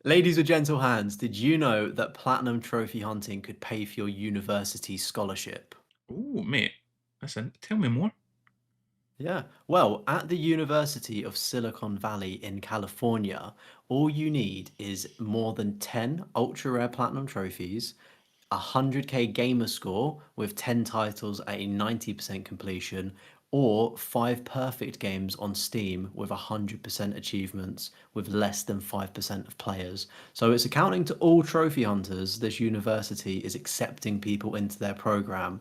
Ladies with gentle hands, did you know that platinum trophy hunting could pay for your university scholarship? Oh, mate. Listen, tell me more. Yeah. Well, at the University of Silicon Valley in California, all you need is more than 10 ultra rare platinum trophies, a 100K gamer score with 10 titles at a 90% completion, or 5 perfect games on Steam with 100% achievements with less than 5% of players. So it's accounting to all trophy hunters. This university is accepting people into their program.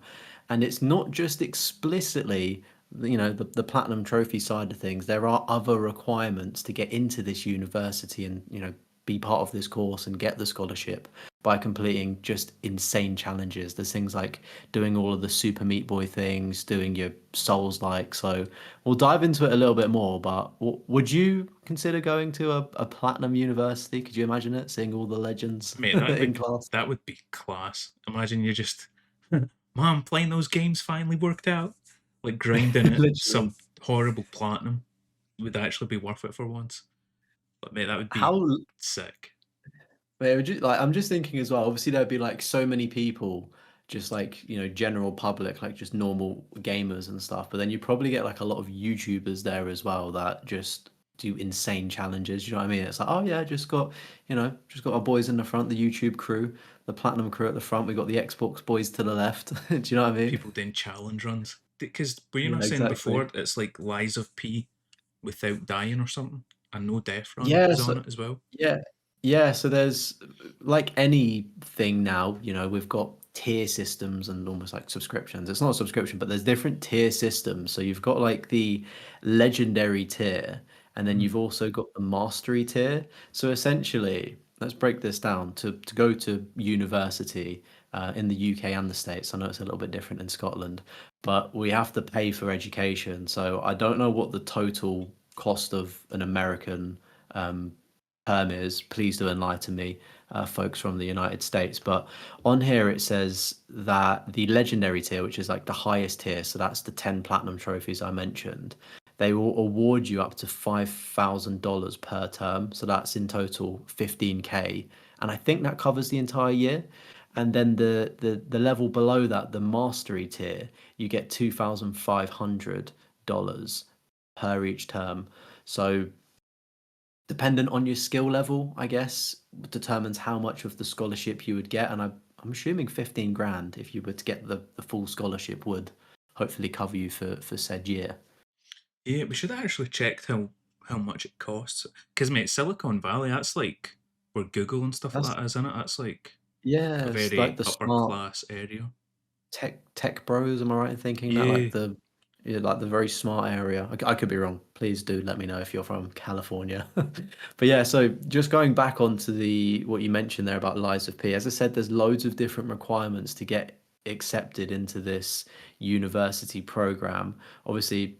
And it's not just explicitly, the platinum trophy side of things. There are other requirements to get into this university and, be part of this course and get the scholarship by completing just insane challenges. There's things like doing all of the Super Meat Boy things, doing your Souls like. So we'll dive into it a little bit more. But would you consider going to a platinum university? Could you imagine it, seeing all the legends Mate, in class? that would be class. Imagine you just Mom, playing those games finally worked out. Like grinding at Literally. some horrible platinum would actually be worth it for once. But mate, that would be How sick. like I'm just thinking as well. Obviously, there'd be like so many people, just like general public, like just normal gamers and stuff. But then you probably get like a lot of YouTubers there as well that just do insane challenges. You know what I mean? It's like, oh yeah, just got our boys in the front, the YouTube crew, the platinum crew at the front. We got the Xbox boys to the left. Do you know what I mean? People doing challenge runs. Because were you Yeah, not saying exactly. before it's like Lies of P without dying or something? And no death run Yeah, is so on it as well? yeah, yeah. So there's like anything now, we've got tier systems and almost like subscriptions. It's not a subscription, but there's different tier systems. So you've got like the legendary tier, and then Mm. you've also got the mastery tier. So essentially, let's break this down. To go to university in the UK and the States, I know it's a little bit different in Scotland, but we have to pay for education. So I don't know what the total cost of an American um, term is. Please do enlighten me, folks from the United States. But on here it says that the legendary tier, which is like the highest tier, so that's the 10 platinum trophies I mentioned, they will award you up to $5,000 per term. So that's in total 15K. And I think that covers the entire year. And then the level below that, the mastery tier, you get $2,500 per each term. So dependent on your skill level, I guess, determines how much of the scholarship you would get. And I'm assuming 15 grand if you were to get the full scholarship would hopefully cover you for said year. Yeah, we should have actually checked how much it costs. Because mate, Silicon Valley, that's like where Google and stuff like That's that is, isn't it? That's like a Yeah, it's like very the upper smart class area. tech bros. Am I right in thinking that Yeah. like the very smart area? I could be wrong. Please do let me know if you're from California. But yeah, so just going back onto the what you mentioned there about Lies of P. As I said, there's loads of different requirements to get accepted into this university program. Obviously,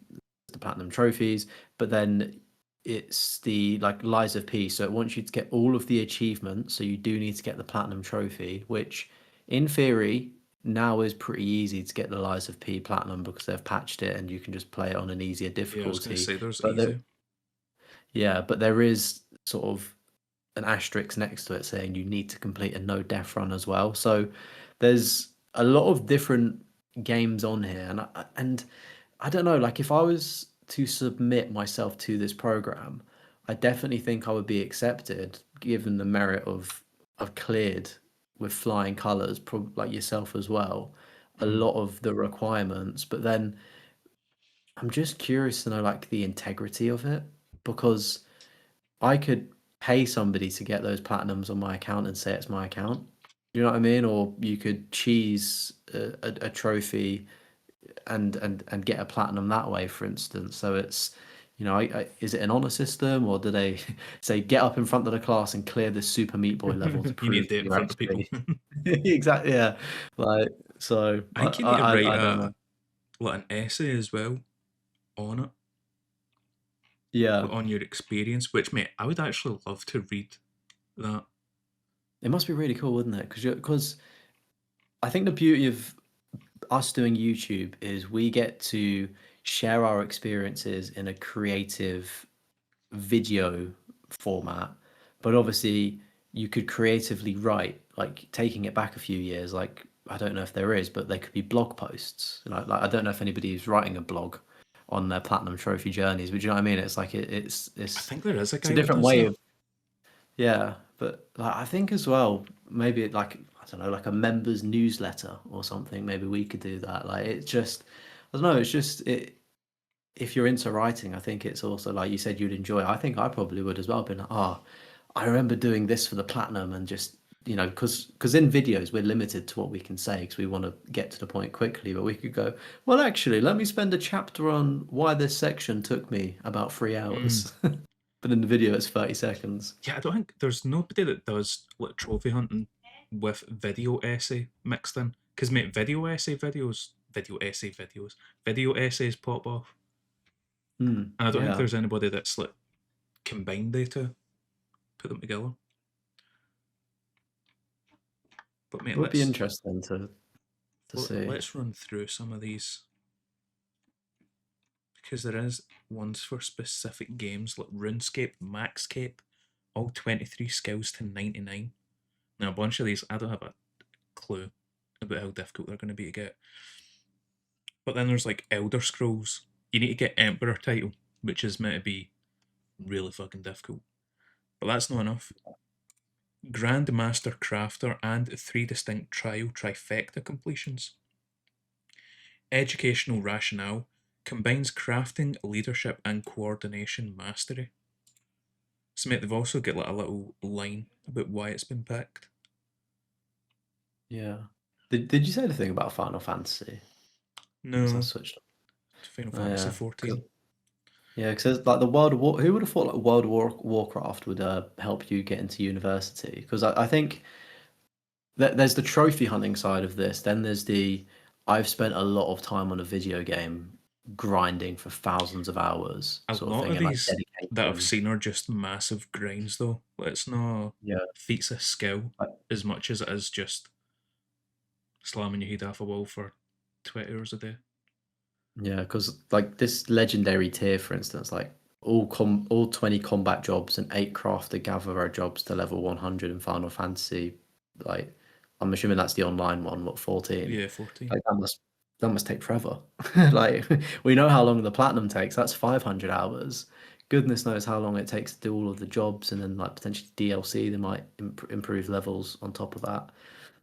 the platinum trophies, but then it's the like Lies of P. So it wants you to get all of the achievements. So you do need to get the platinum trophy, which in theory now is pretty easy to get the Lies of P platinum because they've patched it and you can just play it on an easier Yeah, I was gonna difficulty. say there's But there, easy. yeah, but there is sort of an asterisk next to it saying you need to complete a no death run as well. So there's a lot of different games on here, and I don't know, like if I was to submit myself to this program, I definitely think I would be accepted given the merit of I've cleared with flying colors, like yourself as well, a Mm. lot of the requirements. But then I'm just curious to know like the integrity of it because I could pay somebody to get those platinums on my account and say it's my account. You know what I mean? Or you could cheese a trophy and get a platinum that way, for instance. So it's, is it an honor system or do they say get up in front of the class and clear this Super Meat Boy level to You need prove to do that it in you're front of people. actually exactly, yeah. Like so, I think you need to write I don't know. like an essay as well on it, Yeah, like on your experience. Which mate, I would actually love to read that. it must be really cool, wouldn't it? Because I think the beauty of us doing YouTube is we get to share our experiences in a creative video format. But obviously, you could creatively write, like taking it back a few years, like I don't know if there is, but they could be blog posts. Like I don't know if anybody is writing a blog on their platinum trophy journeys, but do you know what I mean? It's like I think there is a it's a guy that different does way that. of, yeah. But like I think as well, maybe like I don't know, like a members newsletter or something. Maybe we could do that. Like it's just I don't know. It's just it. If you're into writing, I think it's also like you said you'd enjoy it. I think I probably would as well. Been like, oh, I remember doing this for the platinum and just because in videos we're limited to what we can say because we want to get to the point quickly. But we could go, well, actually, let me spend a chapter on why this section took me about 3 hours. Mm. But in the video, it's 30 seconds. Yeah, I don't think there's nobody that does like trophy hunting with video essay mixed in. Because mate, video essays pop off, and I don't think Yeah, there's anybody that's like combined the two, put them together. But mate, it would be interesting to see. let's run through some of these because there is ones for specific games like RuneScape, Maxscape, all 23 skills to 99. Now a bunch of these I don't have a clue about how difficult they're going to be to get. But then there's like Elder Scrolls. You need to get Emperor title, which is meant to be really fucking difficult. But that's not enough. Grandmaster Crafter and three distinct trial trifecta completions. Educational Rationale combines crafting, leadership, and coordination mastery. So, mate, they've also got like a little line about why it's been picked. Yeah. Did you say the thing about Final Fantasy? Because I No, switched. Final Oh Fantasy yeah, 14. yeah, because like the World of War, who would have thought like Warcraft would help you get into university? Because I think that there's the trophy hunting side of this. Then there's the I've spent a lot of time on a video game grinding for thousands of hours A sort of lot thing, of and like these that I've dedication. seen are just massive grinds, though. It's not Yeah, feats of skill like, as much as it is just slamming your head off a wall for 20 hours a day. yeah, because like this legendary tier, for instance, like all 20 combat jobs and 8 crafter gatherer jobs to level 100 in Final Fantasy. Like, I'm assuming that's the online one. What 14? Yeah, 14. Like that must take forever. Like we know how long the platinum takes. That's 500 hours. Goodness knows how long it takes to do all of the jobs and then like potentially DLC. They might improve levels on top of that.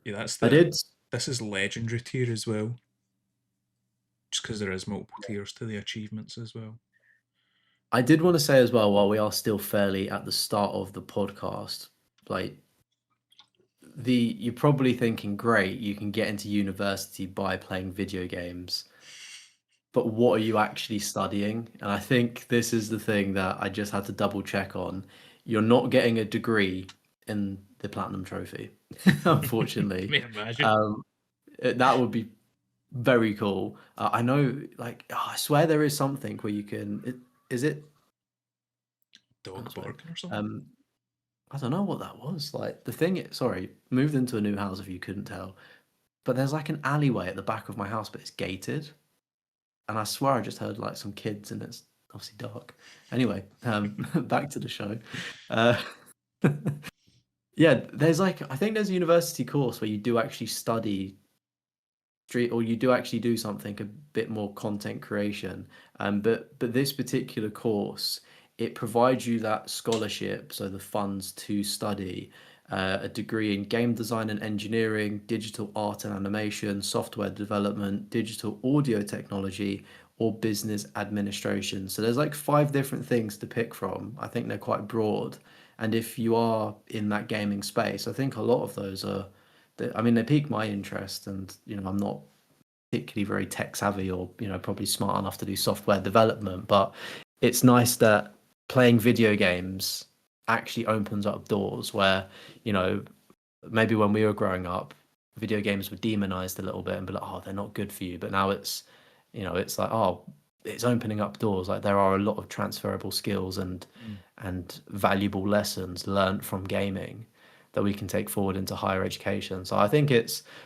Yeah, that's I the. did. This is legendary tier as well, just because there is multiple tiers to the achievements as well. I did want to say as well, while we are still fairly at the start of the podcast, like you're probably thinking, great, you can get into university by playing video games, but what are you actually studying? And I think this is the thing that I just had to double check on. You're not getting a degree in the Platinum Trophy, unfortunately. May imagine Um, that would be very cool. I know, like, I swear there is something where you can. Is it? I dog swear. barking or something. Um, I don't know what that was. Like the thing, sorry, moved into a new house if you couldn't tell. But there's like an alleyway at the back of my house, but it's gated. And I swear I just heard like some kids and it's obviously dark. Anyway, back to the show. Uh, yeah, there's like, I think there's a university course where you do actually study street or you do actually do something a bit more content creation, but this particular course it provides you that scholarship, so the funds to study a degree in game design and engineering, digital art and animation, software development, digital audio technology, or business administration. So there's like 5 different things to pick from. I think they're quite broad, and if you are in that gaming space, I think a lot of those are I mean, they pique my interest, and I'm not particularly very tech savvy or probably smart enough to do software development. But it's nice that playing video games actually opens up doors where you know maybe when we were growing up, video games were demonized a little bit and be like, oh, they're not good for you. But now it's like, oh, it's opening up doors. Like there are a lot of transferable skills Mm. and valuable lessons learned from gaming that we can take forward into higher education. So I think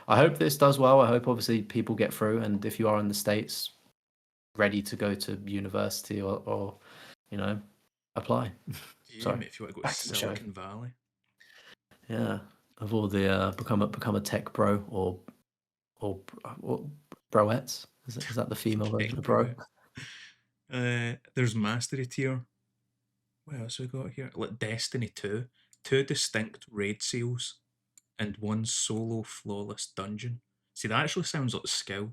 I hope this does well. I hope obviously people get through. And if you are in the States, ready to go to university or you know, apply. Yeah, Sorry, mate, if you want to go to back to the show. Silicon Valley. Yeah, of all the become a tech bro or broettes. Is that the female version Tech of bro? bro. There's mastery tier. What else we got here? Like Destiny 2. Two distinct raid seals and one solo flawless dungeon. See, that actually sounds like skill.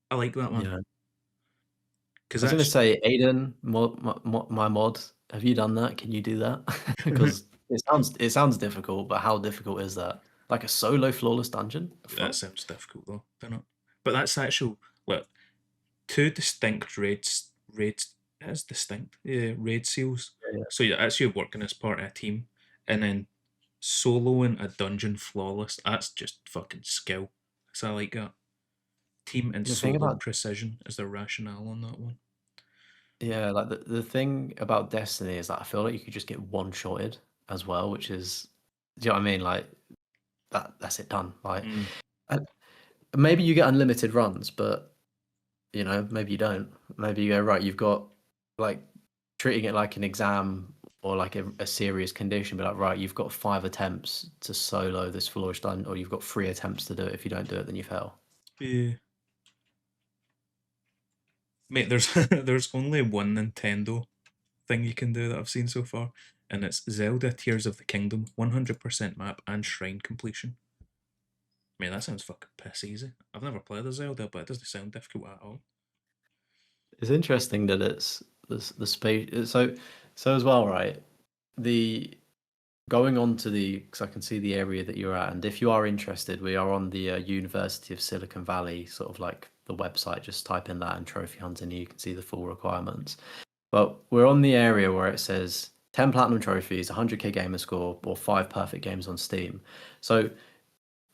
I like that one. Yeah. I Because was gonna that's say, Aiden, my mod, have you done that? Can you do that? Because it sounds difficult, but how difficult is that? Like a solo flawless dungeon? The that fuck? sounds difficult though, doesn't it? But that's actual like two distinct raids it is distinct. Yeah, raid seals. Yeah, yeah. So yeah, that's you working as part of a team. And then soloing a dungeon flawless, that's just fucking skill. So I like that. Team and The thing solo about precision is the rationale on that one. Yeah, like the thing about Destiny is that I feel like you could just get one-shotted as well, which is, do you know what I mean? Like that's it done. Like Mm. and maybe you get unlimited runs, but maybe you don't. Maybe you go, right, you've got like treating it like an exam or like a serious condition, but like, right, you've got 5 attempts to solo this flourish done, or you've got 3 attempts to do it. If you don't do it, then you fail. Yeah. Mate, there's there's only one Nintendo thing you can do that I've seen so far, and it's Zelda Tears of the Kingdom, 100% map and shrine completion. I mean, that sounds fucking piss easy. I've never played a Zelda, but it doesn't sound difficult at all. It's interesting that it's the space. So as well, right? The Going on to because I can see the area that you're at, and if you are interested, we are on the University of Silicon Valley, sort of like the website. Just type in that and trophy hunting, and you can see the full requirements. But we're on the area where it says 10 platinum trophies, 100k gamer score, or 5 perfect games on Steam. So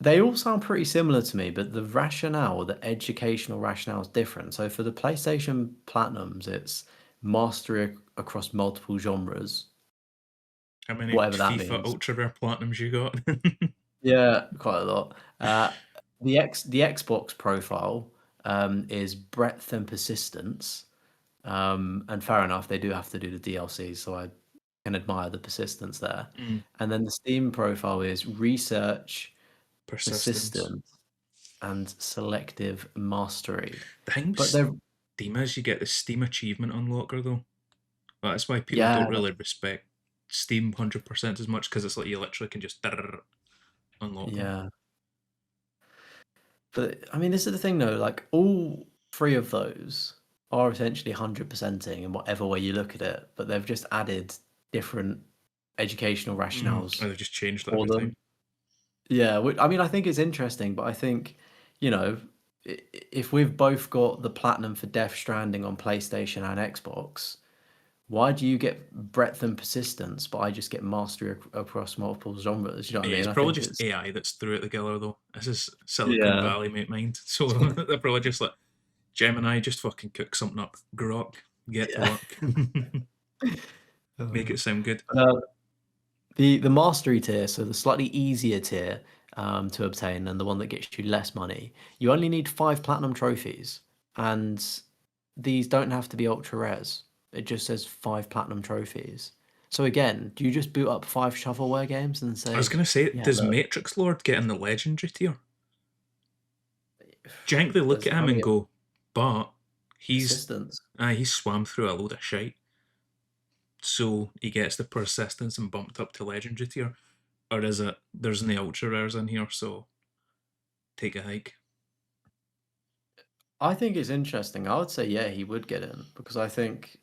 they all sound pretty similar to me, but the rationale, the educational rationale is different. So for the PlayStation Platinums, it's mastery across multiple genres, How many whatever that FIFA means. Ultra Rare Platinums you got? Yeah, quite a lot. The Xbox profile is breadth and persistence, and fair enough, they do have to do the DLC, so I can admire the persistence there. Mm, And then the Steam profile is research, persistence. persistence, and selective mastery. The thing with But they're Steam is you get the Steam Achievement Unlocker though. Well, that's why people Yeah, don't really respect Steam 100% as much because it's like you literally can just unlock them. yeah. But I mean, this is the thing though. Like all three of those are essentially 100%ing in whatever way you look at it, but they've just added different educational Or rationales they've just changed it for every time. them. Yeah, I mean, I think it's interesting, but I think, you know, if we've both got the platinum for Death Stranding on PlayStation and Xbox, why do you get breadth and persistence, but I just get mastery across multiple genres? You know what I It's mean? I probably think just it's AI that's threw it together though. This is Silicon yeah. Valley mate mind. So they're probably just like Gemini, just fucking cook something up. Grok, get to Yeah. work. Make it Uh, sound good. the mastery tier, so the slightly easier tier to obtain, and the one that gets you less money, you only need 5 platinum trophies, and these don't have to be ultra rares. It just says 5 platinum trophies. So again, do you just boot up 5 shovelware games and I was say, gonna say, yeah, does look, Matrix Lord get in the legendary tier? Gently look there's, at I him and mean, go, but he's persistence. he's swam through a load of shite. So he gets the persistence and bumped up to legendary tier. Or is it there's no ultra rares in here, so take a hike? I think it's interesting. I would say, yeah, he would get in because I think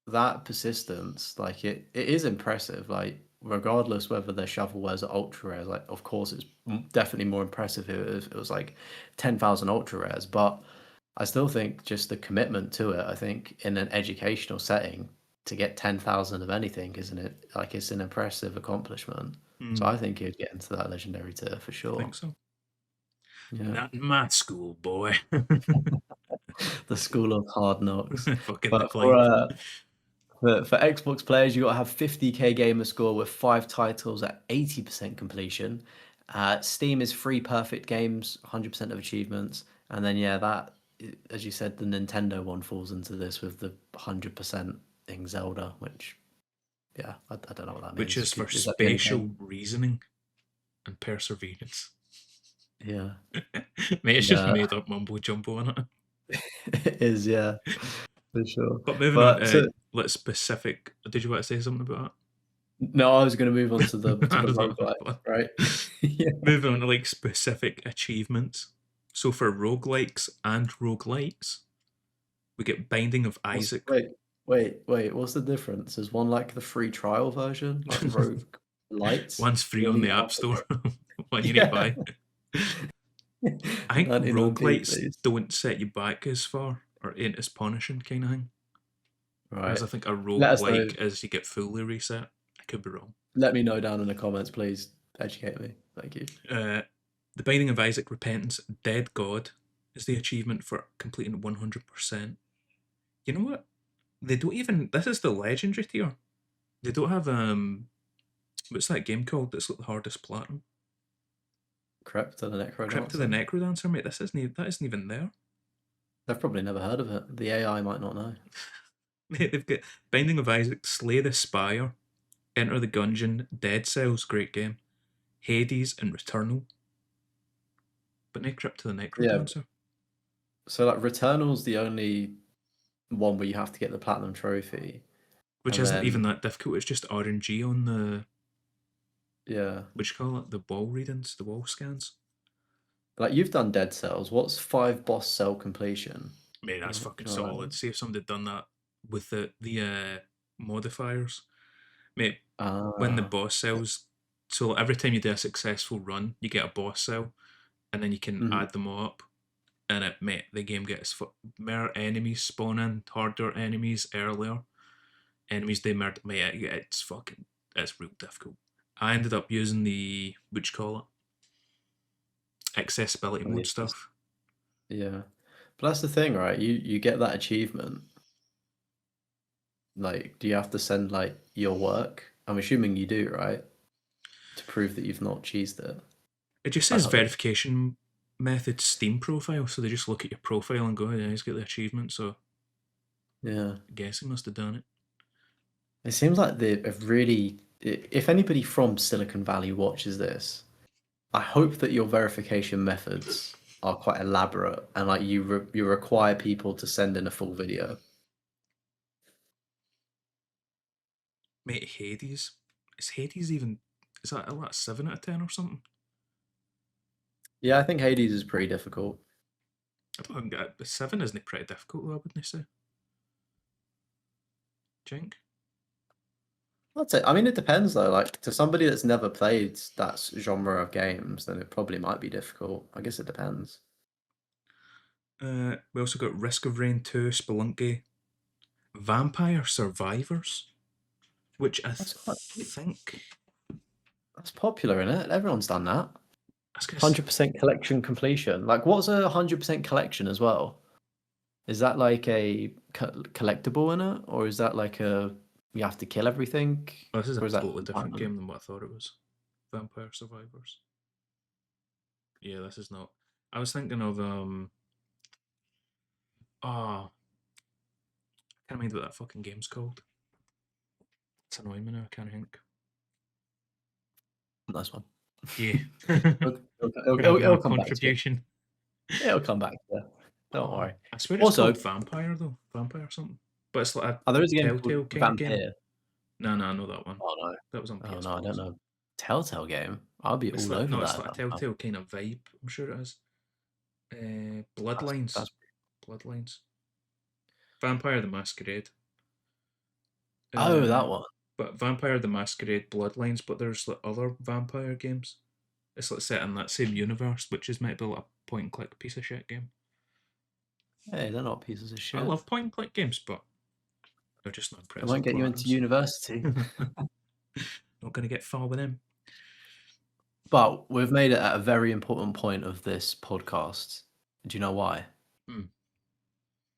that persistence, like it is impressive. Like regardless whether they're shovelwares or ultra rares, like of course it's definitely more impressive if it was like 10,000 ultra rares. But I still think just the commitment to it. I think in an educational setting to get 10,000 of anything, isn't it? Like it's an impressive accomplishment. So Hmm, I think he'd get into that legendary tier for I sure. think so. Yeah. Not in my school, boy. The school of hard knocks. Fucking But for declined. Xbox players, you got to have 50k gamer score with 5 titles at 80% completion. Steam is free perfect games, 100% of achievements, and then yeah, as you said, the Nintendo one falls into this with the 100% in Zelda, which yeah, I don't know what that Which means. is for Is that the only spatial game? reasoning. and perseverance. Yeah. Mate, it's And, just made up mumbo jumbo in it. it is, yeah, for sure. But moving on But to so let's specific. Did you want to say something about no, I was gonna move on to the that? I don't know. roguelike, right? Yeah. Moving on to like specific achievements. So for roguelikes and roguelites, we get Binding of What's Isaac. what's the difference? Is one like the free trial version, like Rogue Light? One's free You on only the get App half Store, one the you need to game. buy. Yeah. I think 99p, roguelites please. don't set you back as far or ain't as punishing kind of thing. Whereas Right. I think a Let us know. roguelike is you get fully reset. I could be wrong. Let me know down in the comments, please. Educate me. Thank you. The Binding of Isaac Repentance Dead God is the achievement for completing 100%. You know what? They don't even. This is the legendary tier. They don't have what's that game called? That's like the hardest platinum. Crypt and the Crypt of the Necrodancer. Necrodancer, mate. That isn't even there. They've probably never heard of it. The AI might not know. Mate, they've got Binding of Isaac, Slay the Spire, Enter the Gungeon, Dead Cells, great game, Hades, and Returnal. But no Crypt of the Yeah. Necrodancer. So like Returnal's the only one where you have to get the platinum trophy, Which and isn't even then that difficult. It's just RNG on the yeah, what you call it, the wall readings, the wall scans. like you've done Dead Cells. What's 5 boss cell completion? Mate, Do that's you fucking know what that solid. is? See if somebody had done that with the modifiers. Mate, when the Ah, boss cells, so every time you do a successful run, you get a boss cell, and then you can mhm. add them all up. And it, mate, the game gets more enemies spawning, harder enemies earlier. Enemies they murder, mate. It's real difficult. I ended up using the what you call it, accessibility Oh, yeah, mode stuff. yeah. But that's the thing, right? You get that achievement. Like, do you have to send like your work? I'm assuming you do, right? To prove that you've not cheesed it. It just I says hope. verification method Steam profile, so they just look at your profile and go, yeah, he's got the achievement, so Yeah. I guess he must have done it. It seems like they've really. If anybody from Silicon Valley watches this, I hope that your verification methods are quite elaborate and like you require people to send in a full video. Mate, Hades. Is Hades even. Is that a 7 out of 10 or something? Yeah, I think Hades is pretty difficult. I don't think 7 isn't pretty difficult though, wouldn't I say? Jink? That's it. I mean, it depends though. Like to somebody that's never played that genre of games, then it probably might be difficult. I guess it depends. We also got Risk of Rain 2, Spelunky, Vampire Survivors, which I That's quite. think. That's popular, isn't it? Everyone's done that. I was gonna 100% collection completion. Like, what's a 100% collection as well? Is that like a collectible in it, or is that like a you have to kill everything, oh, this is a or is that totally different platinum? game than what I thought it was. Vampire Survivors. Yeah, this is not. I was thinking of oh, I can't remember what that fucking game's called. It's annoying me now, I can't think. Nice one. Yeah. It'll, For having a it'll come back to you. contribution. It'll come back to you. Don't Oh, worry. I swear it's Also, called Vampire though. Vampire something. But it's like a there is a game called Telltale kind of game. Vampire. No, no, I know that one. Oh no. That was on Oh no, I PS4. don't know. Telltale game. I'll be It's all like over no, it's that. like a Telltale kind of vibe. I'm sure it is. Bloodlines. That's Bloodlines. Vampire the Masquerade. oh, that Uh, one. but Vampire the Masquerade Bloodlines. But there's like other vampire games. It's like set in that same universe, which is maybe like a point and click piece of shit game. Hey, they're not pieces of I shit. love point and click games, but they're just not It won't impressive get you into platinums. university. Not gonna get far with them. But we've made it at a very important point of this podcast. Do you know why? Hmm.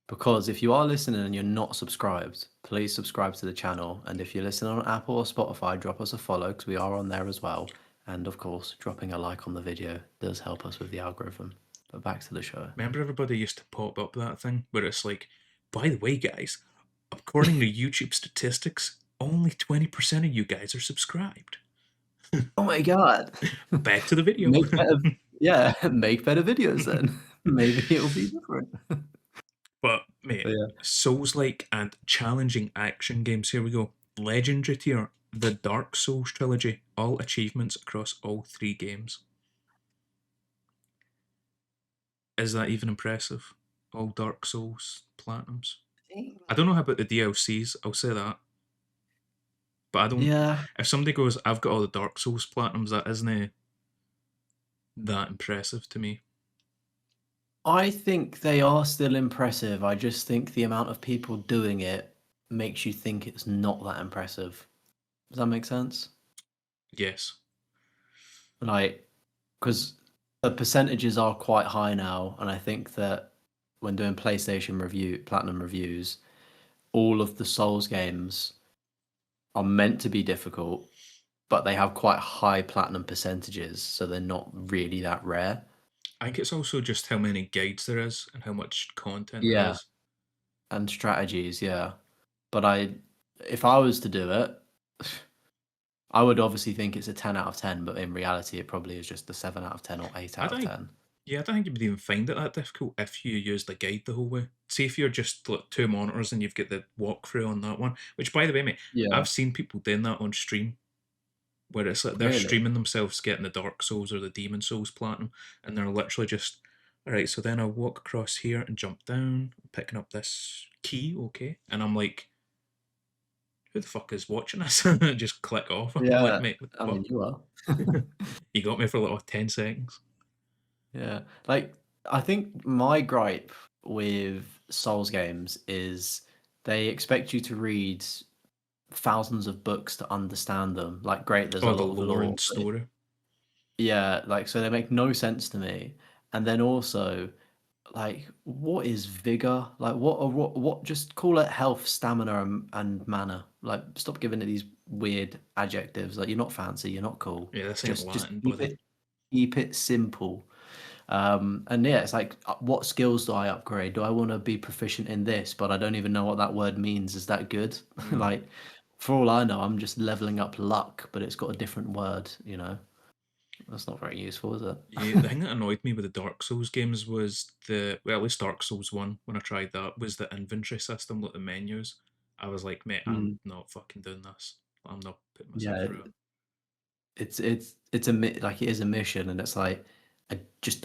Because if you are listening and you're not subscribed, please subscribe to the channel. And if you're listening on Apple or Spotify, drop us a follow because we are on there as well. And of course, dropping a like on the video does help us with the algorithm. But back to the show. Remember everybody used to pop up that thing where it's like, by the way, guys, according to YouTube statistics, only 20% of you guys are subscribed. Oh my god. Back to the video. Make better yeah, make better videos then. Maybe it'll be different. But mate, But yeah. Souls-like and challenging action games. Here we go. Legendary tier, the Dark Souls trilogy, all achievements across all three games. Is that even impressive? All Dark Souls platinums. I don't know how about the DLCs. I'll say that, but I don't. Yeah, If somebody goes, "I've got all the Dark Souls platinums," that isn't that impressive to me. I think they are still impressive. I just think the amount of people doing it makes you think it's not that impressive. Does that make sense? Yes, Like, because the percentages are quite high now, and I think that when doing PlayStation review, Platinum reviews, all of the Souls games are meant to be difficult, but they have quite high Platinum percentages, so they're not really that rare. I think it's also just how many guides there is and how much content there Yeah, is. and strategies, yeah. But if I was to do it, I would obviously think it's a 10 out of 10, but in reality, it probably is just a 7 out of 10 or 8 I out of don't. 10. Yeah, I don't think you would even find it that difficult if you use the guide the whole way. See if you're just like two monitors and you've got the walkthrough on that one. Which, by the way, mate, Yeah, I've seen people doing that on stream where it's like they're really. streaming themselves getting the Dark Souls or the Demon Souls platinum, and they're literally just, all right. So then I walk across here and jump down, picking up this key, okay, and I'm like, who the fuck is watching this? Just click off. I'm like, Yeah, mate, what I the mean, you are. fuck? You got me for like 10 seconds. Yeah, like I think my gripe with Souls games is they expect you to read thousands of books to understand them. Like, great, there's a Oh, the lot of lore lore, and but story. yeah, like so they make no sense to me. And then also, like, what is vigor? Like, what? Just call it health, stamina, and mana. Like, stop giving it these weird adjectives. Like, you're not fancy, you're not cool. Yeah, this ain't Just Latin, buddy. keep it simple. And yeah, it's like, what skills do I upgrade? Do I want to be proficient in this, but I don't even know what that word means? Is that good? Mm. Like, for all I know, I'm just leveling up luck, but it's got a different word, you know? That's not very useful, is Yeah, it? the thing that annoyed me with the Dark Souls games was well, at least Dark Souls 1, when I tried that, was the inventory system, like the menus. I was like, mate, I'm Mm, not fucking doing this. I'm not putting myself yeah, through it. it's like it is a mission, and it's like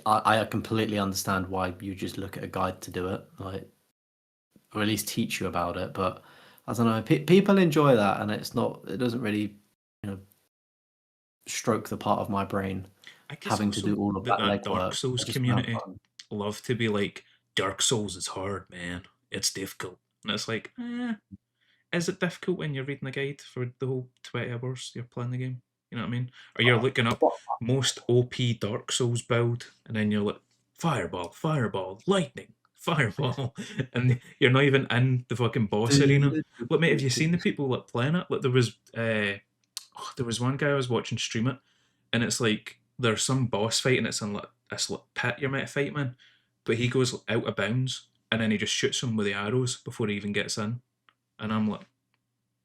I completely understand why you just look at a guide to do it, like, or at least teach you about it. But I don't know, people enjoy that, and it doesn't really, you know, stroke the part of my brain I guess having to do also all of that that that Dark legwork. Souls I just want to community have fun. love to be like, Dark Souls is hard, man. It's difficult. And it's like, is it difficult when you're reading the guide for the whole 20 hours you're playing the game? You know what I mean? Or you're looking up What? most OP Dark Souls build, and then you're like, fireball, fireball, lightning, fireball, and you're not even in the fucking boss arena. Look, mate, have you seen the people like playing it? Like there was one guy I was watching stream it, and it's like there's some boss fight, and it's in like this like pit you're meant to fight him in, but he goes out of bounds, and then he just shoots him with the arrows before he even gets in, and I'm like,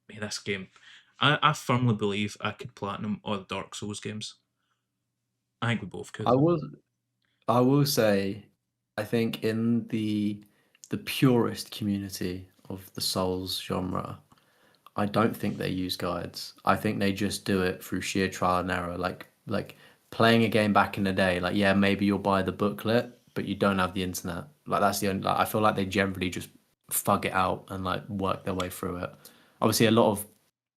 man, this game. I firmly believe I could platinum all the Dark Souls games. I think we both could. I will I will say, I think in the purest community of the Souls genre, I don't think they use guides. I think they just do it through sheer trial and error. Like playing a game back in the day, like, yeah, maybe you'll buy the booklet, but you don't have the internet. Like, that's the only, like, I feel like they generally just fug it out and like work their way through it. Obviously, a lot of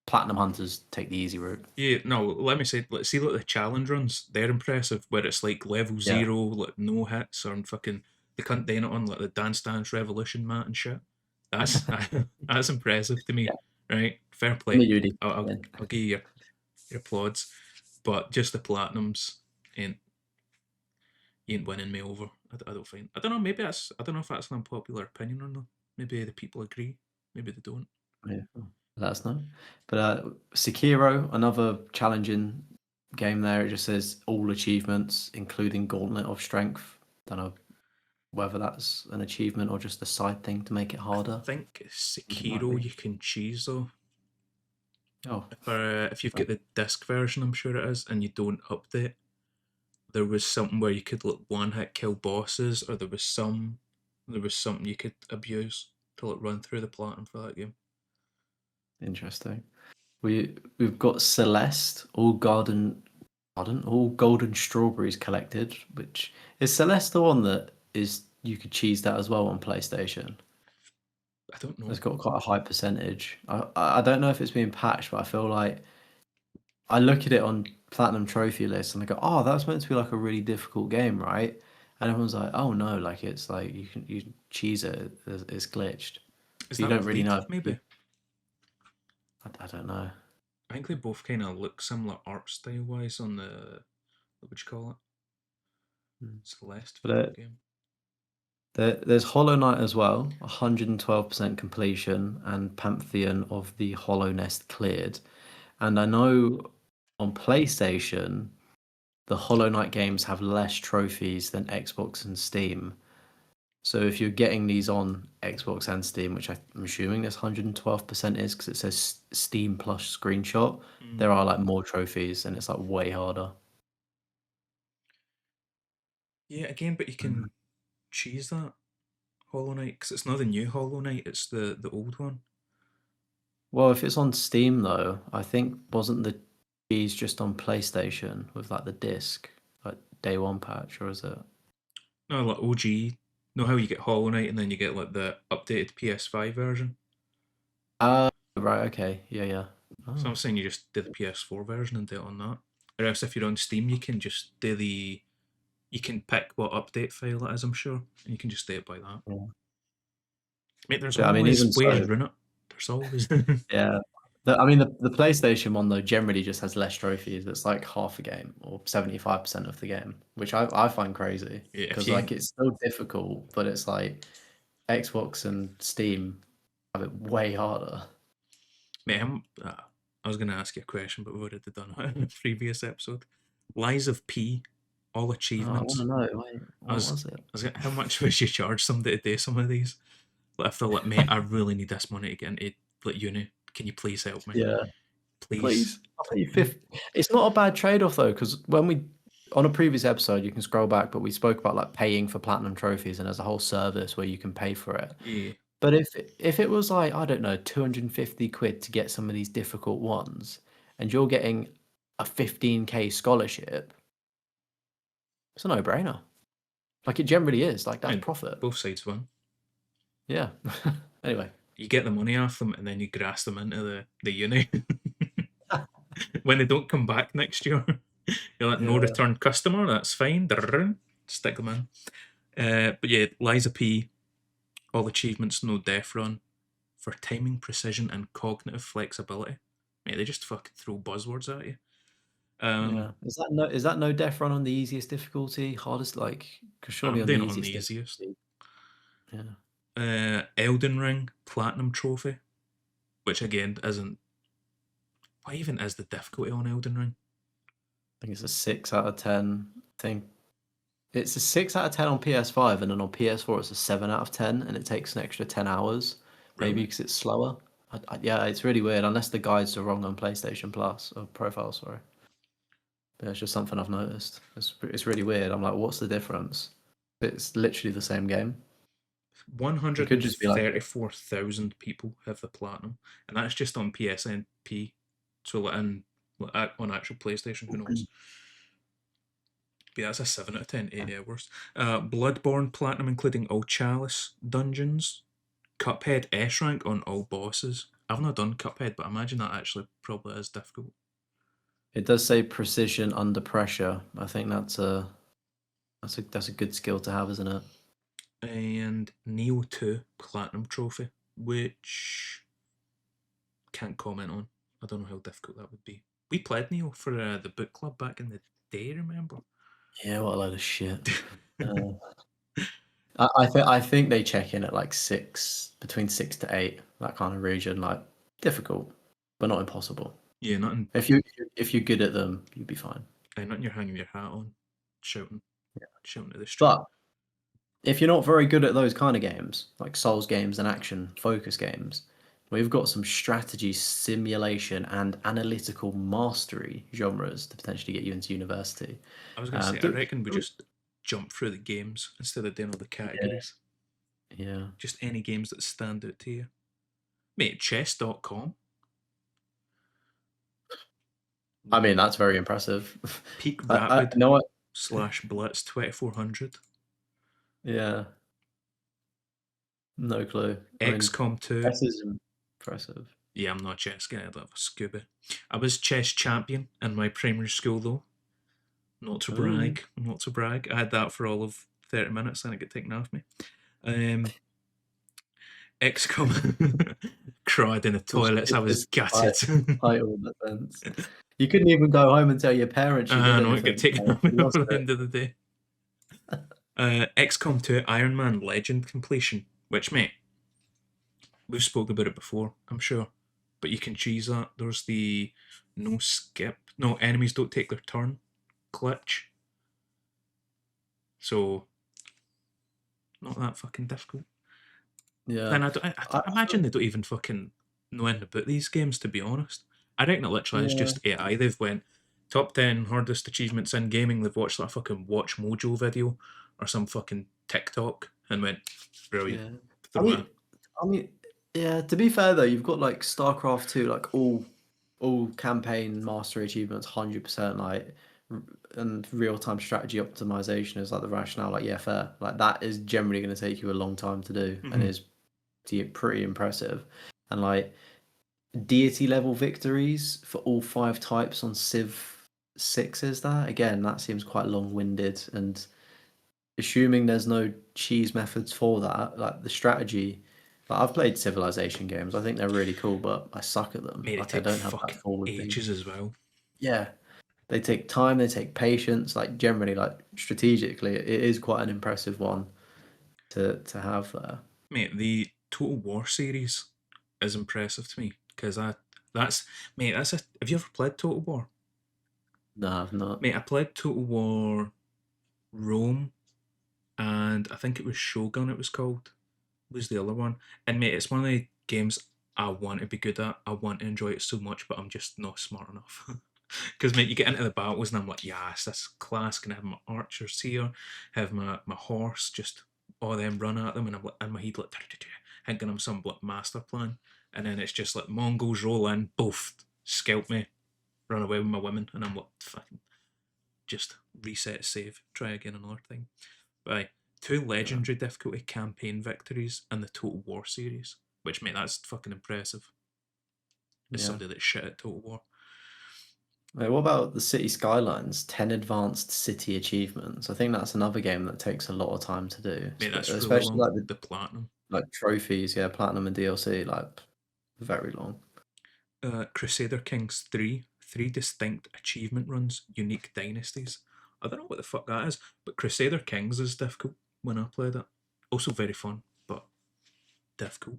platinum hunters take the easy route. Yeah, no, let me say, let's see, like the challenge runs, they're impressive, where it's like level Yeah. zero, like no hits, or fucking, they can't do it on like the Dance Dance Revolution mat and shit. That's that's impressive to Yeah. me, right? Fair Me, play. Judy. I'll give you your applauds, but just the platinums ain't ain't winning me over. I don't find. I don't know. Maybe that's. I don't know if that's an unpopular opinion or not. Maybe the people agree. Maybe they don't. Yeah, let us know. But Sekiro, another challenging game there. It just says all achievements, including Gauntlet of Strength. Don't know whether that's an achievement or just a side thing to make it I harder. think I think it might Sekiro be. you can choose though. Oh, If you've got the disc version, I'm sure it is, and you don't update, there was something where you could like one hit kill bosses, or there was something you could abuse to like run through the platinum for that game. interesting. We've got Celeste, all golden strawberries collected. Which is Celeste the one that is you could cheese that as well on PlayStation? I don't know. It's got quite a high percentage. I don't know if it's being patched, but I feel like I look at it on platinum trophy lists and I go, oh, that's meant to be like a really difficult game, right? And everyone's like, oh no, like it's like you cheese it, it's glitched. Is So you that a don't really leak? know. Maybe. I don't know. I think they both kind of look similar art style wise on the what would you call it? Mm. Celeste But video game. there's Hollow Knight as well, 112% completion, and Pantheon of the Hollow Nest cleared. And I know on PlayStation, the Hollow Knight games have less trophies than Xbox and Steam. So if you're getting these on Xbox and Steam, which I'm assuming this 112% is because it says Steam plus screenshot, Mm. there are like more trophies and it's like way harder. Yeah, again, but you Mm. can cheese that Hollow Knight because it's not the new Hollow Knight; it's the old one. Well, if it's on Steam though, I think wasn't the cheese just on PlayStation with like the disc, like day one patch, or is it? No, like OG. Know how you get Hollow Knight and then you get like the updated PS5 version. Right, okay, yeah, yeah. So Oh, I'm saying you just do the PS4 version and do it on that. Or else if you're on Steam, you can just do the you can pick what update file it is, I'm sure, and you can just do it by that. yeah. Mate, there's Yeah, I mean, even always ways so, around it. There's always. yeah. I mean, the PlayStation one though generally just has less trophies. It's like half a game or 75% of the game, which I find crazy Yeah, if because you, like it's still difficult, but it's like Xbox and Steam have it way harder. mate, I was going to ask you a question, but we've already done it in a previous episode. Lies of P, all Oh, I want to achievements. know. Wait, I what was, was it? I was like, how much would you charge somebody to do some of these? Like, if they're like, mate, I really need this money to get into like uni. Can you please help me? Yeah, Please. please. I'll pay you 50. It's not a bad trade-off though, because when we on a previous episode, you can scroll back, but we spoke about like paying for platinum trophies, and there's a whole service where you can pay for it. Yeah. But if it was like, I don't know, 250 quid to get some of these difficult ones, and you're getting a 15K scholarship, it's a no-brainer. Like it generally is. Like that's And profit. both sides win. Yeah. Anyway. You get the money off them and then you grass them into the uni. When they don't come back next year, you're like, no Yeah. return customer, that's fine. Stick them in. But yeah, Liza P, all achievements, no death run for timing, precision, and cognitive flexibility. Mate, they just fucking throw buzzwords at you. Um, Yeah. Is that no death run on the easiest difficulty? Hardest like because surely I'm on the doing it on easiest the easiest. difficulty. Yeah. Elden Ring Platinum Trophy, which again isn't. What even is the difficulty on Elden Ring? I think it's a 6 out of 10. I think it's a 6 out of 10 on PS5, and then on PS4 it's a 7 out of 10, and it takes an extra 10 hours, maybe Really? because it's slower. Yeah, it's really weird. Unless the guides are wrong on PlayStation Plus or Profile, sorry. Yeah, it's just something I've noticed. It's really weird. I'm like, what's the difference? It's literally the same game. It could just be like, 134,000 people have the platinum, and that's just on PSNP. So on actual PlayStation, who knows? But yeah, that's a 7 out of 10, 8 hours. Bloodborne Platinum, including all Chalice dungeons. Cuphead S rank on all bosses. I've not done Cuphead, but I imagine that actually probably is difficult. it does say precision under pressure. I think that's a good skill to have, isn't it? And Neo 2 Platinum Trophy, which can't comment on. I don't know how difficult that would be. We played Neo for the book club back in the day, remember? Yeah, what a load of shit. Uh, I think they check in at like six, between 6 to 8, that kind of region. Like difficult, but not impossible. Yeah, nothing. If you're good at them, you'd be fine. Nothing you're hanging your hat on, shouting, shouting to the street. But if you're not very good at those kind of games, like Souls games and action focus games, We've got some strategy, simulation, and analytical mastery genres to potentially get you into university. I was going to say, I Do, reckon we just jump through the games instead of doing all the yeah, categories. yeah. Just any games that stand out to you. Mate, chess.com, I mean, that's very impressive. Peak I Rapid know what. slash Blitz 2400, Yeah, no clue. I mean, XCOM 2. chess is impressive. Yeah, I'm not a chess guy, I love a scuba. I was chess champion in my primary school though. Not to Ooh. brag, not to brag. I had that for all of 30 minutes and it got taken off me. Um, XCOM cried in the toilets. I was It's quite gutted. title in that sense. You couldn't even go home and tell your parents you did I know it got anything. taken off me You at lost the it. end of the day. XCOM 2 Iron Man Legend completion, which, mate, we've spoken about it before, I'm sure. But you can cheese that. There's the no skip, no enemies don't take their turn glitch. So, not that fucking difficult. Yeah. Then I I imagine they don't even fucking know anything about these games, to be honest. I reckon it literally is yeah. just AI. They've went top 10 hardest achievements in gaming. They've watched that fucking Watch Mojo video or some fucking TikTok and went, brilliant, Yeah. I throw it in. mean, I mean, yeah. To be fair though, you've got like StarCraft 2, like all campaign mastery achievements, 100%. Like, r- and real time strategy optimization is like the rationale. Like, yeah, fair. Like that is generally going to take you a long time to do, and Mhm. is pretty impressive. And like deity level victories for all five types on Civ 6 is that? Again, that seems quite long winded and assuming there's no cheese methods for that, like the strategy. Like I've played Civilization games. I think they're really cool, but I suck at them. Made it Like I take don't have that fucking forward ages thinking. as well. Yeah, they take time, they take patience. Like generally, like strategically, it is quite an impressive one to have there. Mate, the Total War series is impressive to me because that's mate, that's a. Have you ever played Total War? No, I've not. Mate, I played Total War Rome and I think it was Shogun. It was called. Was the other one? And mate, it's one of the games I want to be good at. I want to enjoy it so much, but I'm just not smart enough. Because mate, you get into the battles and I'm like, yes, this class can have my archers here, have my horse, just all them run at them, and I'm like in my head like thinking I'm some like master plan, and then it's just like Mongols roll in, both scalp me, run away with my women, and I'm like fucking just reset save, try again another time. But aye, two Yeah, legendary difficulty campaign victories in the Total War series, which mate, that's fucking impressive. As yeah. somebody that's shit at Total War. Wait, what about the City Skylines? 10 advanced city achievements. I think that's another game that takes a lot of time to do, Mate, that's really especially long. like the The platinum. like trophies. Yeah, platinum and DLC, like very long. Crusader Kings 3, three distinct achievement runs, unique dynasties. I don't know what the fuck that is, but Crusader Kings is difficult when I played it. Also very fun, but difficult.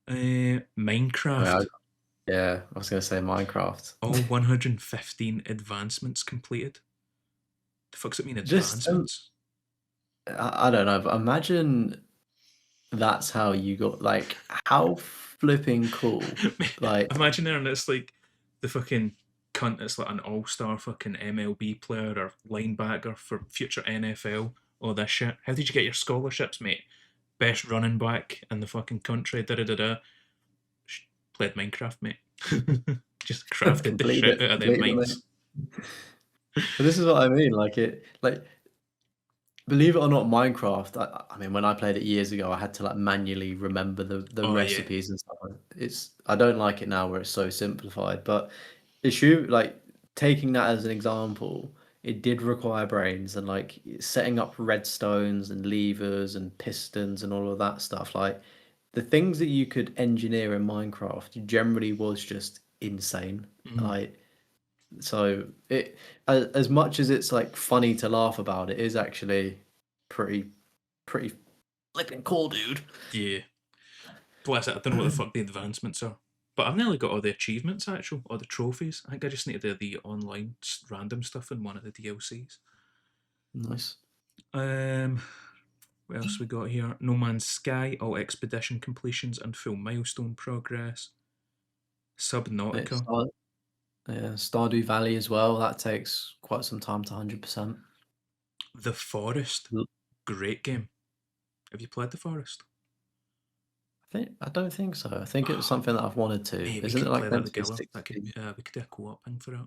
I mean, Minecraft, yeah, I was gonna say Minecraft. all 115 advancements completed. The fuck's it mean, Just advancements? I don't know, but imagine that's how you got like how flipping cool. Like Imagine there and it's like the fucking cunt that's like an all-star fucking MLB player or linebacker for future NFL. All this shit. How did you get your scholarships, mate? Best running back in the fucking country. Da da da da. Played Minecraft, mate. Just crafted the complete shit it, out of them complete it. mines. But this is what I mean. Like believe it or not, Minecraft. I mean, when I played it years ago, I had to like manually remember the Oh yeah. recipes and stuff. It's I don't like it now where it's so simplified. But issue like taking that as an example, it did require brains and like setting up redstones and levers and pistons and all of that stuff. Like the things that you could engineer in Minecraft generally was just insane. Mm. Like so it as much as it's like funny to laugh about, it is actually pretty pretty flipping cool, dude. Yeah. Bless it. I don't know what the fuck the advancements are. But I've nearly got all the achievements actual, or the trophies. I think I just need to do the online random stuff in one of the DLCs. Nice. Um, What else we got here? No Man's Sky, all expedition completions and full milestone progress. It's Subnautica, yeah, Stardew Valley as well. That takes quite some time to 100%. The Forest, great game. Have you played The Forest? I don't think so. I think it's something that I've wanted to. Hey, we Isn't it could play like that meant to be together. That could 60? we could do a co-op thing for it.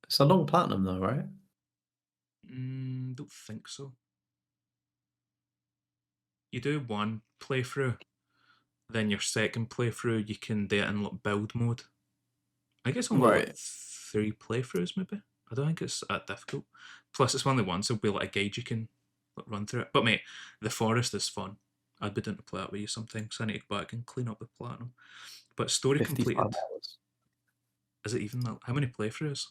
It's a long platinum though, right? Don't think so. You do one playthrough, then your second playthrough you can do it in like build mode. I guess only like Right. 3 playthroughs maybe. I don't think it's that difficult. Plus, it's only once. There'll be like a guide you can like, run through it. But mate, the forest is fun. I'd be down to play it with you sometime. So I need to go back and clean up the platinum. But story 55 completed. hours. Is it even that? How many playthroughs?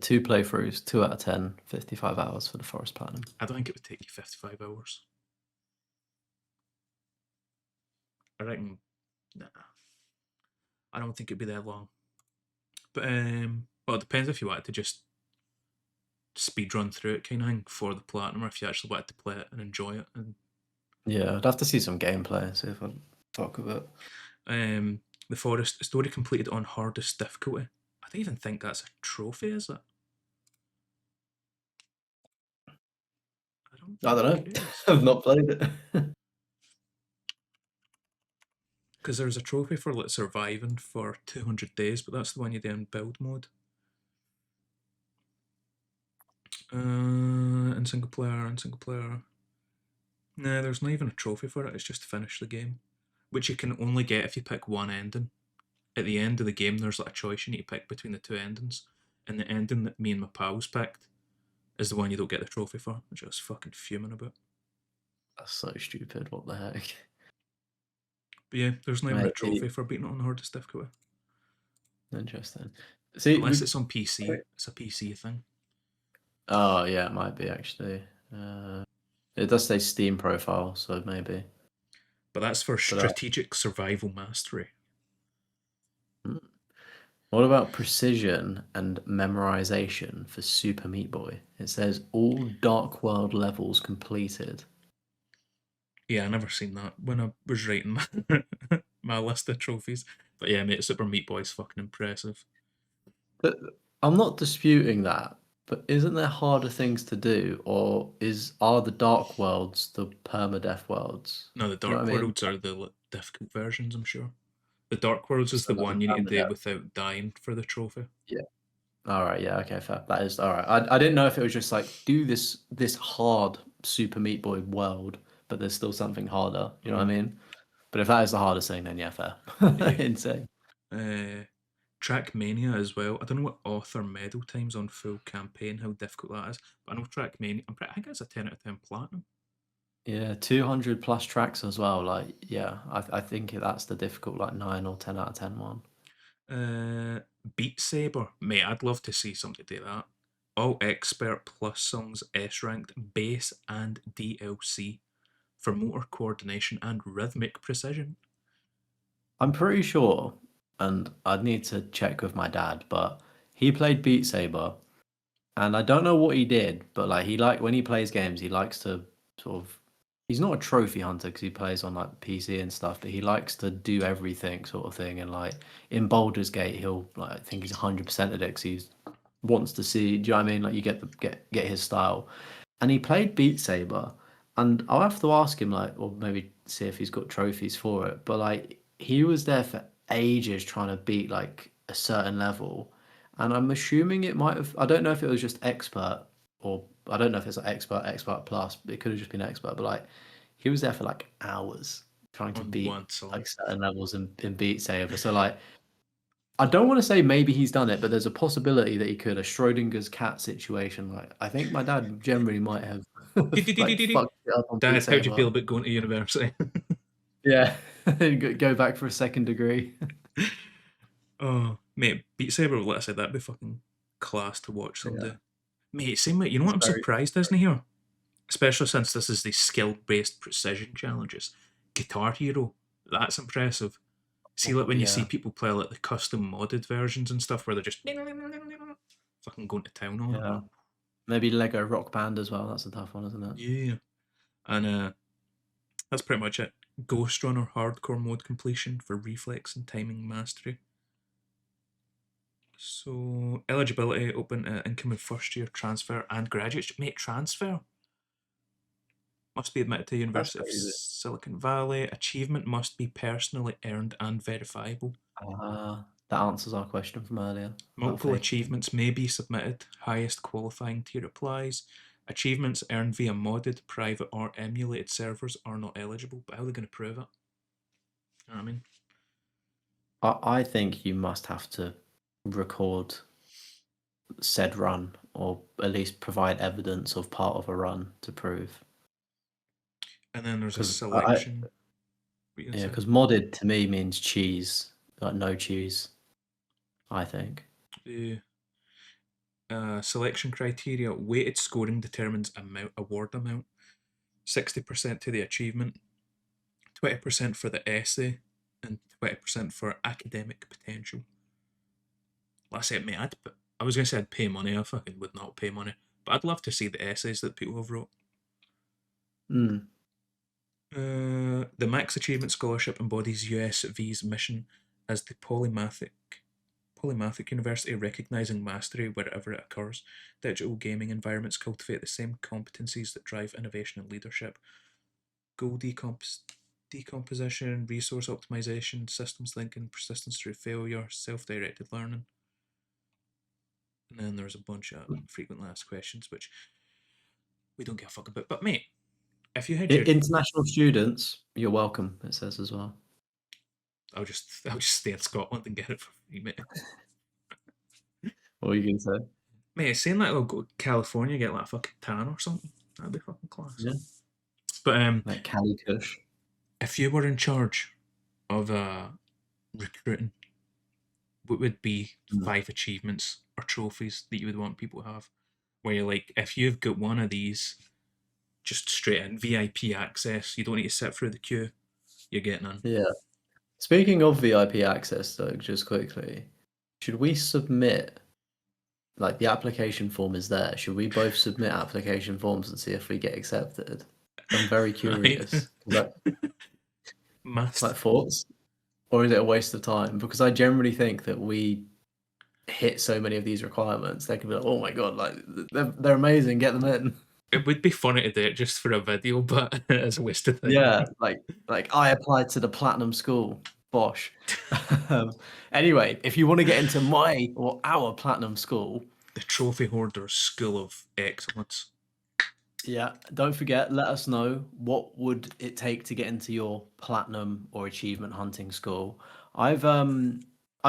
Two playthroughs, 2 out of 10, 55 hours for the Forest Platinum. I don't think it would take you 55 hours. I reckon, nah. I don't think it'd be that long. But well, it depends if you wanted to just speed run through it kind of thing for the platinum, or if you actually wanted to play it and enjoy it. And Yeah, I'd have to see some gameplay, see if I'd fuck with it. the forest story completed on hardest difficulty. I don't even think that's a trophy, is it? I don't I don't think know. it is. I've not played it. Because there's a trophy for like surviving for 200 days, but that's the one you do in build mode. In single player, in single player. Nah, there's not even a trophy for it. It's just to finish the game, which you can only get if you pick one ending. At the end of the game, there's like a choice you need to pick between the two endings, and the ending that me and my pals picked is the one you don't get the trophy for, which I was fucking fuming about. That's so stupid. What the heck? But yeah, there's not even a Maybe. trophy for beating it on the hardest difficulty. Interesting. See, Unless it's on PC. It's a PC thing. oh yeah, it might be actually. It does say Steam profile, so maybe. But that's for But strategic survival mastery. hmm. What about precision and memorization for Super Meat Boy? It says all Dark World levels completed. Yeah, I never seen that when I was writing my list of trophies. But yeah, mate, Super Meat Boy's fucking impressive. But I'm not disputing that. But isn't there harder things to do, or are the Dark Worlds the permadeath worlds? No, the Do you know Dark what I mean? Worlds are the like, difficult versions, I'm sure. The Dark Worlds is So the like one you need to do permadeath. without dying for the trophy. Yeah. All right. Yeah. Okay. Fair. That is all right. I didn't know if it was just like do this hard Super Meat Boy world, but there's still something harder. You know what I Mm, mean? But if that is the hardest thing, then yeah, fair. yeah. Insane. Trackmania as well. I don't know what author medal times on full campaign, how difficult that is. But I know Trackmania, I think it's a 10 out of 10 platinum. Yeah, 200 plus tracks as well. Like, yeah, I think that's the difficult, like 9 or 10 out of 10 one. Uh, Beat Saber. Mate, I'd love to see somebody do that. All expert plus songs S ranked, bass and DLC for motor coordination and rhythmic precision. I'm pretty sure, and I'd need to check with my dad, but he played Beat Saber, and I don't know what he did, but like when he plays games, he likes to sort of. He's not a trophy hunter because he plays on like PC and stuff, but he likes to do everything sort of thing. And like in Baldur's Gate, he'll like I think he's 100% at it because he wants to see. Do you know what I mean? Like you get his style, and he played Beat Saber, and I'll have to ask him like, or maybe see if he's got trophies for it. But like he was there for ages trying to beat like a certain level, and I'm assuming it might have. I don't know if it was just expert or I don't know if it's like expert plus. But it could have just been expert, but like he was there for like hours trying to On beat one song. like certain levels in Beat Saber. So like I don't want to say maybe he's done it, but there's a possibility that he could. A Schrodinger's cat situation. Like I think my dad generally might have like fucked it up on Beat Dad, how'd you feel Saber. about going to university? Yeah, go back for a second degree. Oh, mate, Beat Saber, like I said, that'd be fucking class to watch Yeah, someday. Mate, same way, you know it's what I'm very. surprised isn't here? Especially since this is the skill based precision challenges. Guitar Hero, that's impressive. See, like Oh, when you see yeah, people play like the custom modded versions and stuff where they're just fucking going to town on it. yeah. Maybe Lego Rock Band as well. That's a tough one, isn't it? Yeah. And that's pretty much it. Ghost Runner hardcore mode completion for reflex and timing mastery. So eligibility open to incoming first year transfer and graduates. Mate, transfer must be admitted to That's University of crazy. Silicon Valley. Achievement must be personally earned and verifiable. That answers our question from earlier about Multiple faking it. achievements may be submitted. Highest qualifying tier applies. Achievements earned via modded, private, or emulated servers are not eligible. But how are they going to prove it? You know what I mean? I think you must have to record said run, or at least provide evidence of part of a run to prove. And then there's a Because selection. What you gonna yeah, say? because modded to me means cheese, like no cheese. I think. The selection criteria: weighted scoring determines award amount. 60% to the achievement, 20% for the essay, and 20% for academic potential. That's it, mate. I was gonna say I'd pay money. I fucking would not pay money, but I'd love to see the essays that people have wrote. Mm. The Max Achievement Scholarship embodies USV's mission as the polymathic university, recognizing mastery wherever it occurs. Digital gaming environments cultivate the same competencies that drive innovation and leadership. Goal decomposition, resource optimization, systems thinking, persistence through failure, self-directed learning. And then there's a bunch of frequently asked questions, which we don't give a fuck about. But mate, if you had your, International students, you're welcome. It says as well. I'll just stay in Scotland and get it for free, mate. What are you gonna say? Mate, saying that I'll go to California get like a fucking tan or something. That'd be fucking class. Yeah, But like Cali Kush. if you were in charge of recruiting, what would be Mm. 5 achievements or trophies that you would want people to have? Where you're like, if you've got one of these, just straight in VIP access. You don't need to sit through the queue. You're getting in. Yeah. Speaking of VIP access, though, just quickly, should we submit, like the application form is there? Should we both submit application forms and see if we get accepted? I'm very Right? curious. Like Must. thoughts, or is it a waste of time? Because I generally think that we hit so many of these requirements, they could be like, oh my god, like they're amazing, get them in. It would be funny to do it just for a video, but it's a waste of time. Yeah, like I applied to the platinum school. Bosh. Um, anyway, if you want to get into my or our platinum school, The Trophy Hoarders School of Excellence. yeah, don't forget, let us know what would it take to get into your platinum or achievement hunting school. I'm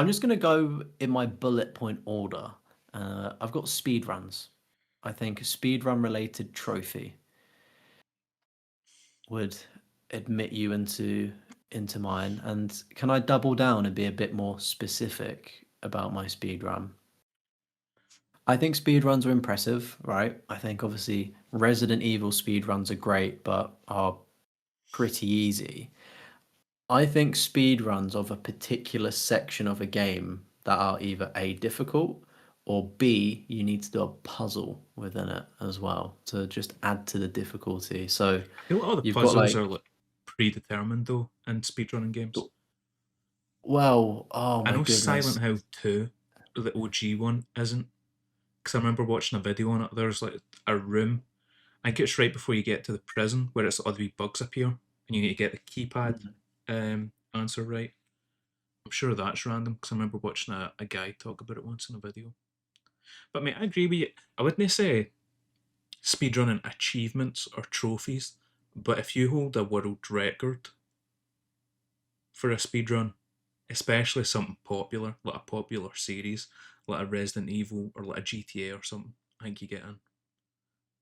just gonna go in my bullet point order. I've got speed runs. I think a speed run related trophy would admit you into mine. And can I double down and be a bit more specific about my speed run? I think speed runs are impressive, right? I think obviously Resident Evil speed runs are great, but are pretty easy. I think speed runs of a particular section of a game that are either A, difficult, or B, you need to do a puzzle within it as well to just add to the difficulty. So I feel like all the you've got puzzles like, are like predetermined though in speedrunning games. well, oh I my know Silent goodness. Hill 2, the OG one, isn't. Because I remember watching a video on it. There's like a room. I think it's right before you get to the prison where it's all the wee bugs appear and you need to get the keypad Mhm. answer right. I'm sure that's random because I remember watching a guy talk about it once in a video. But mate, I agree with you. I wouldn't say speedrunning achievements or trophies, but if you hold a world record for a speedrun, especially something popular, like a popular series, like a Resident Evil or like a GTA or something, I think you get in.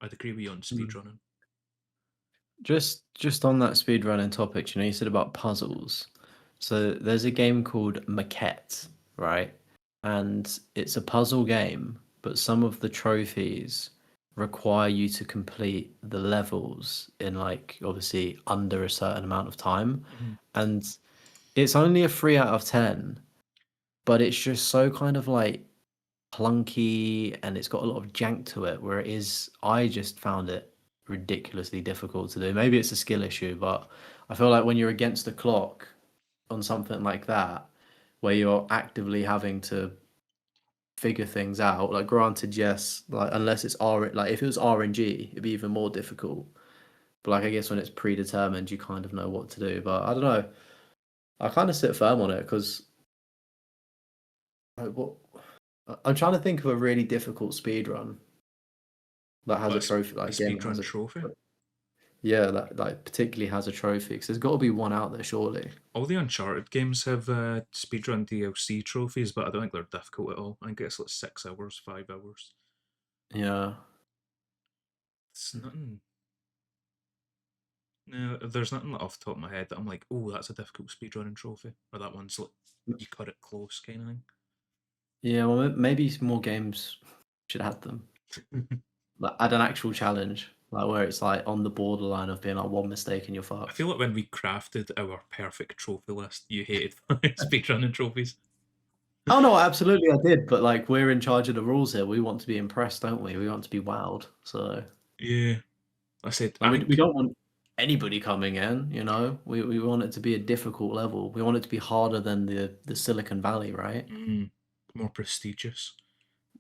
I'd agree with you on Mm. speedrunning. Just on that speedrunning topic, you said about puzzles. So there's a game called Maquette, right? And it's a puzzle game, but some of the trophies require you to complete the levels in like obviously under a certain amount of time. Mhm. And it's only a 3 out of 10, but it's just so kind of like clunky and it's got a lot of jank to it. Where it is, I just found it ridiculously difficult to do. Maybe it's a skill issue, but I feel like when you're against the clock on something like that, where you're actively having to figure things out. Like, granted, yes, like unless it's like if it was RNG, it'd be even more difficult. But like, I guess when it's predetermined, you kind of know what to do. But I don't know. I kind of sit firm on it because like, what I'm trying to think of a really difficult speed run that has a But trophy, a like game that has speedrun a trophy. yeah, that like particularly has a trophy. Because there's got to be one out there, surely. All the Uncharted games have speedrun DLC trophies, but I don't think they're difficult at all. I think it's like 6 hours, 5 hours. Yeah. It's nothing. No, there's nothing like off the top of my head that I'm like, oh, that's a difficult speedrunning trophy, or that one's like you cut it close kind of Yeah, well, maybe more games should have them. thing. Like, add an actual challenge, like where it's like on the borderline of being like one mistake and you're I fucked. feel like when we crafted our perfect trophy list, you hated speedrunning trophies. Oh no, absolutely I did, but like we're in charge of the rules here. We want to be impressed, don't we? We want to be wowed. So Yeah, I said, like I we think don't want anybody coming in, you know. We want it to be a difficult level. We want it to be harder than the Silicon Valley, right? more prestigious.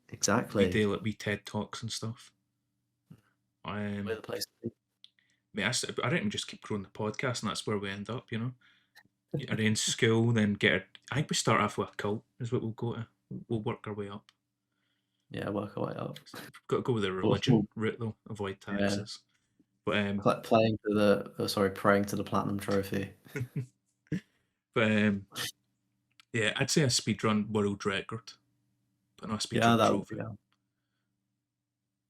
We Exactly. do like we TED talks and stuff. We're Um, the place to be. mate, I reckon we just keep growing the podcast, and that's where we end up. You know, arrange school, then get. I think we start off with a cult. Is what we'll go to. We'll work our way up. Yeah, work our way up. We've got to go with the Well, religion route though. Avoid yeah. taxes. But Playing to the sorry, praying to the platinum trophy. but yeah, I'd say a speedrun world record, but not a Yeah, speedrun that would be. trophy.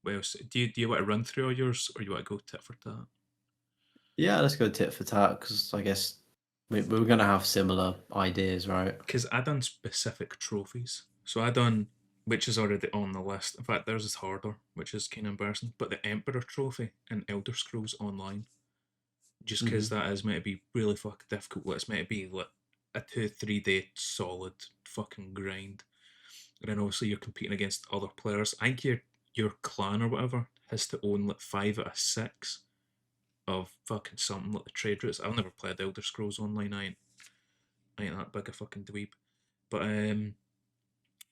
What else? Do you want to run through all yours, or you want to go tit for tat? Yeah, let's go tit for tat because I guess we're gonna have similar ideas, right? Because I done specific trophies. So I done, which is already on the list. In fact, there's is harder, which is kind of embarrassing. But the Emperor trophy in Elder Scrolls Online, just because Hmm. that is meant to be really fucking difficult. It's meant to be like a 2 3 day solid fucking grind. And then obviously you're competing against other players. I think your clan or whatever has to own like 5 out of 6 of fucking something like the trade routes. I've never played Elder Scrolls Online. I ain't that big a fucking dweeb. But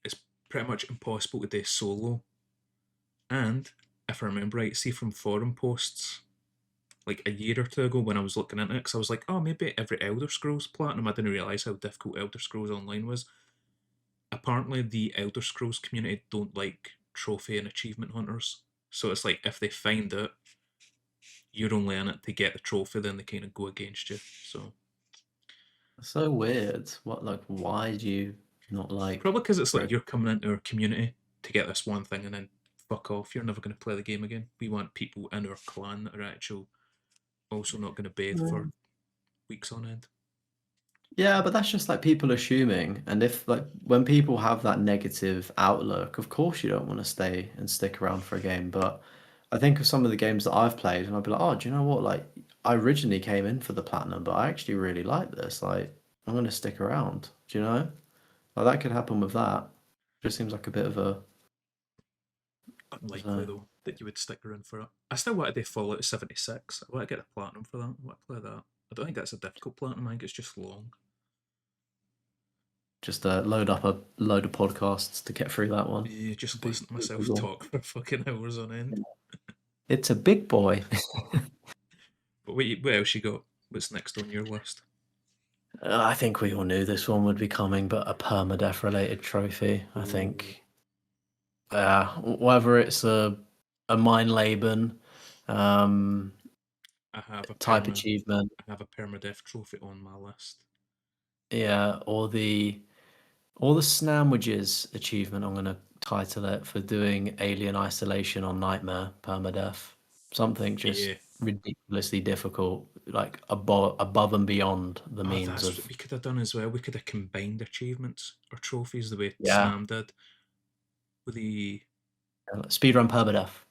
it's pretty much impossible to do solo. And if I remember right, see from forum posts like a year or two ago when I was looking into it, because I was like, oh, maybe every Elder Scrolls Platinum. I didn't realise how difficult Elder Scrolls Online was. Apparently, the Elder Scrolls community don't like trophy and achievement hunters. So it's like if they find it, you're only in it to get the trophy, then they kind of go against you. So So weird. What like why do you not like probably because it's like trophy? you're coming into our community to get this one thing and then fuck off. You're never going to play the game again. We want people in our clan that are actual also not going to bathe for weeks on end. Yeah, but that's just like people assuming. And if like when people have that negative outlook, of course you don't want to stay and stick around for a game. But I think of some of the games that I've played and I'd be like, oh, do you know what? Like I originally came in for the platinum, but I actually really like this. Like I'm gonna stick around. Do you know? Like that could happen with that. Just seems like a bit of a I don't Unlikely know, though that you would stick around for it. I still want to do Fallout 76. I want to get the platinum for that. I want to play that. I don't think that's a difficult platinum. I think it's just long. just load up a load of podcasts to get through that one. Yeah, just Be listen to myself Google. talk for fucking hours on end. It's a big boy. But what else you got? What's next on your list? I think we all knew this one would be coming, but a permadeath related trophy. I Oh, think, whether it's a mine Laban um, I have a type perma. achievement, I have a permadeath trophy on my list. yeah, or the Snamwages achievement. I'm gonna title it for doing Alien Isolation on Nightmare permadeath. Something just Yeah. ridiculously difficult, like above and beyond the Oh, means that's what of we could have done as well. We could have combined achievements or trophies the way yeah, Snam did with the. speedrun permadeath,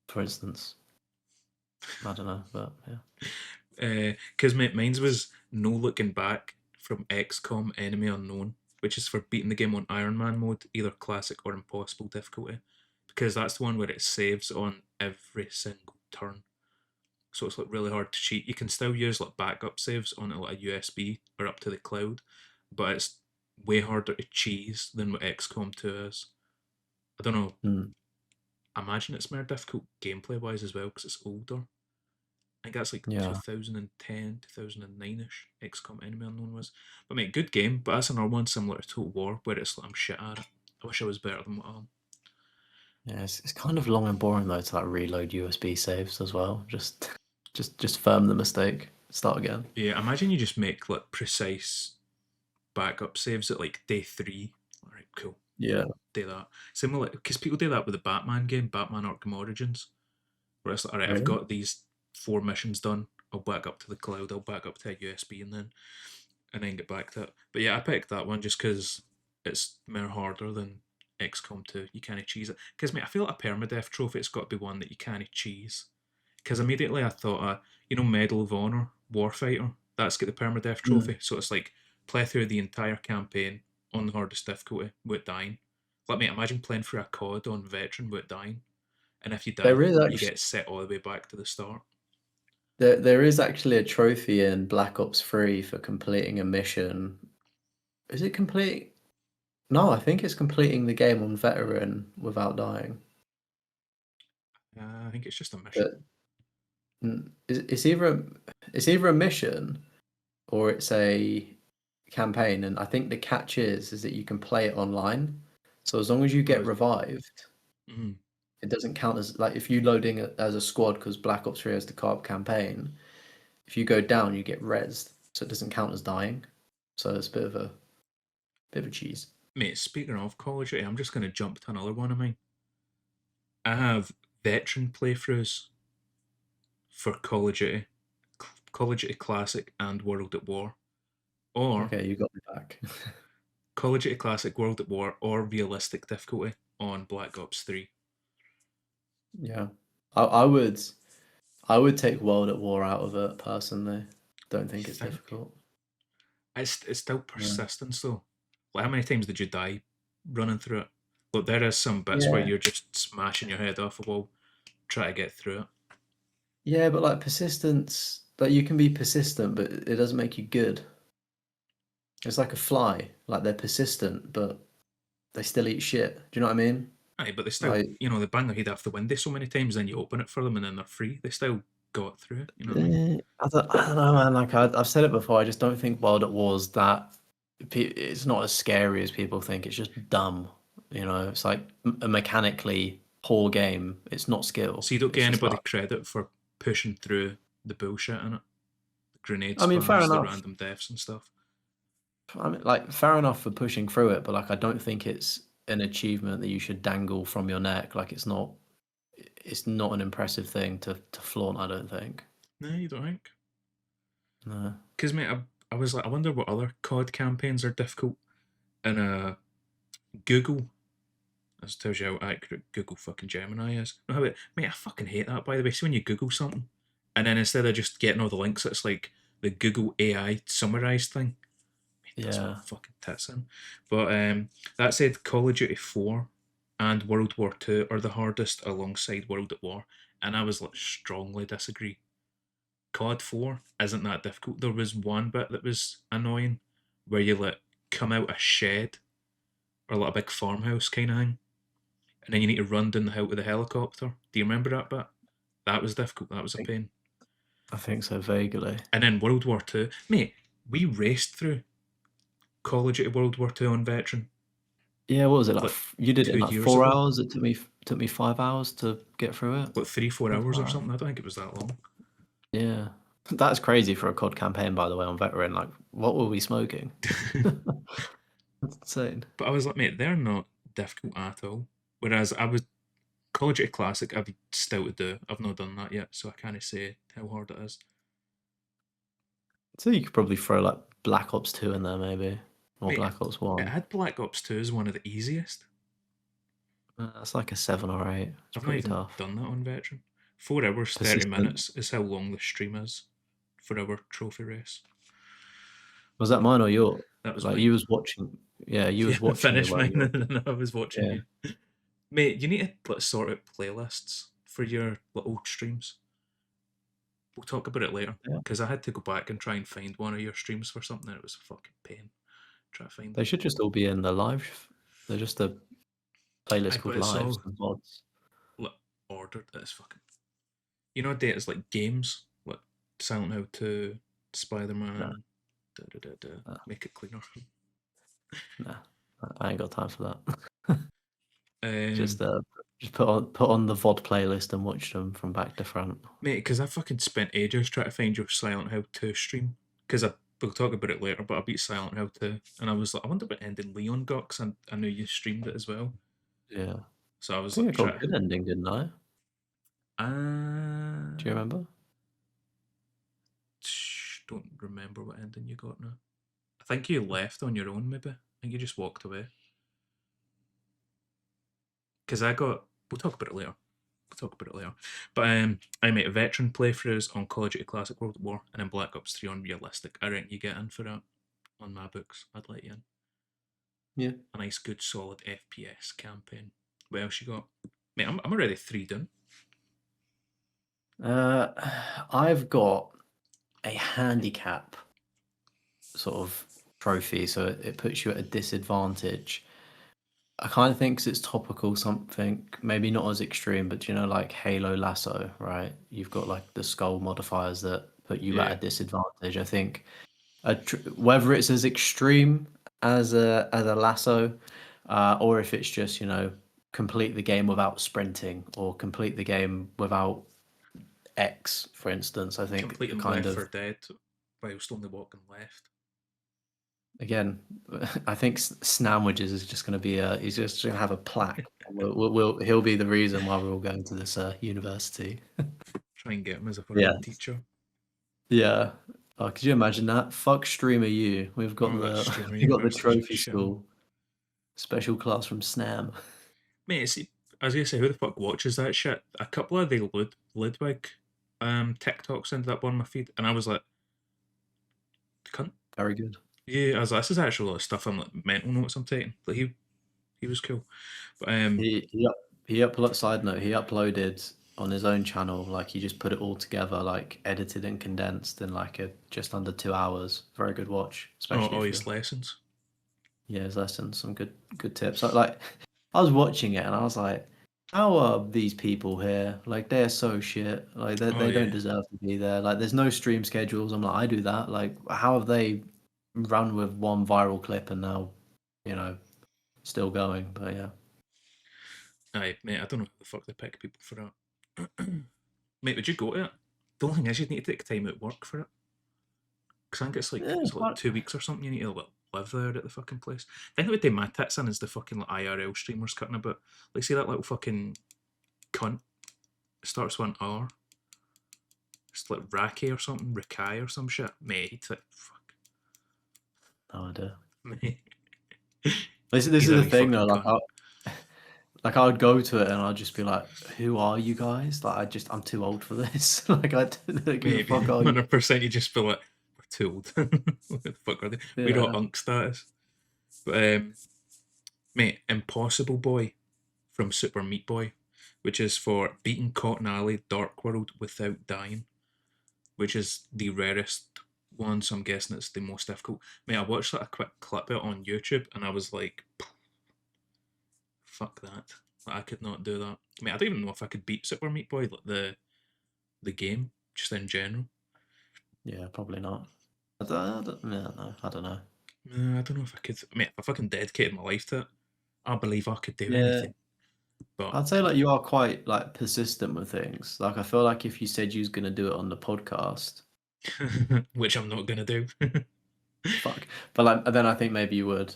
for instance. I don't know, but yeah. Because mine's was no looking back from XCOM Enemy Unknown. which is for beating the game on Iron Man mode, either classic or impossible difficulty, because that's the one where it saves on every single turn. So it's like really hard to cheat. You can still use like backup saves on like a USB or up to the cloud, but it's way harder to cheese than what XCOM 2 is. I don't know. Mm, I imagine it's more difficult gameplay wise as well because it's older. I think that's like yeah. 2010, 2009 ish. XCOM Enemy Unknown was. But mate, good game. But that's another one similar to Total War where it's like I'm shit at it. I wish I was better than what I am. Yeah, it's kind of long and boring though to like reload USB saves as well. Just firm the mistake. Start again. Yeah, imagine you just make like precise backup saves at like day three. All right, cool. Yeah. Do that. Similar, because people do that with the Batman game, Batman Arkham Origins, where it's like, all right, I've Really? got these 4 missions done. I'll back up to the cloud. I'll back up to a USB and then get back to it. But yeah, I picked that one just because it's more harder than XCOM 2. You can't cheese it. Because, mate, I feel like a permadeath trophy, it's got to be one that you can't cheese. Because immediately I thought, Medal of Honor, Warfighter, that's got the permadeath Mm. trophy. So it's like play through the entire campaign on the hardest difficulty without dying. Like, mate, imagine playing through a COD on Veteran without dying. And if you There die, is you actually get set all the way back to the start. there is actually a trophy in Black Ops 3 for completing a mission. Is it complete? No, I think it's completing the game on veteran without dying. I think it's just a mission. But it's either a mission or it's a campaign, and I think the catch is that you can play it online. So as long as you Oh, get is it? revived, Mm. it doesn't count as like if you loading it as a squad because Black Ops 3 has the co-op campaign. If you go down, you get rezzed, so it doesn't count as dying. So it's a bit of a cheese. Mate, speaking of Call of Duty, I'm just going to jump to another one of mine. I have veteran playthroughs for Call of Duty, Call of Duty Classic and World at War, or Okay, you got me back. Call of Duty Classic, World at War, or realistic difficulty on Black Ops 3. Yeah, I would take World at War out of it personally. Don't You think it's think? difficult. It's still Yeah. persistence though. Like, how many times did you die running through it? Look, there is some bits where Yeah. you're just smashing your head off a wall, try to get through it. Yeah, but like persistence, like you can be persistent, but it doesn't make you good. It's like a fly. Like they're persistent, but they still eat shit. Do you know what I mean? Aye, but they still, Like, they bang their head off the window so many times, then you open it for them and then they're free. They still got through it, you know what I mean? I don't know, man. Like I've said it before. I just don't think World at War's that. It's not as scary as people think. It's just dumb. It's like a mechanically poor game. It's not skill. So you don't get It's just anybody like. credit for pushing through the bullshit in it, the grenade I mean, fair spams, the enough. random deaths and stuff. I mean, like, fair enough for pushing through it, but like, I don't think it's an achievement that you should dangle from your neck. Like, it's not. It's not an impressive thing to flaunt. I don't think. No, you don't think? No. Because mate, I was like, I wonder what other COD campaigns are difficult. And Google, this tells you how accurate Google fucking Gemini is. No, how mate, I fucking hate that. By the way, see when you Google something, and then instead of just getting all the links, it's like the Google AI summarized thing. That's what Yeah. fucking tits in. But that said, Call of Duty 4 and World War 2 are the hardest alongside World at War, and I was like strongly disagree. COD 4 isn't that difficult. There was one bit that was annoying where you like come out a shed or like a big farmhouse kind of thing, and then you need to run down the hill with a helicopter. Do you remember that bit? That was difficult. That was a I think, pain. I think so vaguely. And then World War 2, mate, we raced through Call of Duty World War 2 on veteran Yeah. What was it like? like You did it in two like years four ago. hours. It took me 5 hours to get through it. Like 3 4 hours or 4 5 hours. something. I don't think it was that long. Yeah. That's crazy for a COD campaign, by the way, on veteran. Like, what were we smoking? That's insane. But I was like, mate, they're not difficult at all. Whereas I was Call of Duty Classic, I'd be still to do. I've not done that yet, so I can't say how hard it is. So you could probably throw like Black Ops 2 in there, maybe, or Mate, Black Ops it 1. had Black Ops 2 as one of the easiest. That's like a 7 or 8. It's I've not pretty even tough. done that on veteran. 4 hours, 30 Persistent. minutes is how long the stream is for our trophy race. Was that mine or your? That was Like you mine. was watching. Yeah, you Yeah, was watching it finish while mine you were. and I was watching Yeah, you. Mate, you need to like, sort out playlists for your little streams. We'll talk about it later yeah. because I had to go back and try and find one of your streams for something. And it was a fucking pain. Try to find They them. should just all be in the live. They're just a playlist I but called it's Lives all and VODs. like, ordered. It's fucking. You know, it's like games like Silent Hill 2, Spider Nah, Man, nah, make it cleaner. nah. I ain't got time for that. Um, Just just put on the VOD playlist and watch them from back to front. Mate, because I fucking spent ages trying to find your Silent Hill 2 stream. Because we'll talk about it later, but I beat Silent Hill 2. And I was like, I wonder what ending Leon got, because I knew you streamed it as well. Yeah. So I I was think like, I got a try. good ending, didn't I? Do you Uh, remember? don't remember what ending you got now. I think you left on your own, maybe. I think you just walked away. Because I got. We'll talk about it later. We'll talk about it later. But I made veteran playthroughs on Call of Duty Classic World at War and then Black Ops 3 on Realistic. I reckon you get in for that on my books. I'd let you in. Yeah. A nice, good, solid FPS campaign. What else you got? Mate, I'm already 3 done. Uh, I've got a handicap sort of trophy, so it puts you at a disadvantage. I kind of think it's topical, something maybe not as extreme, but you know, like Halo Lasso, right? You've got like the skull modifiers that put you at Yeah, a disadvantage. I think whether it's as extreme as a lasso, or if it's just complete the game without sprinting or complete the game without X, for instance. I think the completing kind Left of 4 Dead whilst only walking left. again, I think Snamwages is just going to be he's just going to have a plaque. He'll be the reason why we're all going to this university. Try and get him as a Yeah, fucking teacher. yeah. Oh, could you imagine that? Fuck streamer you. We've got Oh, that the Streamer we got the University's trophy shit. school special class from Snam. Mate, see, I was gonna say, who the fuck watches that shit? A couple of the Ludwig TikToks ended up on my feed, and I was like, cunt. Very good. Yeah, I was like, this is actual like, stuff I'm like mental notes I'm taking. Like he was cool. But He uploaded. Side note: he uploaded on his own channel. Like he just put it all together, like edited and condensed in like a just under 2 hours. Very good watch, especially all if you're his lessons. yeah, his lessons, some good tips. Like I was watching it and I was like, how are these people here? Like they're so shit. Like Oh they don't yeah. deserve to be there. Like there's no stream schedules. I'm like, I do that. Like how have they run with one viral clip and now, you know, still going? But yeah. Aye, mate, I don't know who the fuck they pick people for that. Mate, would you go to it? The only thing is, you'd need to take time out work for it. Because I think Yeah, it's like but 2 weeks or something. You need to like, live there at the fucking place. I think it would do my tits in is the fucking like IRL streamers cutting about. Like, see that little fucking cunt starts with an R. It's like Raki or something, Rakai or some shit. Mate, he'd like, fuck. no idea. Mate. This He's is a the wee thing fucking though. cunt. Like I would go to it and I'd just be like, "Who are you guys?" Like I'm too old for this. Like I don't like, who the Mate, fuck are you? 100% you just feel like, we're too old. What the fuck are they? We're all Yeah, unk status. But, mate, Impossible Boy from Super Meat Boy, which is for beating Cotton Alley Dark World without dying, which is the rarest one, so I'm guessing it's the most difficult. Mate, I watched like a quick clip of it on YouTube and I was like, fuck that. Like, I could not do that. Mate, I don't even know if I could beat Super Meat Boy, like the game, just in general. yeah, probably not. Yeah, no, I don't know. I don't know if I could. Mate, if I fucking dedicated my life to it, I believe I could do Yeah, anything. But, I'd say like you are quite like persistent with things. Like I feel like if you said you was gonna do it on the podcast, which I'm not gonna do. fuck. But like then I think maybe you would,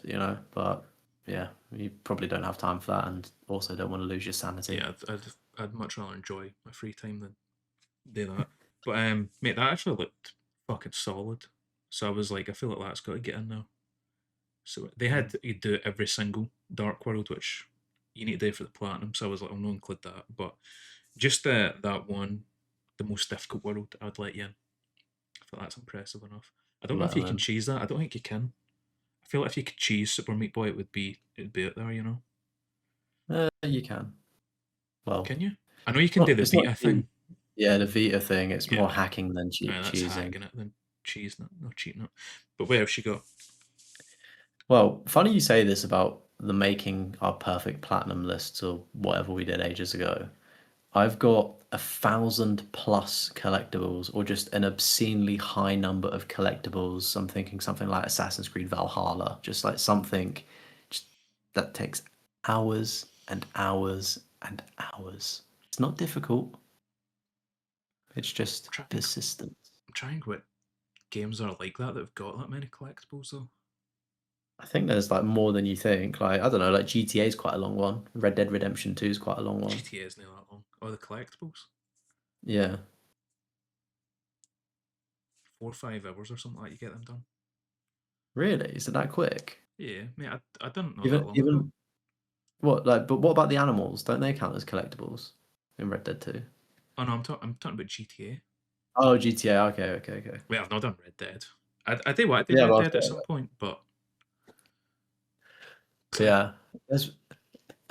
But yeah, you probably don't have time for that, and also don't want to lose your sanity. Yeah, I'd much rather enjoy my free time than do that. But mate, that actually looked fucking solid. So I was like, I feel like that's got to get in now. So they Mm. had you do every single Dark World, which you need to do for the platinum. So I was like, I'll not include that. But just that one, the most difficult world, I'd let you in. I thought that's impressive enough. I don't know Let if you 'em can in. cheese that. I don't think you can. feel like if you could choose Super Meat Boy, it'd be out there. You know? You can. Well, Can you? I know you can do the it's not Vita cheap. thing. Yeah, the Vita thing. It's Yeah, more hacking than that's choosing. hacking it than cheesing it, no cheating it. But what else you got? Well, funny you say this about the making our perfect platinum lists or whatever we did ages ago. I've got 1,000 plus collectibles, or just an obscenely high number of collectibles. I'm thinking something like Assassin's Creed Valhalla, just like something just that takes hours and hours and hours. It's not difficult. It's just I'm trying. persistence. I'm trying what games are like that have got that many collectibles though. I think there's like more than you think. Like I don't know, like GTA is quite a long one. Red Dead Redemption 2 is quite a long one. GTA isn't that long. Oh, the collectibles, Yeah. 4 or 5 hours or something like you get them done. Really? Is it that quick? Yeah, mate, I didn't know that Even long ago. even what like but what about the animals? Don't they count as collectibles in Red Dead 2? Oh no, I'm talking about GTA. Oh, GTA. Okay, okay, okay. Wait, I've not done Red Dead. I do want to do Yeah, Red well, Dead at some point, but so yeah. There's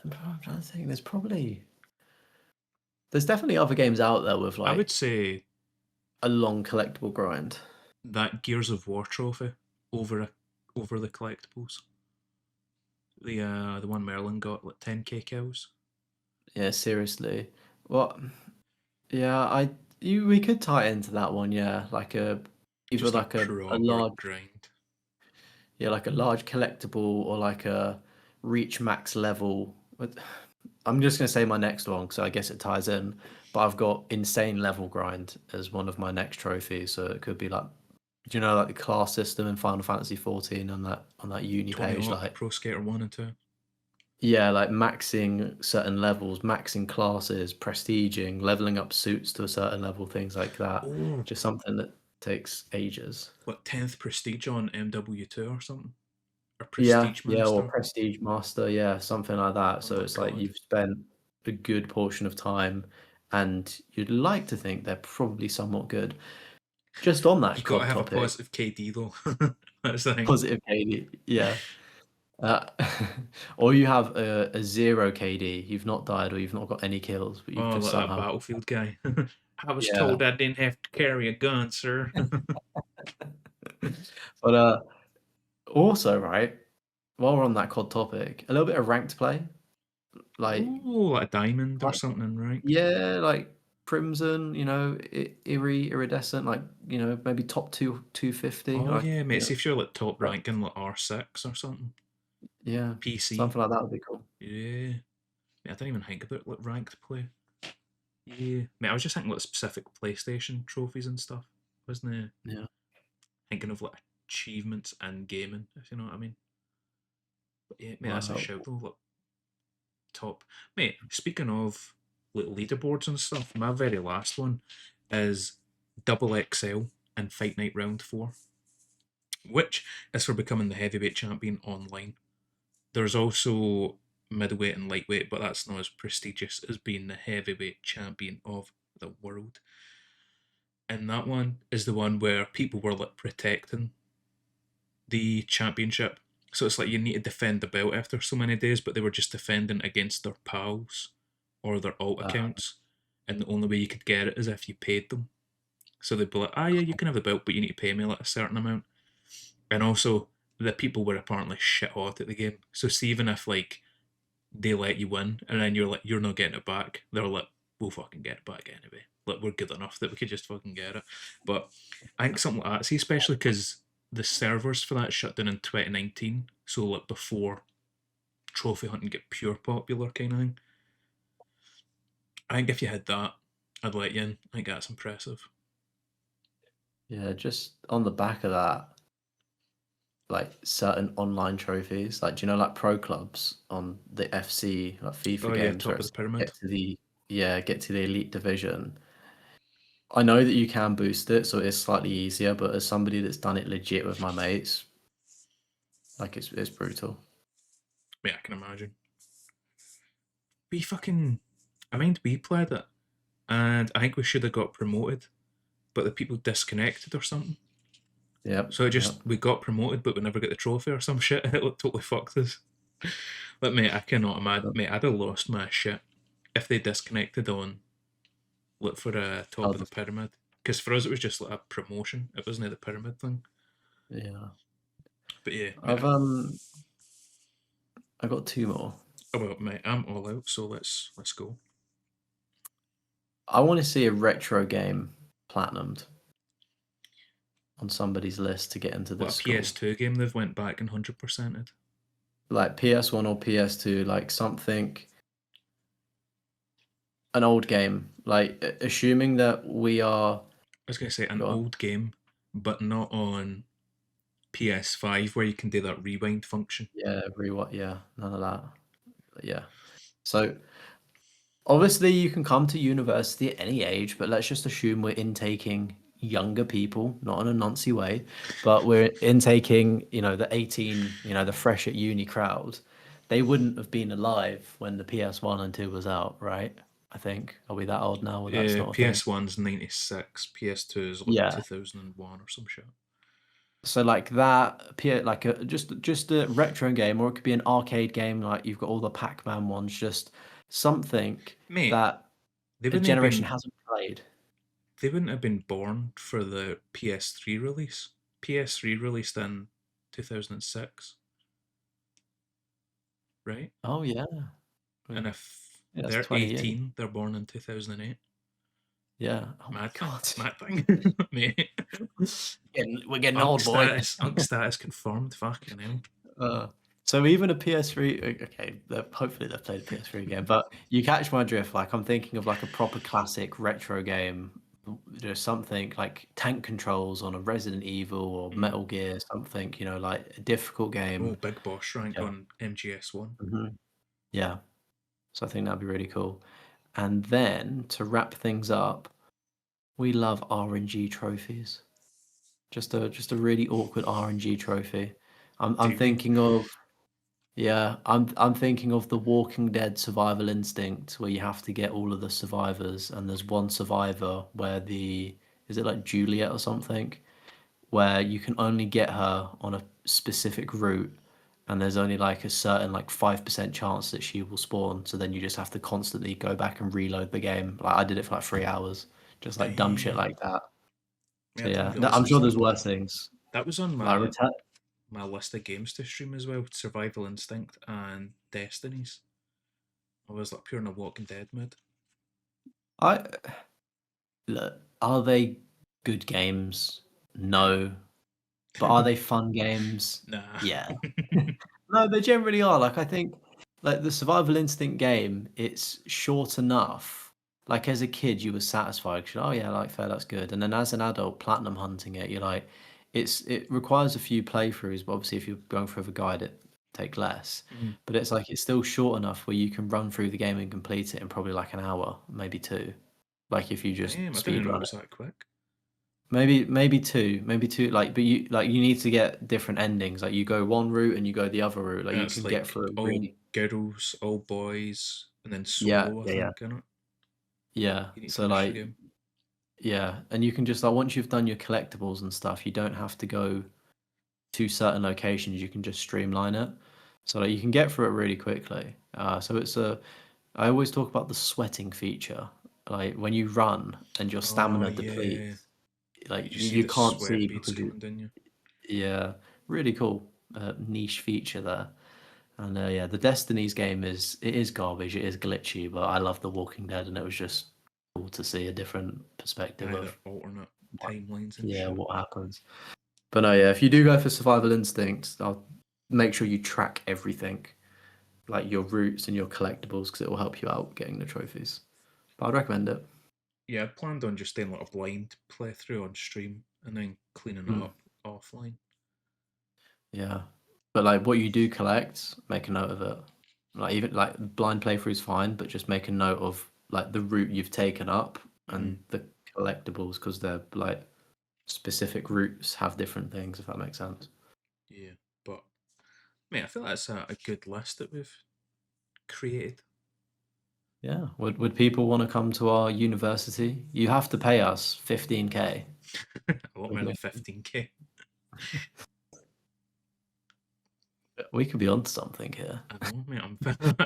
I'm trying to think. There's definitely other games out there with I would like say a long collectible grind. that Gears of War trophy over a, over the collectibles. The one Merlin got like 10k kills. Yeah, seriously. What? Yeah, we could tie it into that one. Yeah, like either Just a like a proper large grind. yeah, like a large collectible or like a reach max level. I'm just gonna say my next one because I guess it ties in. But I've got insane level grind as one of my next trophies, so it could be like, do you know, like the class system in Final Fantasy 14 on that uni Tony page, Hawk like Pro Skater 1 and 2. yeah, like maxing certain levels, maxing classes, prestiging, leveling up suits to a certain level, things like that. Oh, Just something that takes ages. what 10th Prestige on MW2 or something? Or Yeah, Prestige yeah, or Master? Prestige Master, yeah, something like that. Oh So my it's like god. you've spent a good portion of time and you'd like to think they're probably somewhat good. Just on that You gotta COD have a topic, positive KD though. That's the thing. positive KD, yeah. Uh, or you have a zero KD, you've not died or you've not got any kills, but you've Oh, just like that somehow, Battlefield guy. I was yeah. told I didn't have to carry a gun, sir. But also, right, while we're on that COD topic, a little bit of ranked play, like, Oh, like a diamond or like something ranked. yeah, like Crimson, iridescent, like maybe top 250, Oh like yeah, mate. See if you're like top uh, ranking like R6 or something. yeah, PC. something like that would be cool. Yeah. Mate, I didn't even think about like ranked play. Yeah. Mate, I was just thinking like specific PlayStation trophies and stuff. Wasn't it? Yeah, Thinking of like achievements and gaming, if you know what I mean. But yeah, mate, that's a wow. shout though. Like top. Mate, speaking of like leaderboards and stuff, my very last one is double XL and Fight Night Round 4, which is for becoming the heavyweight champion online. There's also middleweight and lightweight, but that's not as prestigious as being the heavyweight champion of the world. And that one is the one where people were like protecting the championship. So it's like you need to defend the belt after so many days, but they were just defending against their pals or their alt Uh, accounts. And the only way you could get it is if you paid them. So they'd be like, ah, yeah, you can have the belt, but you need to pay me like a certain amount. And also, the people were apparently shit hot at the game. So see, even if like they let you win and then you're like, you're not getting it back, they're like, we'll fucking get it back anyway. Like, we're good enough that we could just fucking get it. But I think something like that, see, especially because the servers for that shut down in 2019, so like before trophy hunting get pure popular kind of thing. I think if you had that, I'd let you in. I think that's impressive. yeah, just on the back of that, like certain online trophies, like do you know like pro clubs on the FC like Oh FIFA yeah, games where top of the it's pyramid. get to the elite division. I know that you can boost it, so it's slightly easier, but as somebody that's done it legit with my mates, like it's brutal. Yeah, I can imagine. We fucking, I mind we played it, and I think we should have got promoted, but the people disconnected or something. Yep. So it Yep. just we got promoted, but we never get the trophy or some shit. It totally fucked us. But mate, I cannot imagine. Yep. Mate, I'd have lost my shit if they disconnected on look for a top of the Others. pyramid. Because for us, it was just like a promotion. It wasn't the pyramid thing. Yeah. But yeah, mate. I got two more. Oh well, mate, I'm all out. So let's go. I want to see a retro game platinumed on somebody's list to get into What this a school. PS2 game they've went back and 100%ed. Like PS1 or PS2, like something, an old game. Like assuming that we are. I was gonna say an Go on. old game, but not on PS5 where you can do that rewind function. Yeah, rewatch. Yeah, none of that. Yeah. So obviously you can come to university at any age, but let's just assume we're intaking younger people, not in a Nancy way, but we're intaking, the 18, the fresh at uni crowd. They wouldn't have been alive when the PS1 and 2 was out, right? I think. Are we that old now where that's not a thing? PS1's 96, PS2 is like Yeah. 2001 or some shit. So like that, like just a retro game, or it could be an arcade game, like you've got all the Pac-Man ones, just something Mate, that they a wouldn't have generation been hasn't played. they wouldn't have been born for the PS3 release. PS3 released in 2006, right? Oh yeah. And if Yeah, that's they're 20 years. 18, they're born in 2008. Yeah. Oh my Mad thing, God. mad thing, mate. We're getting Unk old, boy. status, unk status confirmed. Fucking hell. Uh, so even a PS3, okay, hopefully they've played a PS3 game, but you catch my drift. Like I'm thinking of like a proper classic retro game, something like tank controls on a Resident Evil or Mm. Metal Gear, something, like a difficult Oh, game. Big Boss rank Yeah. on MGS1. Yeah. So I think that'd be really cool. And then to wrap things up, we love RNG trophies. Just a really awkward RNG trophy. I'm Do we? thinking of yeah, I'm thinking of the Walking Dead survival instinct where you have to get all of the survivors and there's one survivor where the is it like Juliet or something where you can only get her on a specific route and there's only like a certain like 5% chance that she will spawn, so then you just have to constantly go back and reload the game. Like I did it for like 3 hours, just like dumb shit Damn. like that. Yeah, So I didn't yeah, realize I'm it was sure that there's bad. worse things. That was on Like my list of games to stream as well. Survival Instinct and Destinies. I was like pure in a Walking Dead mood. I look, are they good games? No. But are they fun games? Nah. Yeah. No, they generally are. Like I think like the survival instinct game, it's short enough. Like as a kid you were satisfied 'cause, oh yeah, like fair, that's good. And then as an adult platinum hunting it, you're like it requires a few playthroughs, but obviously if you're going for the guide it take less. Mhm. But it's like it's still short enough where you can run through the game and complete it in probably like an hour, maybe two. Like if you just Damn, I didn't speed know it run was it. that quick. Maybe two, like, but you need to get different endings. Like you go one route and you go the other route. Like And you it's can get like through it all really. girls, all boys, and then Yeah, solo, I yeah, yeah, think, in it. yeah. You need to So finish the like, game. yeah, and you can just like once you've done your collectibles and stuff, you don't have to go to certain locations. You can just streamline it. So like you can get through it really quickly. So it's a. I always talk about the sweating feature. Like when you run and your Oh, stamina yeah. depletes, like You just see you the can't sweat see beads because you. coming down you. Yeah, really cool niche feature there. And yeah, the Destinies game is garbage. It is glitchy, but I love The Walking Dead, and it was just cool to see a different perspective Either of alternate what, timelines and yeah, shit. what happens. But no, yeah, if you do go for survival instincts, I'll make sure you track everything, like your routes and your collectibles, because it will help you out getting the trophies. But I'd recommend it. Yeah, I planned on just doing like a blind playthrough on stream and then cleaning it Mm, up offline. yeah, but like what you do collect, make a note of it. Like even like blind playthrough is fine, but just make a note of like the route you've taken up Hmm. and the collectibles because they're like specific routes have different things, if that makes sense. Yeah, but mate, I feel that's a good list that we've created. Yeah. Would people want to come to our university? You have to pay us 15K. A lot more than 15k. We could be onto something here. I know, mate.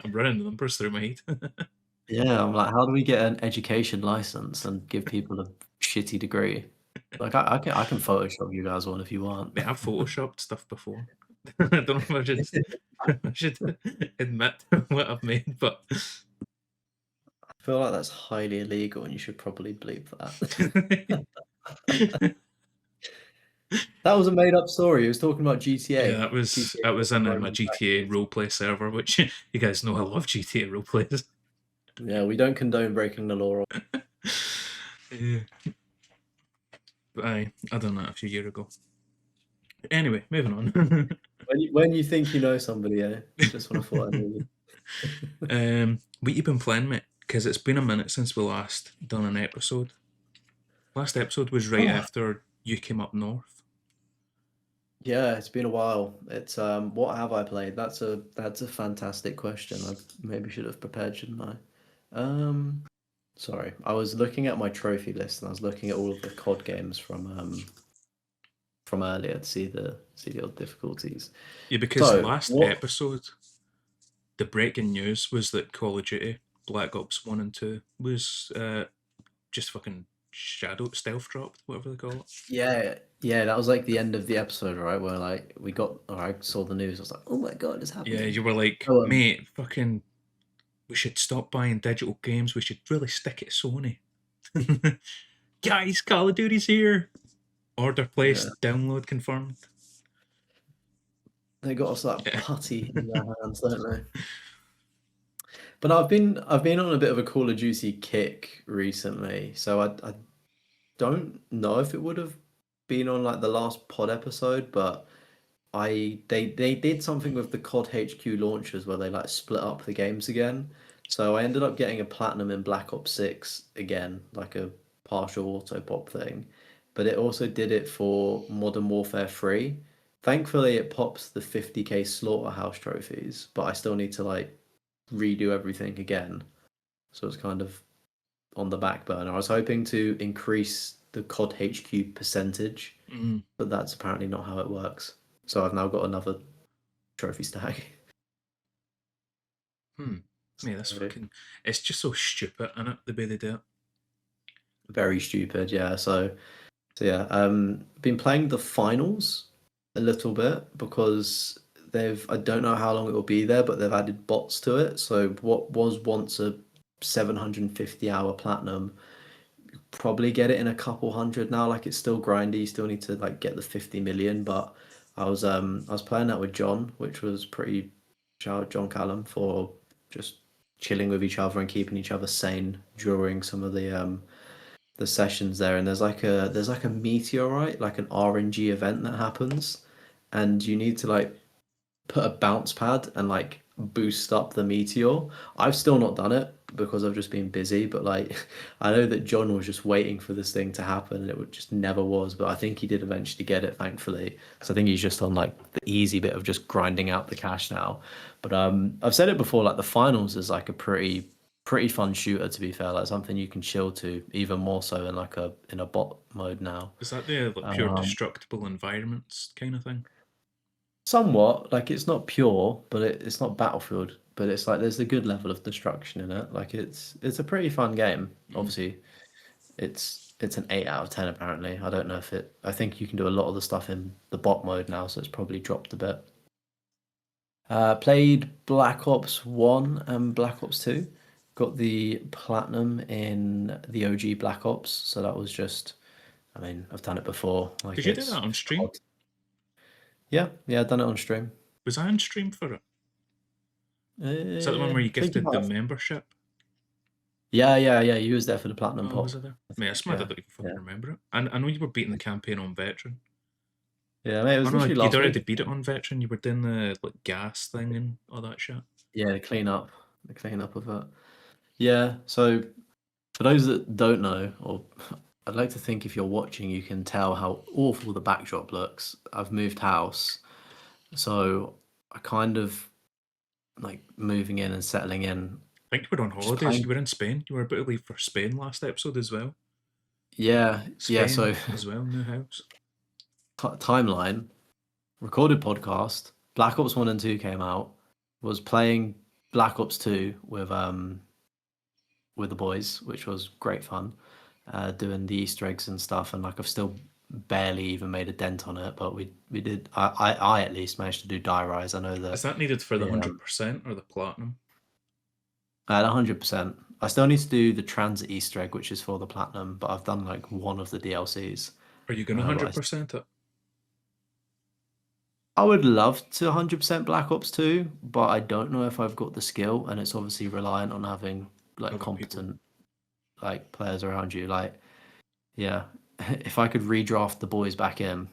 I'm running the numbers through my head. Yeah, I'm like, how do we get an education license and give people a shitty degree? Like, I can Photoshop you guys one if you want. Mate, I've photoshopped stuff before. I don't know if I should admit what I've made, but I feel like that's highly illegal, and you should probably bleep yeah, that. That was a made-up story. He was talking about GTA. that was GTA that was in my Roman GTA practice. roleplay server, which you guys know I love GTA roleplays. Yeah, we don't condone breaking the law. Yeah, but I done that a few years ago. Anyway, moving on. When you think you know somebody, just want to thought I knew you. What you been playing, mate? Because it's been a minute since we last done an episode. Last episode was right Oh, after you came up north. yeah, it's been a while. It's what have I played? That's a fantastic question. I maybe should have prepared, shouldn't I? Um, Sorry, I was looking at my trophy list and I was looking at all of the COD games from earlier to see the old difficulties. Yeah, because So last what? episode, the breaking news was that Call of Duty Black Ops 1 and 2 was just fucking shadow stealth dropped, whatever they call it. Yeah, yeah, that was like the end of the episode, right? Where like we got, or I saw the news. I was like, oh my God, it's Yeah, happening. you were like, Oh, mate, fucking, we should stop buying digital games. We should really stick it Sony. Guys, Call of Duty's here. Order yeah, placed, download confirmed. they got us that Yeah. putty in their hands, don't they? But I've been on a bit of a Call of Duty kick recently, so I don't know if it would have been on like the last pod episode, but they did something with the COD HQ launchers where they like split up the games again. So I ended up getting a platinum in Black Ops 6 again, like a partial auto pop thing. But it also did it for Modern Warfare 3. Thankfully it pops the 50k slaughterhouse trophies, but I still need to like redo everything again. So it's kind of on the back burner. I was hoping to increase the COD HQ percentage, Mm. but that's apparently not how it works. So I've now got another trophy stack. Hmm. Yeah, that's So, fucking. It's just so stupid, is it? The way they do it. very stupid, yeah. So yeah, been playing the finals a little bit because I don't know how long it will be there, but they've added bots to it. So what was once a 750-hour platinum, probably get it in a couple hundred now. Like it's still grindy, you still need to like get the 50 million, but I was playing that with John, which was pretty. Shout out John Callum for just chilling with each other and keeping each other sane during some of the sessions there. And there's like a meteorite, like an RNG event that happens, and you need to like put a bounce pad and like boost up the meteor. I've still not done it because I've just been busy, but like I know that John was just waiting for this thing to happen and it would just never was, but I think he did eventually get it, thankfully. So I think he's just on like the easy bit of just grinding out the cash now. But I've said it before, like the finals is like a pretty fun shooter, to be fair, like something you can chill to even more so in a bot mode now. Is that the like pure Um, destructible environments kind of thing? Somewhat, like it's not pure, but it's not Battlefield, but it's like there's a good level of destruction in it. Like it's a pretty fun game. Mm. Obviously, it's an 8 out of 10 apparently. I don't know if it. I think you can do a lot of the stuff in the bot mode now, so it's probably dropped a bit. Played Black Ops 1 and Black Ops 2. Got the platinum in the OG Black Ops, so that was just. I mean, I've done it before. Like Did you do that it's on stream? COD. Yeah, yeah, I've done it on stream. Was I on stream for it? Is that the one where you I think you gifted might the have. membership? Yeah, yeah, yeah. You was there for the platinum Oh, was pop. I there? I Mate, think. it's mad I Yeah, don't even yeah, fucking remember it. I know you were beating the campaign on veteran. yeah. Mate, it Oh was no, literally you'd last already week. beat it on veteran. You were doing the like gas thing and all that shit. Yeah, the clean up of it. Yeah. So for those that don't know, or I'd like to think if you're watching, you can tell how awful the backdrop looks. I've moved house, so I kind of like moving in and settling in. I think you were on Just holidays. You playing. were in Spain. You were about to leave for Spain last episode as well. Yeah, yeah. So Spain as well, new house. timeline, recorded podcast, Black Ops 1 and 2 came out, was playing Black Ops 2 with the boys, which was great fun. Doing the Easter eggs and stuff, and like I've still barely even made a dent on it, but we did. I at least managed to do Die Rise. I know Is that that needed for the the 100% or the platinum? at 100%. I still need to do the transit Easter egg, which is for the platinum, but I've done like one of the DLCs. Are you going to But 100% it? I would love to 100% Black Ops 2, but I don't know if I've got the skill, and it's obviously reliant on having like Other people? competent like players around you. Like, yeah, if I could redraft the boys back in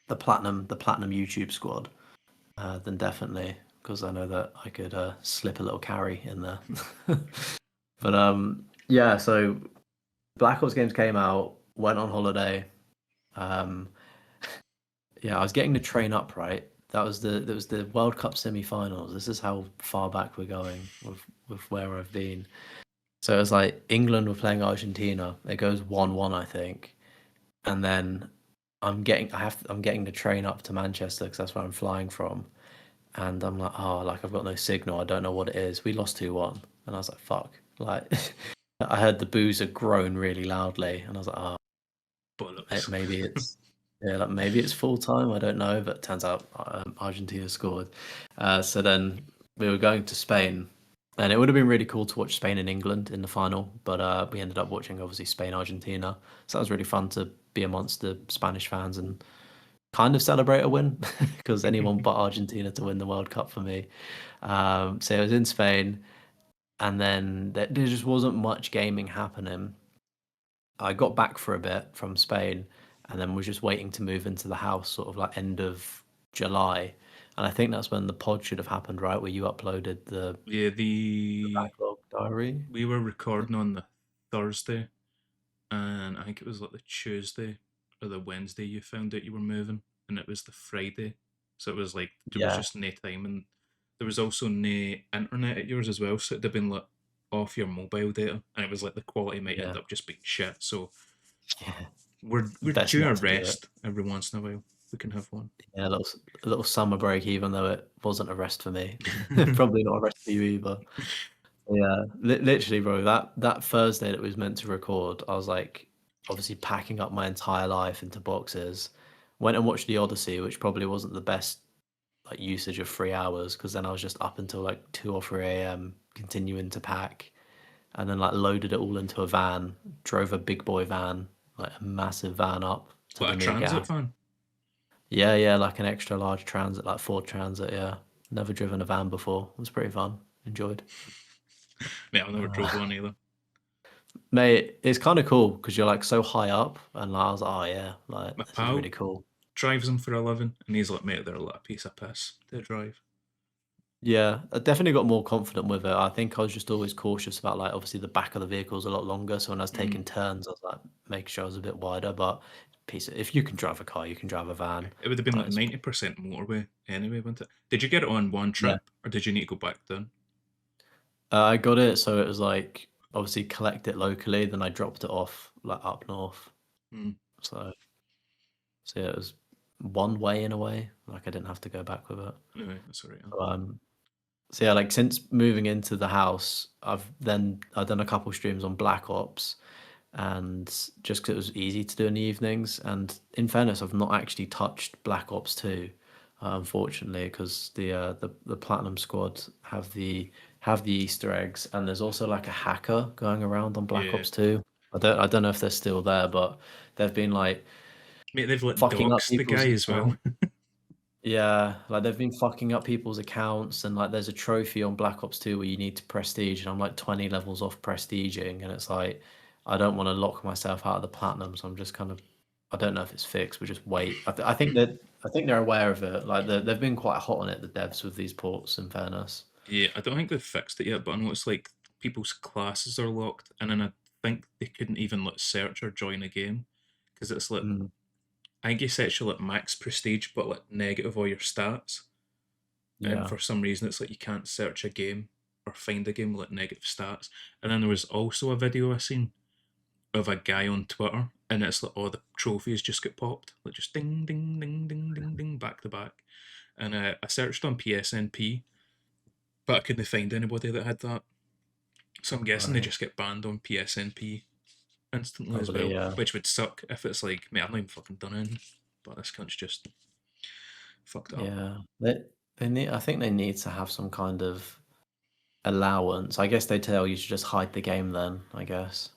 the platinum YouTube squad, then definitely, because I know that I could slip a little carry in there. But yeah, so Black Ops games came out, went on holiday. Um, yeah, I was getting the train up right. That was the World Cup semi-finals. This is how far back we're going with where I've been. So it was like England were playing Argentina. It goes 1-1, I think, and then I'm getting the train up to Manchester because that's where I'm flying from, and I'm like, oh, like I've got no signal. I don't know what it is. We lost 2-1, and I was like, fuck. Like, I heard the boozer groan really loudly, and I was like, oh, Bollocks. maybe it's yeah, like maybe it's full time. I don't know, but turns out Argentina scored. So then we were going to Spain, and it would have been really cool to watch Spain and England in the final, but we ended up watching obviously Spain Argentina. So that was really fun to be amongst the Spanish fans and kind of celebrate a win because anyone but Argentina to win the World Cup for me. So it was in Spain, and then there just wasn't much gaming happening. I got back for a bit from Spain and then was just waiting to move into the house sort of like end of July. And I think that's when the pod should have happened, right? Where you uploaded Yeah, the the backlog diary. we were recording on the Thursday, and I think it was like the Tuesday or the Wednesday you found out you were moving, and it was the Friday. So it was like there was Yeah, just no time, and there was also no internet at yours as well. So it'd have been like off your mobile data, and it was like the quality might end yeah, up just being shit. So yeah. we're Best due a not to do it. rest every once in a while. We can have one. Yeah, a little summer break, even though it wasn't a rest for me. Probably not a rest for you either. Yeah, literally, bro. That Thursday that was meant to record, I was like, obviously packing up my entire life into boxes. Went and watched the Odyssey, which probably wasn't the best like usage of 3 hours because then I was just up until like 2 or 3 a.m. continuing to pack, and then like loaded it all into a van, drove a big boy van, like a massive van up to Like the a near transit gas. van. Yeah, yeah, like an extra large transit, like Ford Transit. Yeah, never driven a van before. It was pretty fun. Enjoyed. Mate, I've never drove Uh, one either. Mate, it's kind of cool because you're like so high up, and like, I was like, oh yeah, like My this is really pal cool. drives them for a living, and he's like, mate, they're like a piece of piss to drive. Yeah, I definitely got more confident with it. I think I was just always cautious about like obviously the back of the vehicle is a lot longer, so when I was Mm. taking turns, I was like making sure I was a bit wider. But if you can drive a car, you can drive a van. It would have been like Like, 90% motorway anyway, wouldn't it? Did you get it on one yeah, trip, or did you need to go back down? I got it, so it was like obviously collect it locally, then I dropped it off like up north. Mm. So yeah, it was one way in a way. Like I didn't have to go back with it. Anyway, that's alright. So, so yeah, like since moving into the house, I've done a couple streams on Black Ops, and just 'cause it was easy to do in the evenings. And in fairness, I've not actually touched Black Ops 2, unfortunately, because the Platinum Squad have the Easter eggs, and there's also like a hacker going around on Black Yeah. Ops 2. I don't know if they're still there, but they've been like Mate, they've like fucking up doxed the people's guy as well. accounts. Yeah, like they've been fucking up people's accounts, and like there's a trophy on Black Ops 2 where you need to prestige, and I'm like 20 levels off prestiging, and it's like I don't want to lock myself out of the platinum, so I'm just kind of I don't know if it's fixed, but just wait. I think they're aware of it. Like they've been quite hot on it, the devs with these ports. In fairness, Yeah, I don't think they've fixed it yet, but I know it's like people's classes are locked, and then I think they couldn't even like search or join a game because it's like mm, I think you set your like max prestige, but like negative all your stats, and yeah, for some reason it's like you can't search a game or find a game with like negative stats. And then there was also a video I seen of a guy on Twitter, and it's like all the trophies just get popped, like just ding, ding, ding, ding, ding, ding, back to back. And I searched on PSNP, but I couldn't find anybody that had that. So I'm guessing they Right. just get banned on PSNP instantly as Probably, well, yeah. which would suck if it's like, mate, I've not even fucking done anything, but this cunt's just fucked up. Yeah. They need I think they need to have some kind of allowance. I guess they tell you to just hide the game then, I guess.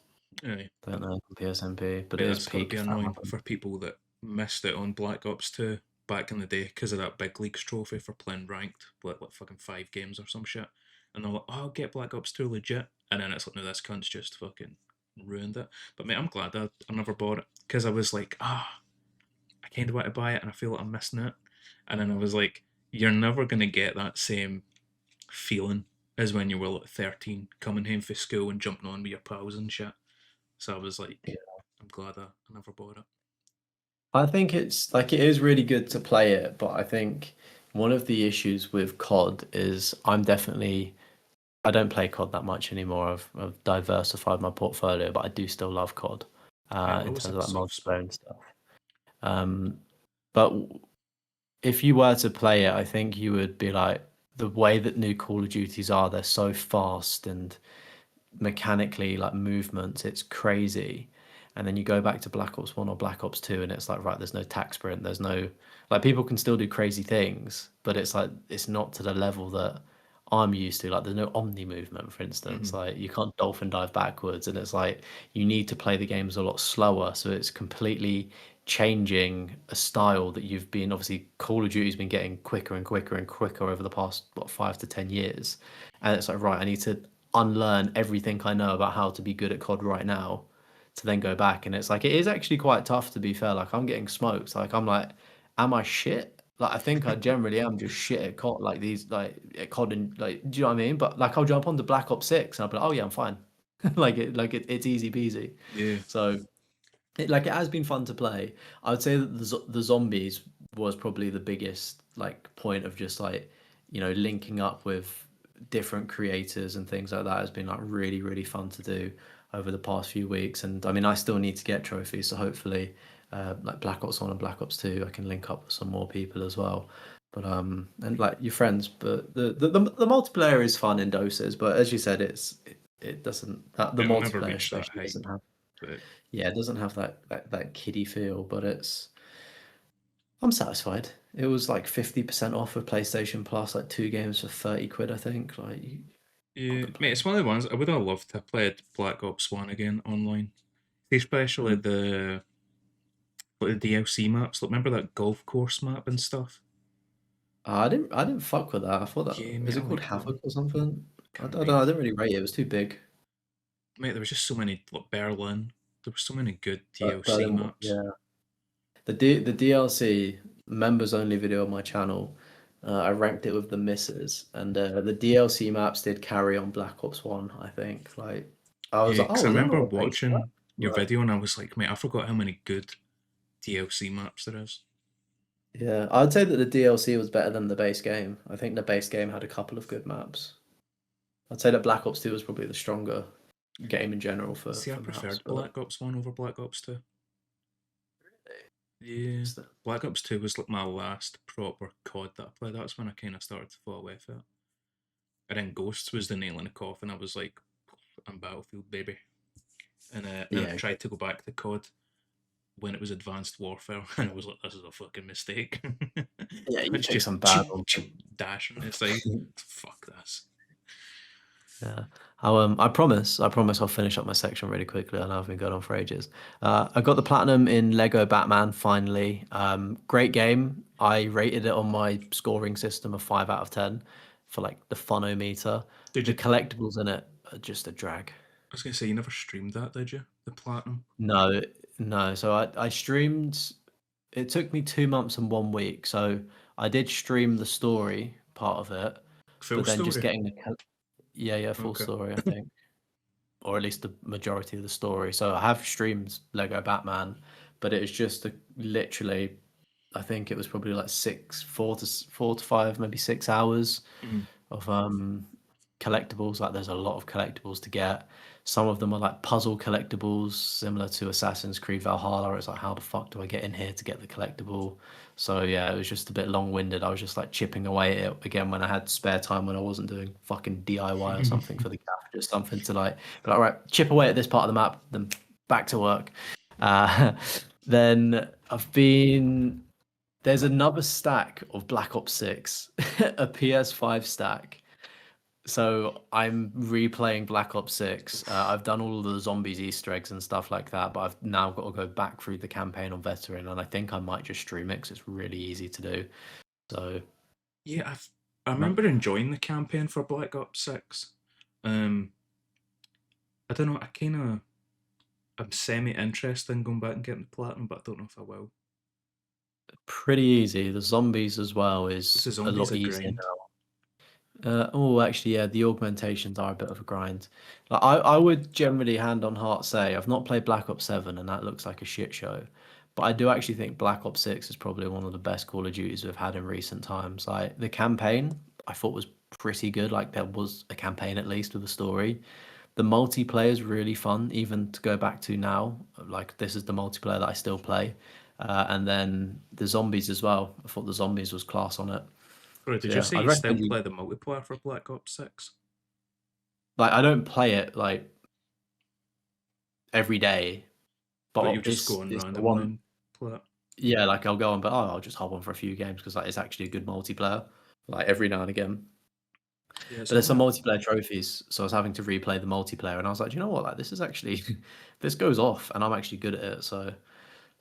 Aye. Don't know, PSNP, but Mate, it is that's got to peak be if that annoying happens. for people that missed it on Black Ops 2 back in the day because of that big leagues trophy for playing ranked, like fucking 5 games or some shit. And they're like, oh, I'll get Black Ops 2 legit. And then it's like, no, this cunt's just fucking ruined it. But mate, I'm glad I never bought it because I was like, I kind of want to buy it and I feel like I'm missing it. And then I was like, you're never going to get that same feeling as when you were like 13, coming home from school and jumping on with your pals and shit. So I was like, I'm glad I never bought it. I think it's like it is really good to play it, but I think one of the issues with COD is I don't play COD that much anymore. I've diversified my portfolio, but I do still love COD I'll in always terms have of a like soft multiplayer spot. and stuff. But if you were to play it, I think you would be like the way that new Call of Duties are, they're so fast and mechanically like movements, it's crazy. And then you go back to Black Ops 1 or Black Ops 2 and it's like, right, there's no tac sprint, there's no like people can still do crazy things, but it's like it's not to the level that I'm used to. Like there's no omni movement, for instance. Hmm. Like you can't dolphin dive backwards and it's like you need to play the games a lot slower. So it's completely changing a style that you've been obviously Call of Duty's been getting quicker and quicker and quicker over the past what 5 to 10 years. And it's like, right, I need to unlearn everything I know about how to be good at COD right now to then go back. And it's like it is actually quite tough to be fair. Like I'm getting smoked. Like I'm like, am I shit? Like I think I generally am just shit at COD, like these like at COD and like do you know what I mean? But like I'll jump on the Black Ops 6 and I'll be like, oh yeah, I'm fine. It's easy peasy. Yeah. So it has been fun to play. I would say that the zombies was probably the biggest like point of just like linking up with different creators and things like that has been like really really fun to do over the past few weeks. And I mean, I still need to get trophies, so hopefully, like Black Ops 1 and Black Ops 2, I can link up with some more people as well. But and like your friends, but the multiplayer is fun in doses. But as you said, it doesn't the It'll never multiplayer reach that especially height. doesn't have But yeah, it doesn't have that kiddie feel, but I'm satisfied. It was like 50% off of PlayStation Plus, like 2 games for 30 quid, I think. Like, you can't yeah, mate, it's complain. one of the ones I would have loved to play Black Ops 1 again online. Especially Mm. the DLC maps. Like, remember that golf course map and stuff? I didn't fuck with that. I thought Yeah, that mate, is I it called liked that one. Havoc or something? Can't I don't know. I remember. didn't really rate it. It was too big. Mate, there was just so many, like Berlin. There were so many good But DLC then, maps. yeah, the DLC members only video on my channel. I ranked it with the misses, and the DLC maps did carry on Black Ops 1. I think. Like, I was Yeah, like, because oh, I was there remember not a base map? watching your Right. video and I was like, mate, I forgot how many good DLC maps there is. Yeah, I'd say that the DLC was better than the base game. I think the base game had a couple of good maps. I'd say that Black Ops 2 was probably the stronger game in general See, I for maps, preferred but Black Ops 1 over Black Ops 2. Yeah. it's Black Ops 2 was like my last proper COD that I played. That's when I kind of started to fall away from it. And then Ghosts was the nail in the coffin. I was like, I'm Battlefield, baby. And then I yeah, tried to go back to COD when it was Advanced Warfare, and I was like, this is a fucking mistake. yeah, you It's pick just some bad ones. dashing. It's like, fuck this. Yeah. I promise I'll finish up my section really quickly. I know I've been going on for ages. I got the platinum in Lego Batman finally. Great game. I rated it on my scoring system of 5 out of 10 for like the funometer. Did The you? collectibles in it are just a drag. I was gonna say you never streamed that, did you? The platinum, No, no. So I streamed. It took me 2 months and 1 week. So I did stream the story part of it, full but then just story. getting yeah, yeah, full Okay. story, I think, or at least the majority of the story. So I have streamed Lego Batman, but it was just literally, I think it was probably like 4 to 5, maybe 6 hours Mhm. of collectibles. Like there's a lot of collectibles to get. Some of them are like puzzle collectibles, similar to Assassin's Creed Valhalla. It's like, how the fuck do I get in here to get the collectible? So yeah, it was just a bit long-winded. I was just like chipping away at it again when I had spare time when I wasn't doing fucking DIY or something for the gaff, just something to like be like, right, chip away at this part of the map, then back to work. Uh, then I've been there's another stack of Black Ops 6, a PS5 stack. So I'm replaying Black Ops 6. I've done all of the zombies Easter eggs and stuff like that, but I've now got to go back through the campaign on veteran, and I think I might just stream it 'cause it's really easy to do. So, Yeah, I no. remember enjoying the campaign for Black Ops 6. Um, I don't know, I'm semi interested in going back and getting the platinum, but I don't know if I will. Pretty easy. The zombies as well Was is the a zombies lot a easier grind? oh, actually, yeah, the augmentations are a bit of a grind. Like, I would generally, hand on heart, say I've not played Black Ops 7, and that looks like a shit show. But I do actually think Black Ops 6 is probably one of the best Call of Duties we've had in recent times. Like, the campaign, I thought was pretty good. Like, there was a campaign at least with a story. The multiplayer is really fun, even to go back to now. Like, this is the multiplayer that I still play. And then the zombies as well. I thought the zombies was class on it. Sorry, So did you yeah, say I'd you still recommend you. play the multiplayer for Black Ops 6? Like I don't play it like every day, But you but just go on it's the randomly one. and play it? Yeah, like I'll go on, but I'll just hop on for a few games because like it's actually a good multiplayer. Like every now and again. Yeah, But it's there's not some that. multiplayer trophies, so I was having to replay the multiplayer, and I was like, "Do you know what? Like this is actually this goes off, and I'm actually good at it." So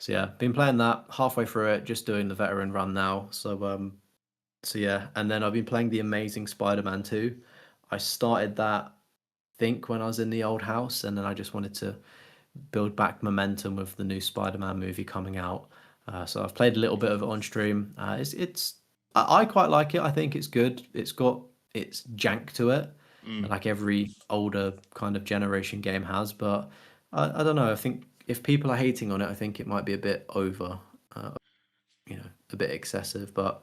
yeah, been playing that halfway through it, just doing the veteran run now. So yeah, and then I've been playing the Amazing Spider-Man 2. I started that, I think, when I was in the old house, and then I just wanted to build back momentum with the new Spider-Man movie coming out. So I've played a little bit of it on stream. I quite like it. I think it's good. It's got its jank to it, Mm. like every older kind of generation game has. But I don't know. I think if people are hating on it, I think it might be a bit over, uh, a bit excessive. But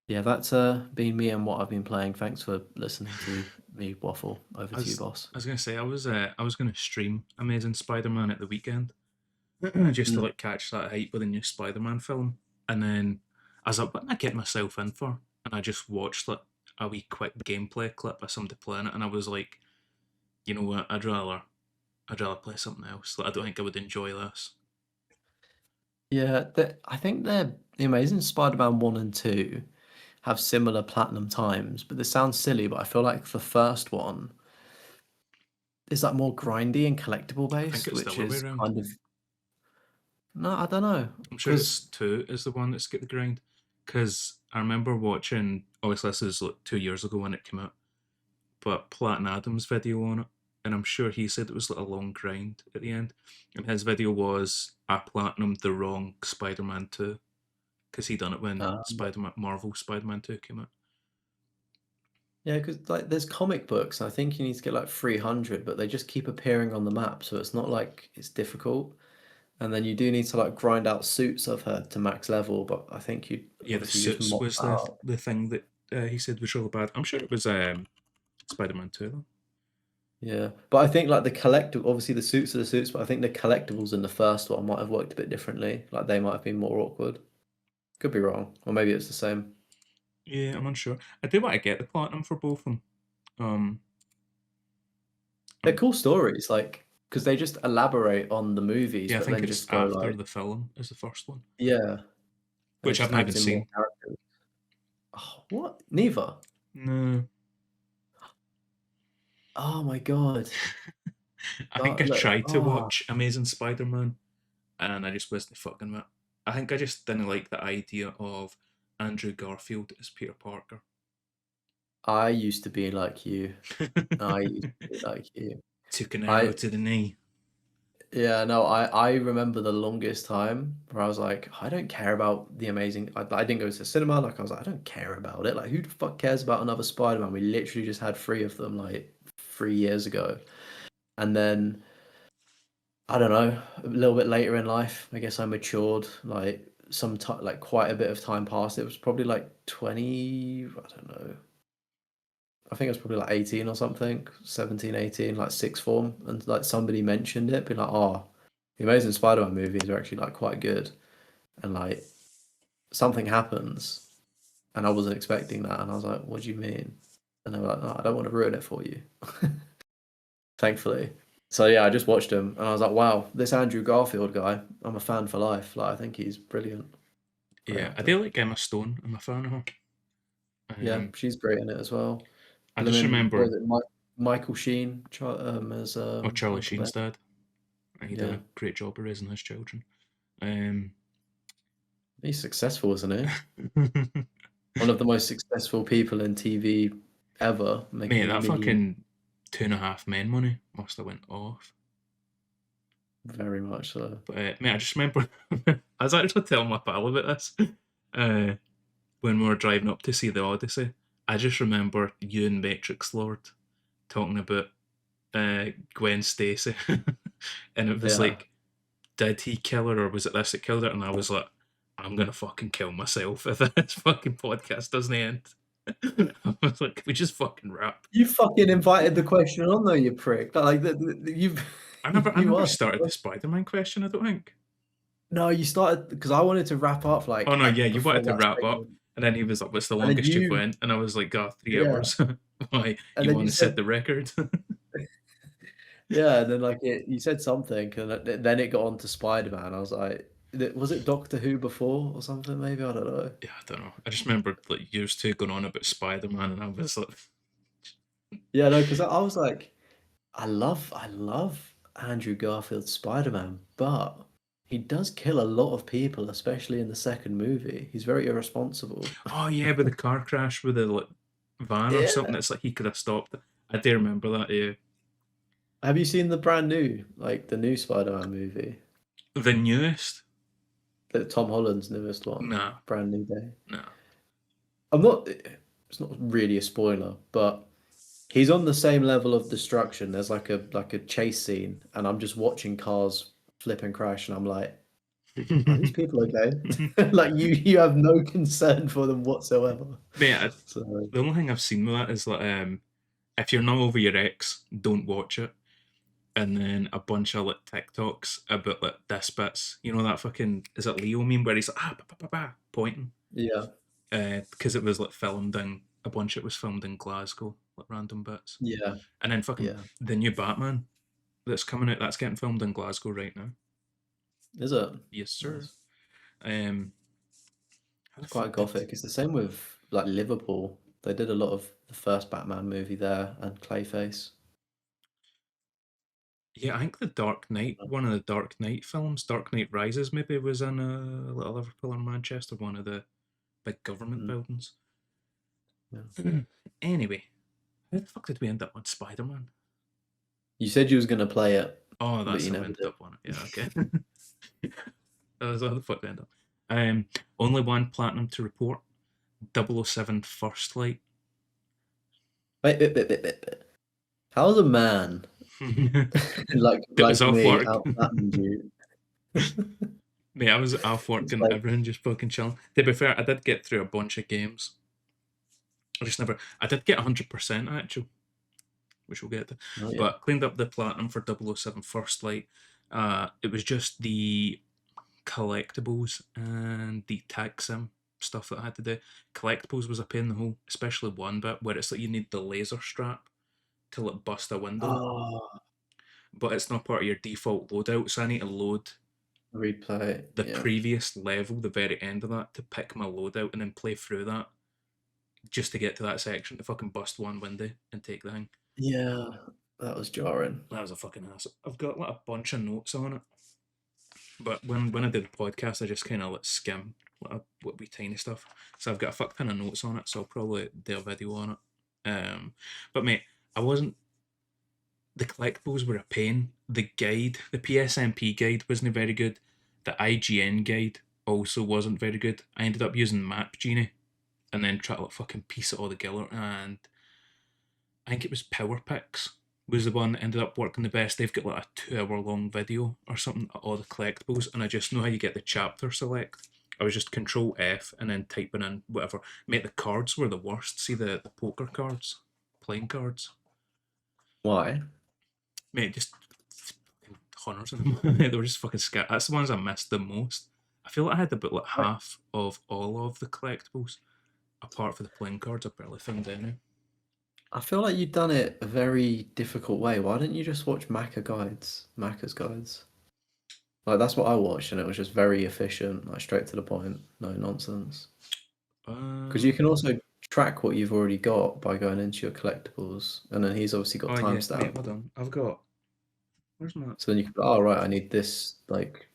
yeah, that's been me and what I've been playing. Thanks for listening to me waffle. Over I to you, was, boss. I was gonna say I was gonna stream Amazing Spider-Man at the weekend just to Mm. like catch that hype with the new Spider-Man film, and then I was like, what am I getting myself in for? And I just watched like a wee quick gameplay clip of somebody playing it, and I was like, you know what, I'd rather play something else. Like, I don't think I would enjoy this. Yeah, I think the Amazing Spider-Man 1 and 2 have similar platinum times, but this sounds silly, but I feel like the first one is like more grindy and collectible I think based, it's the which other way is around. kind of no, I don't know, I'm sure because it's two is the one that's got the grind. Because I remember watching, obviously this is like 2 years ago when it came out, but Platin Adams' video on it, and I'm sure he said it was like a long grind at the end. And his video was I platinum the wrong Spider-Man 2 because he done it when Spider-Man Marvel Spider-Man 2 came out. yeah, because like there's comic books, and I think you need to get like 300, but they just keep appearing on the map, so it's not like it's difficult. And then you do need to like grind out suits of her to max level, but I think you Yeah, the obviously just suits mop was that up. the thing that he said was really bad. I'm sure it was Spider-Man 2 though. Yeah, but I think like the collectible, obviously the suits are the suits, but I think the collectibles in the first one might have worked a bit differently. Like they might have been more awkward. Could be wrong, or maybe it's the same. Yeah, I'm unsure. I do want to get the platinum for both of them. Um, They're um, cool stories, like because they just elaborate on the movies, yeah, I but think then it's just go after like, the film is the first one, yeah, and they which I've just not even add in more seen. characters. Oh, what? Neither. No, Oh my God. I think I Look. tried to Oh, watch Amazing Spider-Man and I just wasn't fucking with it. I think I just didn't like the idea of Andrew Garfield as Peter Parker. I used to be like you. I used to be like you. Took an arrow I to the knee. Yeah, no, I remember the longest time where I was like, I don't care about the amazing. I didn't go to the cinema. Like I was like, I don't care about it. Like who the fuck cares about another Spider-Man? We literally just had three of them like 3 years ago, and then I don't know, a little bit later in life, I guess I matured. Like some time, like quite a bit of time passed. It was probably like 20. I don't know. I think I was probably like 18 or something, 17, 18, like sixth form, and like somebody mentioned it, being like, "Oh, the Amazing Spider-Man movies are actually like quite good," and like something happens, and I wasn't expecting that, and I was like, "What do you mean?" And they were like, "No, I don't want to ruin it for you." Thankfully. So yeah, I just watched him, and I was like, "Wow, this Andrew Garfield guy, I'm a fan for life. Like, I think he's brilliant. Great Yeah, I actor." do like Emma Stone. I'm a fan of her. Yeah, Um, she's great in it as well. I just Blimmin', what remember, is it, Michael Sheen as Charlie Uncle Ben. Sheen's dad. He done Yeah, a great job of raising his children. Um, he's successful, isn't he? One of the most successful people in TV ever, mate, making that millions. fucking 2.5 Men money must have went off. Very much so. But mate, I just remember I was actually telling my pal about this uh, when we were driving up to see the Odyssey. I just remember you and Matrix Lord talking about Gwen Stacy, and it was Yeah. like, did he kill her or was it this that killed her? And I was like, I'm gonna fucking kill myself if this fucking podcast doesn't end. I was like, can we just fucking wrap? You fucking invited the question on though, you prick. Like you've I you never asked the started the question. Spider-Man question. I don't think. No, you started because I wanted to wrap up Oh like no, yeah, you before wanted to that wrap up, segment. and then he was like, "What's the And then longest you've you went?" And I was like, "God, 3 hours." yeah. Why And you then want you to set said the record? yeah, and then like you said something and then it got on to Spider-Man. I was like, was it Doctor Who before or something maybe? I don't know. Yeah, I don't know. I just remember like years two going on about Spider-Man, and I was like, Yeah, no, because I was like, I love Andrew Garfield's Spider-Man, but he does kill a lot of people, especially in the second movie. He's very irresponsible. "Oh yeah, with the car crash with the like van or Yeah. something." It's like he could have stopped it. I do remember that. Yeah, Have you seen the brand new, like the new Spider-Man movie? the newest. The Tom Holland's newest one, Nah, Brand New Day. nah. I'm not, it's not really a spoiler, but he's on the same level of destruction. There's like a chase scene, and I'm just watching cars flip and crash, and I'm like, are these people okay? Like you have no concern for them whatsoever. Mate, So the only thing I've seen with that is like, if you're not over your ex, don't watch it. And then a bunch of like TikToks about like this bits. You know that fucking is it Leo meme where he's like pointing? yeah, Because it was like filmed in a bunch. It was filmed in Glasgow, like random bits. yeah, And then fucking yeah. the new Batman that's coming out. That's getting filmed in Glasgow right now. Is it? Yes, sir. Nice. Um, how the It's quite fuck did? gothic. It's the same with like Liverpool. They did a lot of the first Batman movie there and Clayface. Yeah, I think the Dark Knight, one of the Dark Knight films, Dark Knight Rises, maybe was in little Liverpool or Manchester, one of the big government Mm, buildings. yeah. Anyway, how the fuck did we end up on Spider Man? You said you was gonna play it, Oh, but that's you how we never ended did. up on it. Yeah, okay. That was how the fuck we ended up. Only one platinum to report. 007 First Light. Wait. How's a man like It was like off me work. outflattened you? Mate, I was off work It's and like, everyone just fucking chilling. To be fair, I did get through a bunch of games. I just never. I did get 100% actually, which we'll get to. oh yeah. But cleaned up the platinum for 007 First Light. It was just the collectibles and the tag sim stuff that I had to do. Collectibles was a pain in the hole, especially one bit where it's like you need the laser strap to like bust a window, Oh, but it's not part of your default loadout, so I need to load replay. the Yeah. previous level, the very end of that, to pick my loadout and then play through that just to get to that section to fucking bust one window and take the thing. Yeah, that was jarring. That was a fucking ass. I've got like a bunch of notes on it, but when I did the podcast, I just kind of like skim what we tiny stuff. So I've got a fuck ton of notes on it, so I'll probably do a video on it. But mate, I wasn't. The collectibles were a pain. The guide, the PSMP guide, wasn't very good. The IGN guide also wasn't very good. I ended up using Map Genie and then try to like fucking piece it all together. And I think it was Power Picks was the one that ended up working the best. They've got like a 2 hour long video or something of all the collectibles, and I just know how you get the chapter select. I was just Control F and then typing in whatever. Mate, the cards were the worst. See the poker cards? playing cards. Why? Mate, just fucking hunters in them. They were just fucking scared. That's the ones I missed the most. I feel like I had about like half of all of the collectibles, apart from the playing cards. I barely found any. I feel like you've done it a very difficult way. Why didn't you just watch Macca's guides? Like that's what I watched, and it was just very efficient, like straight to the point, no nonsense. Because you Uh, can also track what you've already got by going into your collectibles, and then he's obviously got oh yeah, mate, timestamp. hold on. I've got. Where's my? So then you can go, oh right, I need this like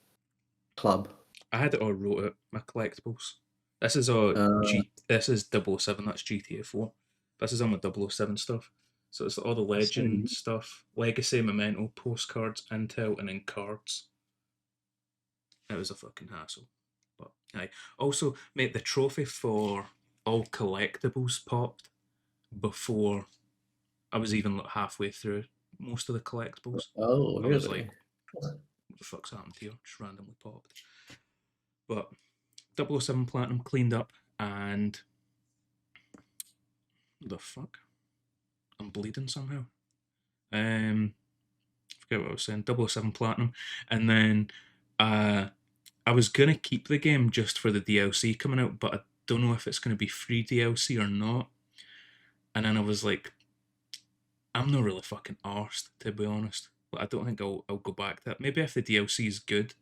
club. I had it all wrote out. My collectibles. This is all Uh, G. This is 007. That's GTA 4. This is all my 007 stuff. So it's all the legend so stuff, legacy, memento, postcards, intel, and then cards. It was a fucking hassle. But aye. Also, mate, the trophy for all collectibles popped before I was even like halfway through most of the collectibles. oh I was like, really? what the fuck's happened here? Just randomly popped. But 007 Platinum cleaned up and the fuck? I'm bleeding somehow. Forget what I was saying. 007 Platinum. And then I was gonna keep the game just for the DLC coming out, but I don't know if it's gonna be free DLC or not. And then I was like, I'm not really fucking arsed, to be honest. Like, I don't think I'll go back to that. Maybe if the DLC is good,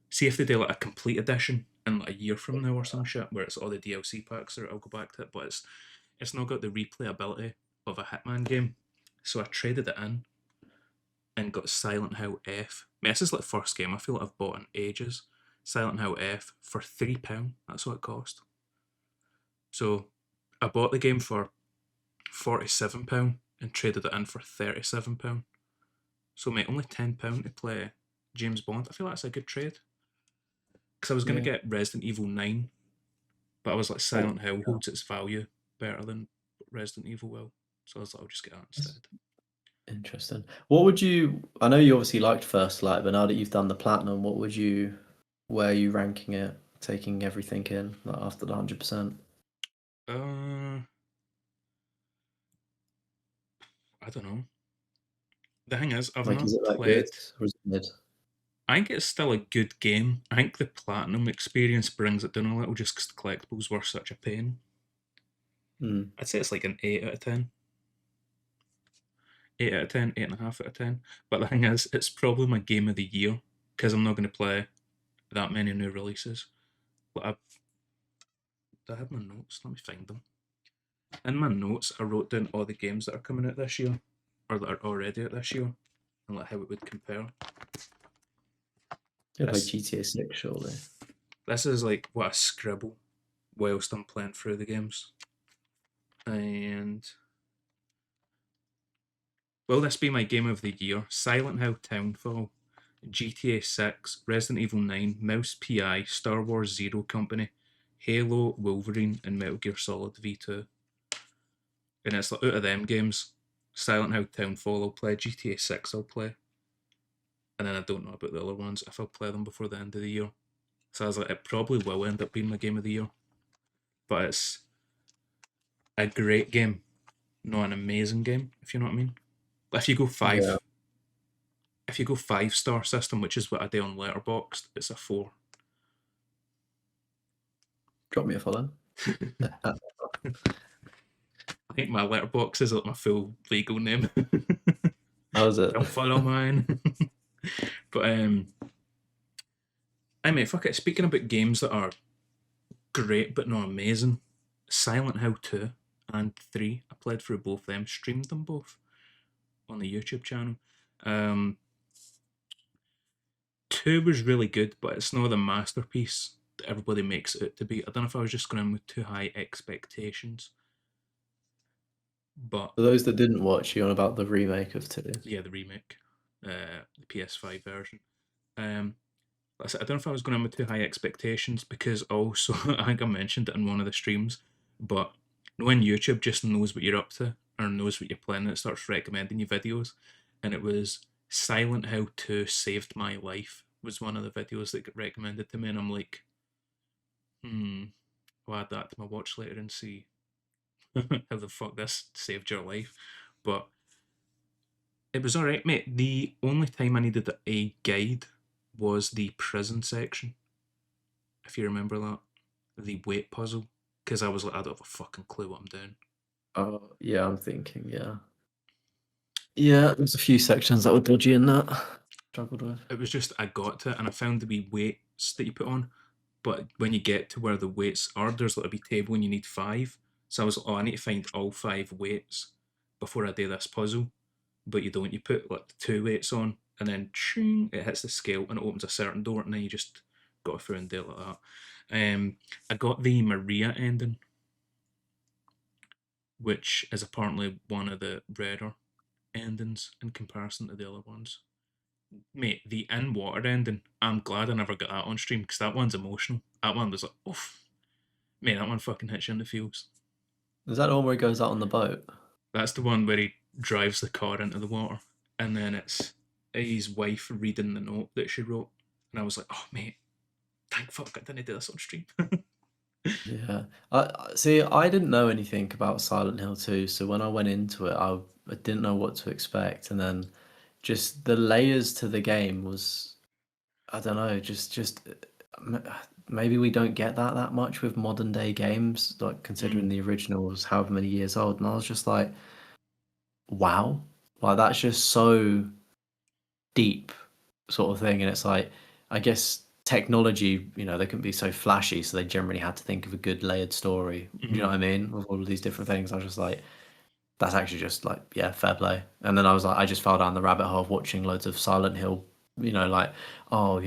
see if they do like a complete edition in like a year from now or some shit, where it's all the DLC packs, or I'll go back to it. But it's not got the replayability of a Hitman game, so I traded it in and got Silent Hill F. I mean, this is like the first game I feel like I've bought in ages. Silent Hill F for £3. That's what it cost. So I bought the game for £47 and traded it in for £37. So mate, only £10 to play James Bond. I feel like that's a good trade. Because I was gonna Yeah. get Resident Evil 9, but I was like Oh, Silent Hill holds its value better than Resident Evil will. So I was like, I'll just get that that's instead. interesting. What would you? I know you obviously liked First Light, but now that you've done the platinum, what would you? Where are you ranking it? Taking everything in, like after the 100%. Uh I don't know. The thing is, I've Like, is not it that good played. or is it mid? I think it's still a good game. I think the platinum experience brings it down a little just because the collectibles were such a pain. Mm. I'd say it's like an 8 out of 10. 8 out of 10, 8.5 out of 10. But the thing is, it's probably my game of the year because I'm not going to play that many new releases. But I have my notes. Let me find them. In my notes, I wrote down all the games that are coming out this year or that are already out this year and like how it would compare. You play This GTA 6, surely. this is like what I scribble whilst I'm playing through the games. And will this be my game of the year? Silent Hill Townfall, GTA 6, Resident Evil 9, Mouse PI, Star Wars Zero Company, Halo, Wolverine, and Metal Gear Solid V2. And it's like out of them games, Silent Hill Townfall I'll play, GTA 6 I'll play, and then I don't know about the other ones if I'll play them before the end of the year. So I was like, it probably will end up being my game of the year. But it's a great game, not an amazing game, if you know what I mean. If you go Yeah. if you go 5-star system, which is what I do on Letterboxd, it's a 4. Drop me a follow. Uh, I think my letterbox is like my full legal name. How is it? Don't follow mine. But I mean, fuck it. Speaking about games that are great but not amazing, Silent Hill 2 and 3, I played through both them, streamed them both on the YouTube channel. Um, 2 was really good, but it's not the masterpiece that everybody makes it out to be. I don't know if I was just going in with too high expectations, but For those that didn't watch, you on about the remake of 2. yeah, the remake, the PS5 version. Um, I don't know if I was going in with too high expectations because also I think I mentioned it in one of the streams, but when YouTube just knows what you're up to or knows what you're playing, it starts recommending you videos, and it was Silent Hill 2 Saved My Life was one of the videos that got recommended to me, and I'm like, I'll add that to my watch later and see how the fuck this saved your life. But it was alright, mate. The only time I needed a guide was the prison section, if you remember that. The weight puzzle. Because I was like, I don't have a fucking clue what I'm doing. Oh, yeah, I'm thinking, yeah. Yeah, there's a few sections that were dodgy in that. Struggled with. It was just, I got to it and I found the wee weights that you put on. But when you get to where the weights are, there's like a wee table and you need five. So I was like, oh, I need to find all five weights before I do this puzzle. But you don't. You put like the two weights on, and then ching, it hits the scale and it opens a certain door, and then you just go through and do it like that. I got the Maria ending, which is apparently one of the rarer endings in comparison to the other ones. Mate, the in water ending, I'm glad I never got that on stream because that one's emotional. That one was like, oof, mate, that one fucking hits you in the feels. Is that the one where he goes out on the boat? That's the one where he drives the car into the water, and then it's his wife reading the note that she wrote, and I was like, "Oh mate, thank fuck I didn't do this on stream." Yeah. See, I didn't know anything about Silent Hill 2, so when I went into it, I didn't know what to expect, and then just the layers to the game was, I don't know, maybe we don't get that much with modern day games, like considering Mm, the original was however many years old, and I was just like, wow, like that's just so deep sort of thing. And it's like, I guess technology, they couldn't be so flashy, so they generally had to think of a good layered story. Do you know mhm. what I mean? With all of these different things, I was just like, that's actually just like, yeah, fair play. And then I was like, I just fell down the rabbit hole of watching loads of Silent Hill. Like, oh,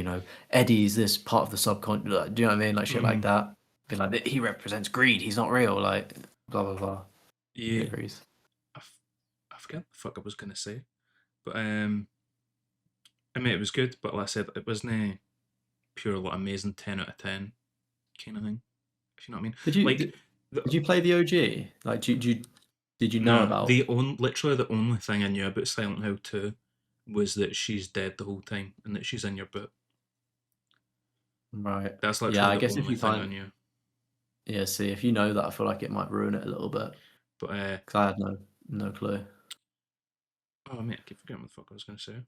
Eddie's this part of the subconscious. Like, do you know what I mean? Like shit like Mm. that. Be like, he represents greed. He's not real. Like, blah blah blah. Yeah, Theories. I forget what the fuck I was gonna say, but I mean it was good, but like I said, it wasn't a pure like amazing 10 out of 10 kind of thing. If you know what I mean, Did you like did, the did you play the OG? Like, did you know nah, about? literally the only thing I knew about Silent Hill 2 was that she's dead the whole time and that she's in your boot. Right. That's Yeah, literally I the guess if only you thing I kind knew. yeah, see, if you know that, I feel like it might ruin it a little bit But because I had no clue. oh mate, I keep forgetting what the fuck I was gonna say.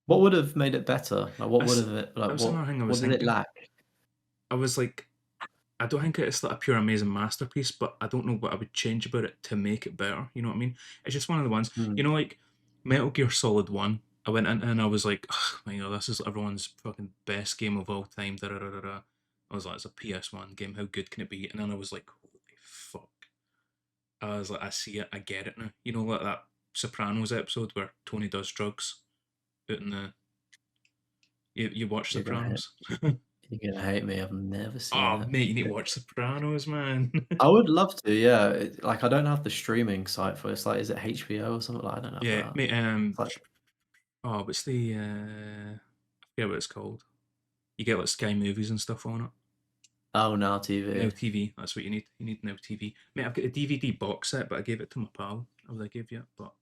What would have made it better? Like, what would That's have it that like? was another thing I was What did it thinking. lack? I was like, I don't think it's like a pure amazing masterpiece, but I don't know what I would change about it to make it better. You know what I mean? It's just one of the ones, Hmm. like Metal Gear Solid 1. I went in and I was like, oh my god, this is everyone's fucking best game of all time. Da, da, da, da, da. I was like, it's a PS1 game. How good can it be? And then I was like, holy fuck. I was like, I see it. I get it now. Like that Sopranos episode where Tony does drugs out in the. You watch You're gonna Sopranos? you're gonna hate me. I've never seen Oh, it. mate, you need to watch Sopranos, man. I would love to. Yeah, like I don't have the streaming site for it. It's like, is it HBO or something? Like I don't have Yeah, that. mate. It's like, Oh, what's the? I forget what it's called. You get like Sky Movies and stuff on it. oh, Now Now TV. TV. That's what you need. You need Now TV. Mate, I've got a DVD box set, but I gave it to my pal. I would I give you, but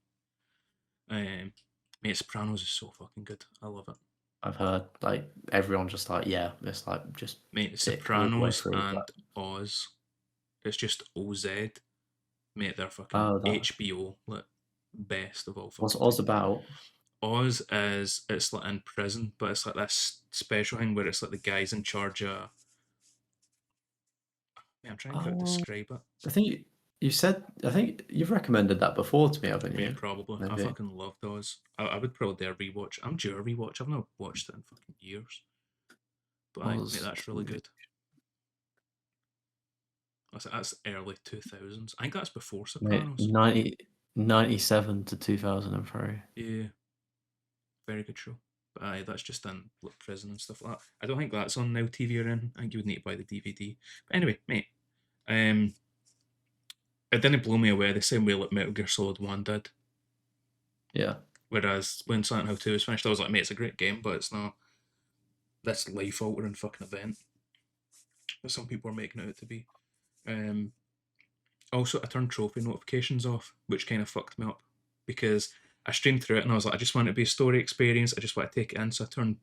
mate, Sopranos is so fucking good. I love it. I've heard like everyone just like, yeah, it's like just Mate, sick all the way Sopranos through. Like, and Oz. It's just OZ. Mate, they're fucking oh, that HBO. Like best of all what's fucking Oz time. about? Oz is it's like in prison, but it's like this special thing where it's like the guys in charge of. I'm trying to Oh, describe it. I think you said, I think you've recommended that before to me, haven't Mate, you? probably. I Maybe. fucking love those. I would probably dare rewatch. I'm due a rewatch. I've not watched it in fucking years. But aye, mate, Oz, that's really good. That's early 2000s. I think that's before mate, Sopranos. 97 to 2003. Yeah, very good show. But aye, that's just in like, prison and stuff like that. I don't think that's on Now TV or anything. I think you would need to buy the DVD. But anyway, mate, um, it didn't blow me away the same way like Metal Gear Solid 1 did. Yeah. Whereas when Silent Hill 2 was finished, I was like, mate, it's a great game, but it's not this life altering fucking event that some people are making it out to be. Um, Also, I turned trophy notifications off, which kind of fucked me up because I streamed through it and I was like, I just want it to be a story experience. I just want to take it in. So I turned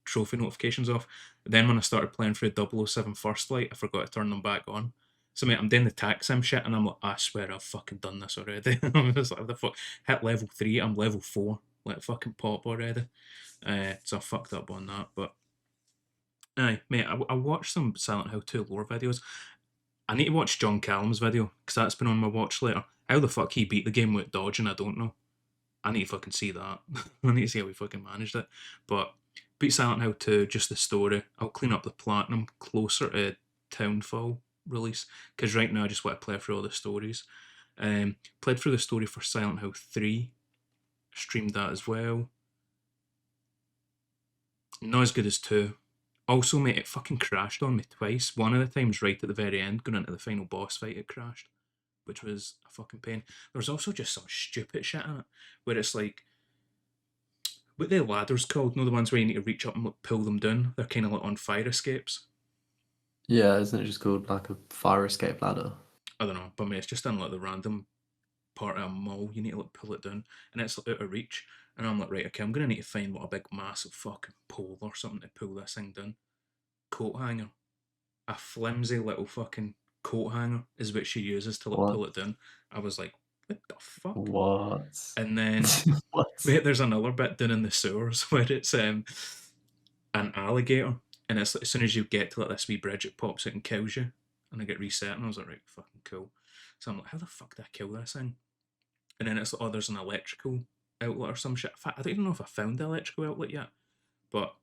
trophy notifications off. Then when I started playing through 007 First Light, I forgot to turn them back on. So mate, I'm doing the tax sim shit, and I'm like, I swear I've fucking done this already. I'm just like, the fuck, hit level 3, I'm level 4, like fucking pop already. So I fucked up on that, but aye, mate, I watched some Silent Hill 2 lore videos. I need to watch John Callum's video because that's been on my watch later. How the fuck he beat the game with dodging, I don't know. I need to fucking see that. I need to see how he fucking managed it. But beat Silent Hill 2, just the story. I'll clean up the platinum closer to Townfall release because right now I just want to play through all the stories. Played through the story for Silent Hill 3, streamed that as well. Not as good as 2. Also, mate, it fucking crashed on me twice. One of the times right at the very end, going into the final boss fight, it crashed, which was a fucking pain. There's also just some stupid shit in it, where it's like, what the ladders called? No, the ones where you need to reach up and like, pull them down. They're kind of like on fire escapes. Yeah, isn't it just called like a fire escape ladder? I don't know, but mate, it's just in like the random part of a mall. You need to like pull it down, and it's like, out of reach. And I'm like, right, okay, I'm gonna need to find what a big massive fucking pole or something to pull this thing down. Coat hanger, a flimsy little fucking coat hanger is what she uses to like What? pull it down. I was like, what the fuck? What? And then What? wait, there's another bit down in the sewers where it's an alligator, and it's like, as soon as you get to like this wee bridge, it pops out and kills you, and I get reset, and I was like, right, fucking cool. So I'm like, how the fuck did I kill this thing? And then it's like, oh, there's an electrical outlet or some shit. In fact, I don't even know if I found the electrical outlet yet, but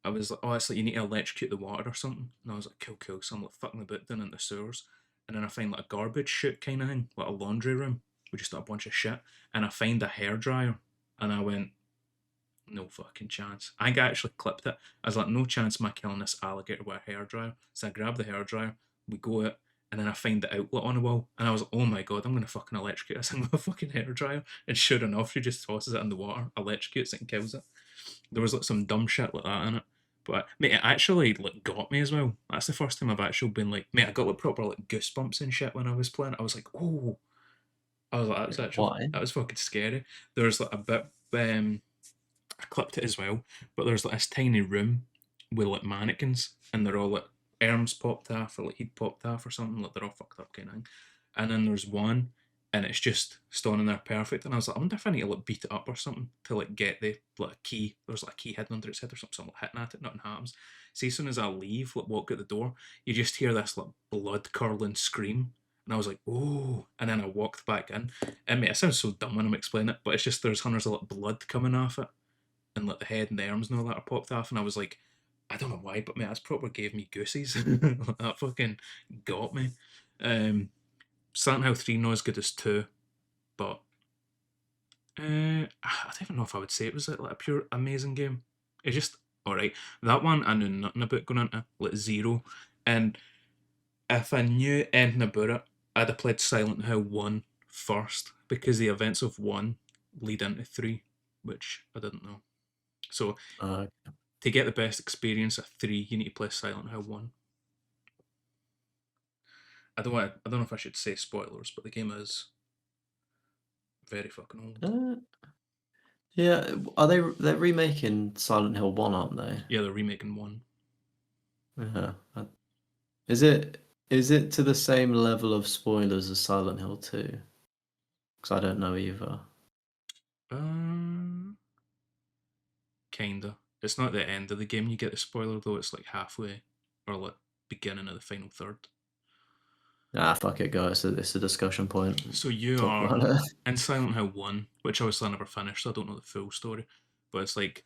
I was like, oh, it's like you need to electrocute the water or something. And I was like, cool, cool. So I'm like fucking about down in the sewers. And then I find like a garbage chute kind of thing, like a laundry room with just a bunch of shit. And I find a hairdryer. And I went, no fucking chance. I actually clipped it. I was like, no chance am I killing this alligator with a hairdryer. So I grab the hairdryer, we go out, and then I find the outlet on the wall. And I was like, oh my god, I'm going to fucking electrocute this thing with a fucking hairdryer. And sure enough, she just tosses it in the water, electrocutes it, and kills it. There was like some dumb shit like that in it. But mate, it actually like got me as well. That's the first time I've actually been like, mate, I got like proper like goosebumps and shit when I was playing. I was like, oh, I was like, that was actually Why? that was fucking scary. There's like a bit, I clipped it as well, but there's like this tiny room with like mannequins, and they're all like arms popped off or like he'd popped off or something, like they're all fucked up kind of thing. And then there's one, and it's just standing there perfect. And I was like, I wonder if I need to like beat it up or something to like get the like key. There's like a key hidden under its head or something. So I'm like hitting at it, nothing happens. See, as soon as I leave, like walk out the door, you just hear this like blood curdling scream. And I was like, oh. And then I walked back in. And mate, it sounds so dumb when I'm explaining it, but it's just there's hundreds of like blood coming off it, and like the head and the arms and all that are popped off, and I was like, I don't know why, but man, that's proper gave me goosies. That fucking got me. Um, Silent Hill 3 not as good as 2, but I don't even know if I would say it was like a pure amazing game. It's just alright. That one I knew nothing about going into, like zero. And if I knew anything about it, I'd have played Silent Hill 1 first because the events of 1 lead into 3, which I didn't know. So Uh, to get the best experience of 3, you need to play Silent Hill 1. I don't know if I should say spoilers, but the game is very fucking old. uh, yeah, are they're remaking Silent Hill 1, aren't they? Yeah, they're remaking 1. Yeah. Is it to the same level of spoilers as Silent Hill 2? Because I don't know either. Um, kinda. It's not the end of the game you get the spoiler though, it's like halfway or like beginning of the final third. Ah, fuck it, guys. It's a discussion point. So you Talk are about it. in Silent Hill 1, which obviously I never finished, so I don't know the full story. But it's like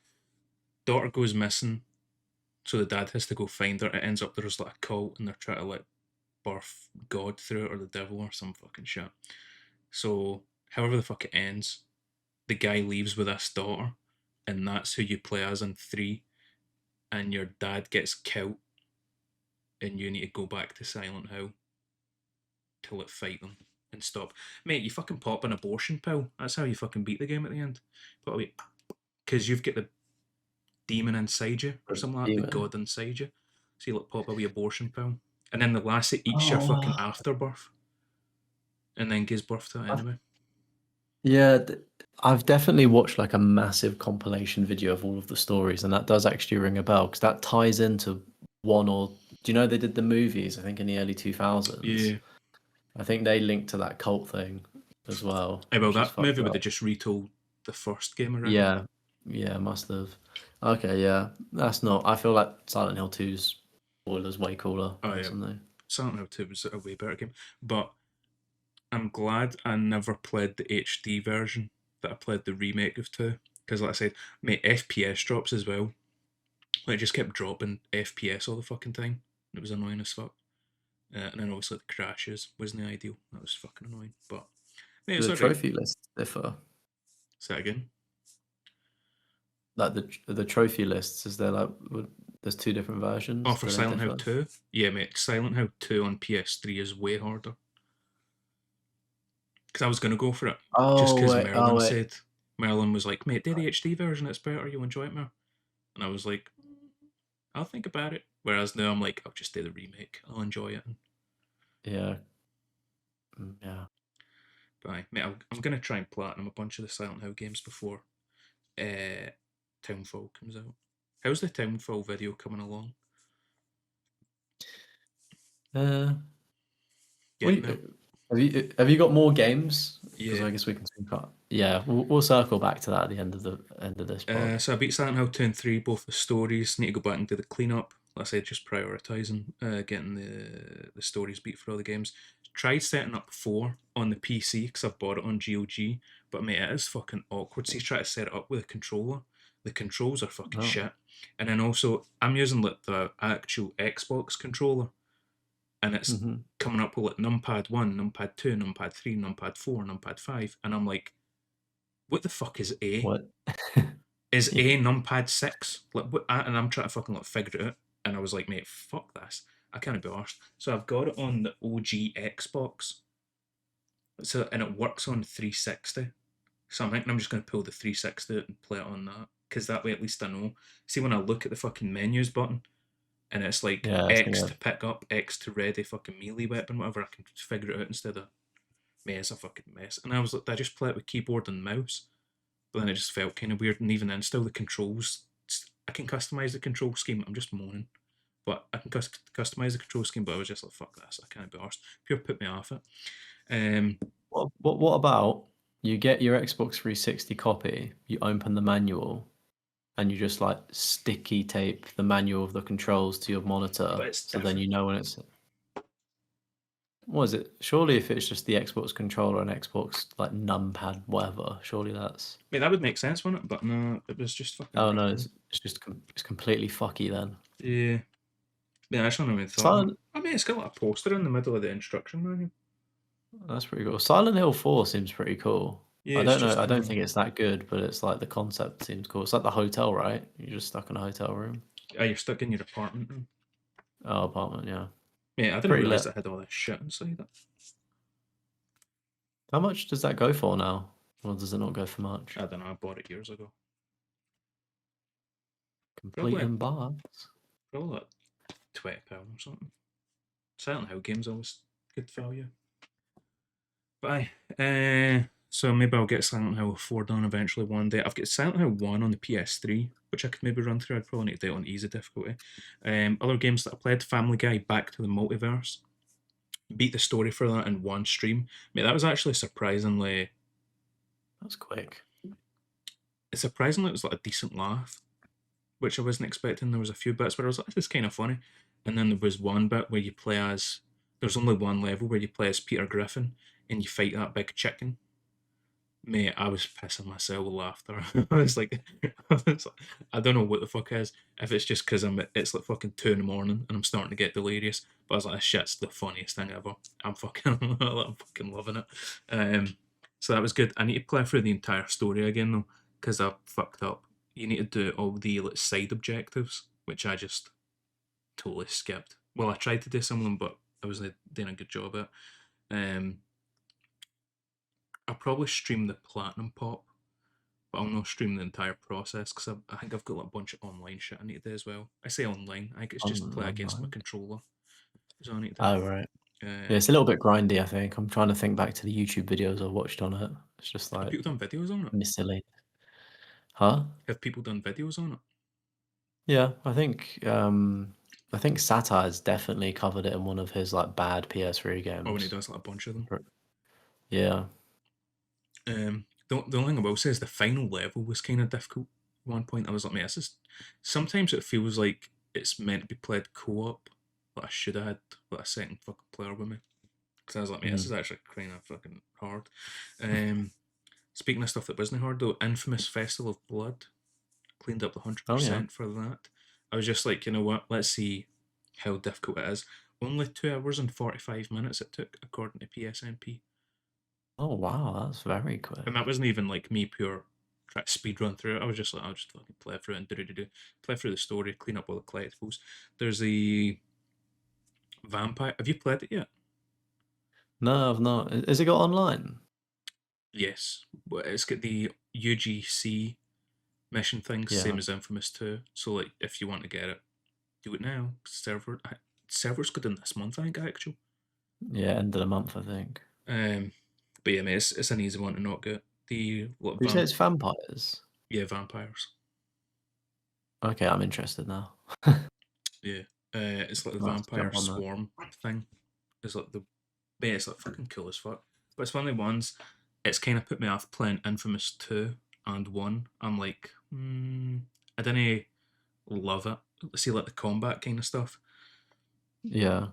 daughter goes missing, so the dad has to go find her. It ends up there's like a cult and they're trying to like birth God through it or the devil or some fucking shit. So, however the fuck it ends, the guy leaves with this daughter, and that's who you play as in 3, and your dad gets killed, and you need to go back to Silent Hill to like fight them and stop. Mate, you fucking pop an abortion pill. That's how you fucking beat the game at the end. But because you've got the demon inside you or something like that, the Demon. god inside you. So you like pop a wee abortion pill, and then the lassie eats your fucking Oh, afterbirth, and then gives birth to it I've, anyway. yeah, I've definitely watched like a massive compilation video of all of the stories, and that does actually ring a bell because that ties into 1 or Do you know they did the movies? I think in the early 2000s. Yeah. I think they linked to that cult thing as well, Well, which is that fucked movie would up. have just retold the first game, I reckon. Yeah, yeah, must have. Okay, yeah, that's not. I feel like Silent Hill 2's spoilers way cooler, Oh yeah, personally. Silent Hill 2 was a way better game, but I'm glad I never played the HD version. That I played the remake of 2 because, like I said, mate, FPS drops as well. Like, it just kept dropping FPS all the fucking time. It was annoying as fuck. And then obviously the crashes wasn't ideal. That was fucking annoying. But yeah, it's The alright. trophy lists differ. Say that again. Like the trophy lists, is there like there's two different Oh, versions? for Do they Silent Hill differ? 2? Yeah, mate, Silent Hill 2 on PS3 is way harder. Because I was going to go for it. Just Oh because wait, oh Merlin wait. said, Merlin was like, mate, do the HD version, it's better, you'll enjoy it more. And I was like, I'll think about it. Whereas now I'm like, I'll just do the remake. I'll enjoy it. Yeah, yeah. But mate, I'm going to try and platinum a bunch of the Silent Hill games before uh, Townfall comes out. How's the Townfall video coming along? Uh, what do Getting there? have you got more games? Because Yeah. I guess we can speak about. Yeah, we'll circle back to that at the end of this pod. So I beat Silent Hill 2 and 3, both the stories. Need to go back and do the cleanup. Like I said, just prioritising getting the stories beat for all the games. Tried setting up 4 on the PC because I've bought it on GOG, but mate, it is fucking awkward. See, try to set it up with a controller. The controls are fucking Oh. shit. And then also, I'm using like the actual Xbox controller, and it's Hmm. coming up with like numpad 1, numpad 2, numpad 3, numpad 4, numpad 5. And I'm like, what the fuck is A? What? Is A numpad 6? Like, and I'm trying to fucking like figure it out. And I was like, mate, fuck this. I can't be arsed. So I've got it on the OG Xbox. So and it works on 360. So I'm thinking I'm just gonna pull the 360 out and play it on that. Because that way at least I know. See when I look at the fucking menus button and it's like Yeah, it's X gonna. to pick up, X to ready, fucking melee weapon, whatever, I can figure it out instead of me, it's a fucking mess. And I was like, did I just play it with keyboard and mouse? But then it just felt kind of weird. And even then, still the controls, I can customize the control scheme. I'm just moaning, but I can customize the control scheme. But I was just like, fuck this, I can't be arsed. Pure put me off it. What about you get your Xbox 360 copy, you open the manual, and you just like sticky tape the manual of the controls to your monitor, But it's so then you different. know when it's. What is it? Surely if it's just the Xbox controller and Xbox like numpad, whatever, surely that's. I mean, that would make sense, wouldn't it? But no, it was just fucking Oh no, random. it's just it's completely fucky then. Yeah. Yeah, I shouldn't have even thought of that. Silent, I mean, it's got like a poster in the middle of the instruction manual. that's pretty cool. Silent Hill 4 seems pretty cool. Yeah, I it's don't know. just I don't think it's that good, but it's like the concept seems cool. It's like the hotel, right? You're just stuck in a hotel room. you're stuck in your apartment room. Oh, apartment, yeah. Yeah, I didn't Pretty realize lit. it had all this shit inside it. How much does that go for now? Or does it not go for much? I don't know. I bought it years ago. Complete Probably, in bars. probably like £20 or something. Silent Hill games always good value. But so maybe I'll get Silent Hill 4 done eventually one day. I've got Silent Hill 1 on the PS3, which I could maybe run through. I'd probably need to do it on easy difficulty. Other games that I played, Family Guy Back to the Multiverse. Beat the story for that in one stream. Mate, that was actually surprisingly. That's quick. Surprisingly, it was like a decent laugh, which I wasn't expecting. There was a few bits where I was like, "This is kind of funny," and then there was one bit where you play as. There's only one level where you play as Peter Griffin and you fight that big chicken. Mate, I was pissing myself with laughter. I was like, I don't know what the fuck is. If it's just because it's like fucking 2 in the morning and I'm starting to get delirious. But I was like, this shit's the funniest thing ever. I'm fucking, I'm fucking loving it. So that was good. I need to play through the entire story again though, because I fucked up. You need to do all the like side objectives, which I just totally skipped. Well, I tried to do some of them, but I wasn't doing a good job at. Um, I'll probably stream the platinum pop, but I'll not stream the entire process because I think I've got like a bunch of online shit I need to do as well. I say online, I think it's just play against my Online. controller. So I need to Oh, right. do. Yeah, it's a little bit grindy, I think. I'm trying to think back to the YouTube videos I watched on it. It's just Have like people done videos on it? miscellaneous. Huh? Have people done videos on it? Yeah, I think I think Satire's definitely covered it in one of his like bad PS3 or when he games. does like a bunch of them. Yeah. The only thing I will say is the final level was kind of difficult. At one point, I was like, mate, this is. Sometimes it feels like it's meant to be played co-op. But I should have had like a second fucking player with me. Because I was like, mate, this is Mhm. actually kind of fucking hard. Um, Speaking of stuff that wasn't hard though, Infamous Festival of Blood cleaned up the hundred Oh yeah. percent for that. I was just like, you know what? Let's see how difficult it is. Only 2 hours and 45 minutes it took, according to PSNP. Oh wow, that's very quick. And that wasn't even like me pure try to speed run through it. I was just like, I'll just fucking play through it and do play through the story, clean up all the collectibles. There's the vampire. Have you played it yet? No, I've not. Is it got online? Yes, but it's got the UGC mission thing, Yeah. same as Infamous 2. So like, if you want to get it, do it now. Server's good in this month, I think actually. Yeah, end of the month, I think. Um, but yeah, mate, it's an easy one to not get. The what Did you say it's vampires? yeah, vampires. Okay, I'm interested now. Yeah, it's like the I'll have to vampire jump on that. swarm thing. It's like the But it's like fucking cool as fuck. But it's one of the ones. It's kind of put me off playing Infamous 2 and 1. I'm like, I didn't love it. See, like the combat kind of stuff. Yeah.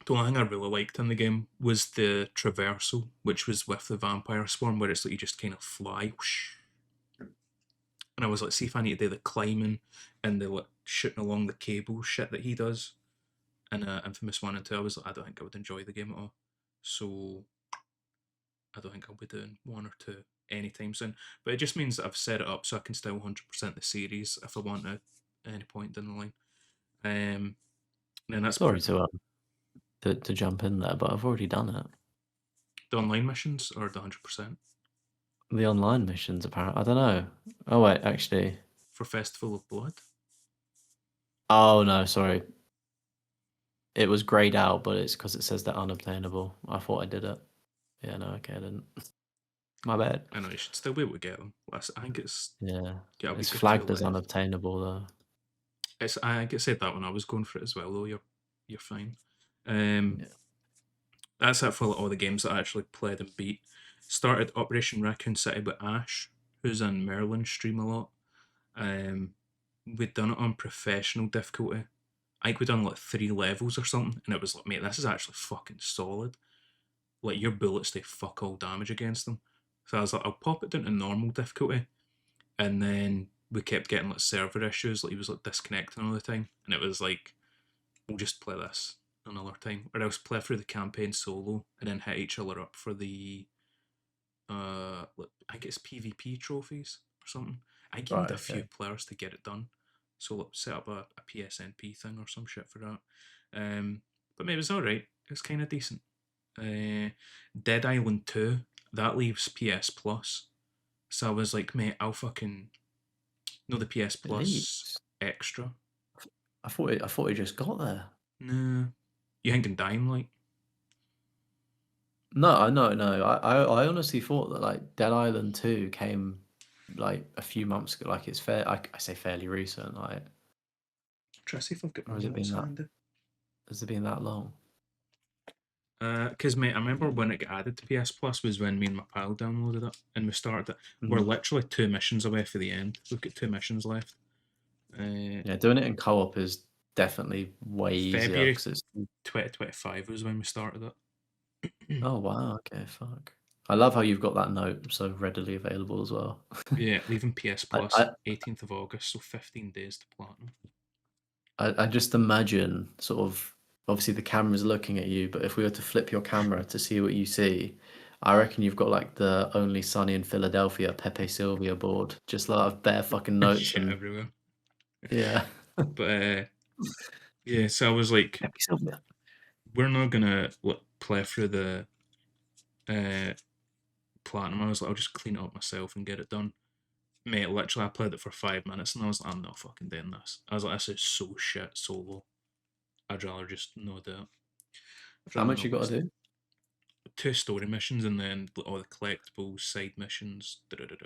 The only thing I really liked in the game was the traversal, which was with the vampire swarm, where it's like you just kind of fly. Whoosh. And I was like, see if I need to do the climbing and the like shooting along the cable shit that he does in Infamous 1 and 2. I was like, I don't think I would enjoy the game at all. So I don't think I'll be doing one or two anytime soon. But it just means that I've set it up so I can still 100% the series if I want to at any point down the line. Um, and that's Sorry pretty. to jump in there, but I've already done it. The online missions or the 100% The online missions, apparently. I don't know. Oh wait, actually. for Festival of Blood. Oh no, sorry. It was grayed out, but it's because it says they're unobtainable. I thought I did it. Yeah, no, okay, I didn't. My bad. I know you should still be able to get them. I think it's Yeah. got a It's week or two flagged as left. unobtainable though. I think it said that when I was going for it as well. Though you're fine. Um, Yeah. that's it for like, all the games that I actually played and beat. Started Operation Raccoon City with Ash, who's in Merlin stream a lot. Um, we'd done it on professional difficulty. I think we'd done like 3 levels or something, and it was like, mate, this is actually fucking solid. Like your bullets do fuck all damage against them. So I was like, I'll pop it down to normal difficulty, and then we kept getting like server issues, like he was like disconnecting all the time, and it was like, we'll just play this another time, or else play through the campaign solo and then hit each other up for the I guess PvP trophies or something. I think you need Right, a few okay. players to get it done. So like, set up a PSNP thing or some shit for that. But maybe it's alright. It's kind of decent. Dead Island 2, that leaves PS Plus. So I was like, mate, I'll fucking know the PS It Plus leaves. extra. I thought it just got there. Nah. You thinking Dying Light? No, no. I honestly thought that like Dead Island 2 came like a few months ago. Like it's fair. I say fairly recent. Like, Try to see if I've got my or has it been notes that? handy. Has it been that long? Because mate, I remember when it got added to PS Plus was when me and my pal downloaded it and we started it. We're Mm. literally 2 missions away for the end. We've got 2 missions left. Yeah, doing it in co-op is definitely way easier February because it's. 2025 was when we started it. Oh wow. Okay. Fuck. I love how you've got that note so readily available as well. Yeah, leaving PS I, Plus I 18th of August, so 15 days to platinum. I just imagine sort of obviously the camera's looking at you, but if we were to flip your camera to see what you see, I reckon you've got like the Only Sunny in Philadelphia Pepe Sylvia board, just like of bare fucking notes Shit and everywhere. yeah. But yeah, so I was like, Pepe Sylvia. we're not gonna play through the uh, platinum. I was like, I'll just clean it up myself and get it done. Mate, literally, I played it for 5 minutes and I was like, I'm not fucking doing this. I was like, this is so shit solo. I'd rather just not do it. I'd How rather much you not got waste to it. do? 2 story missions and then all the collectibles, side missions,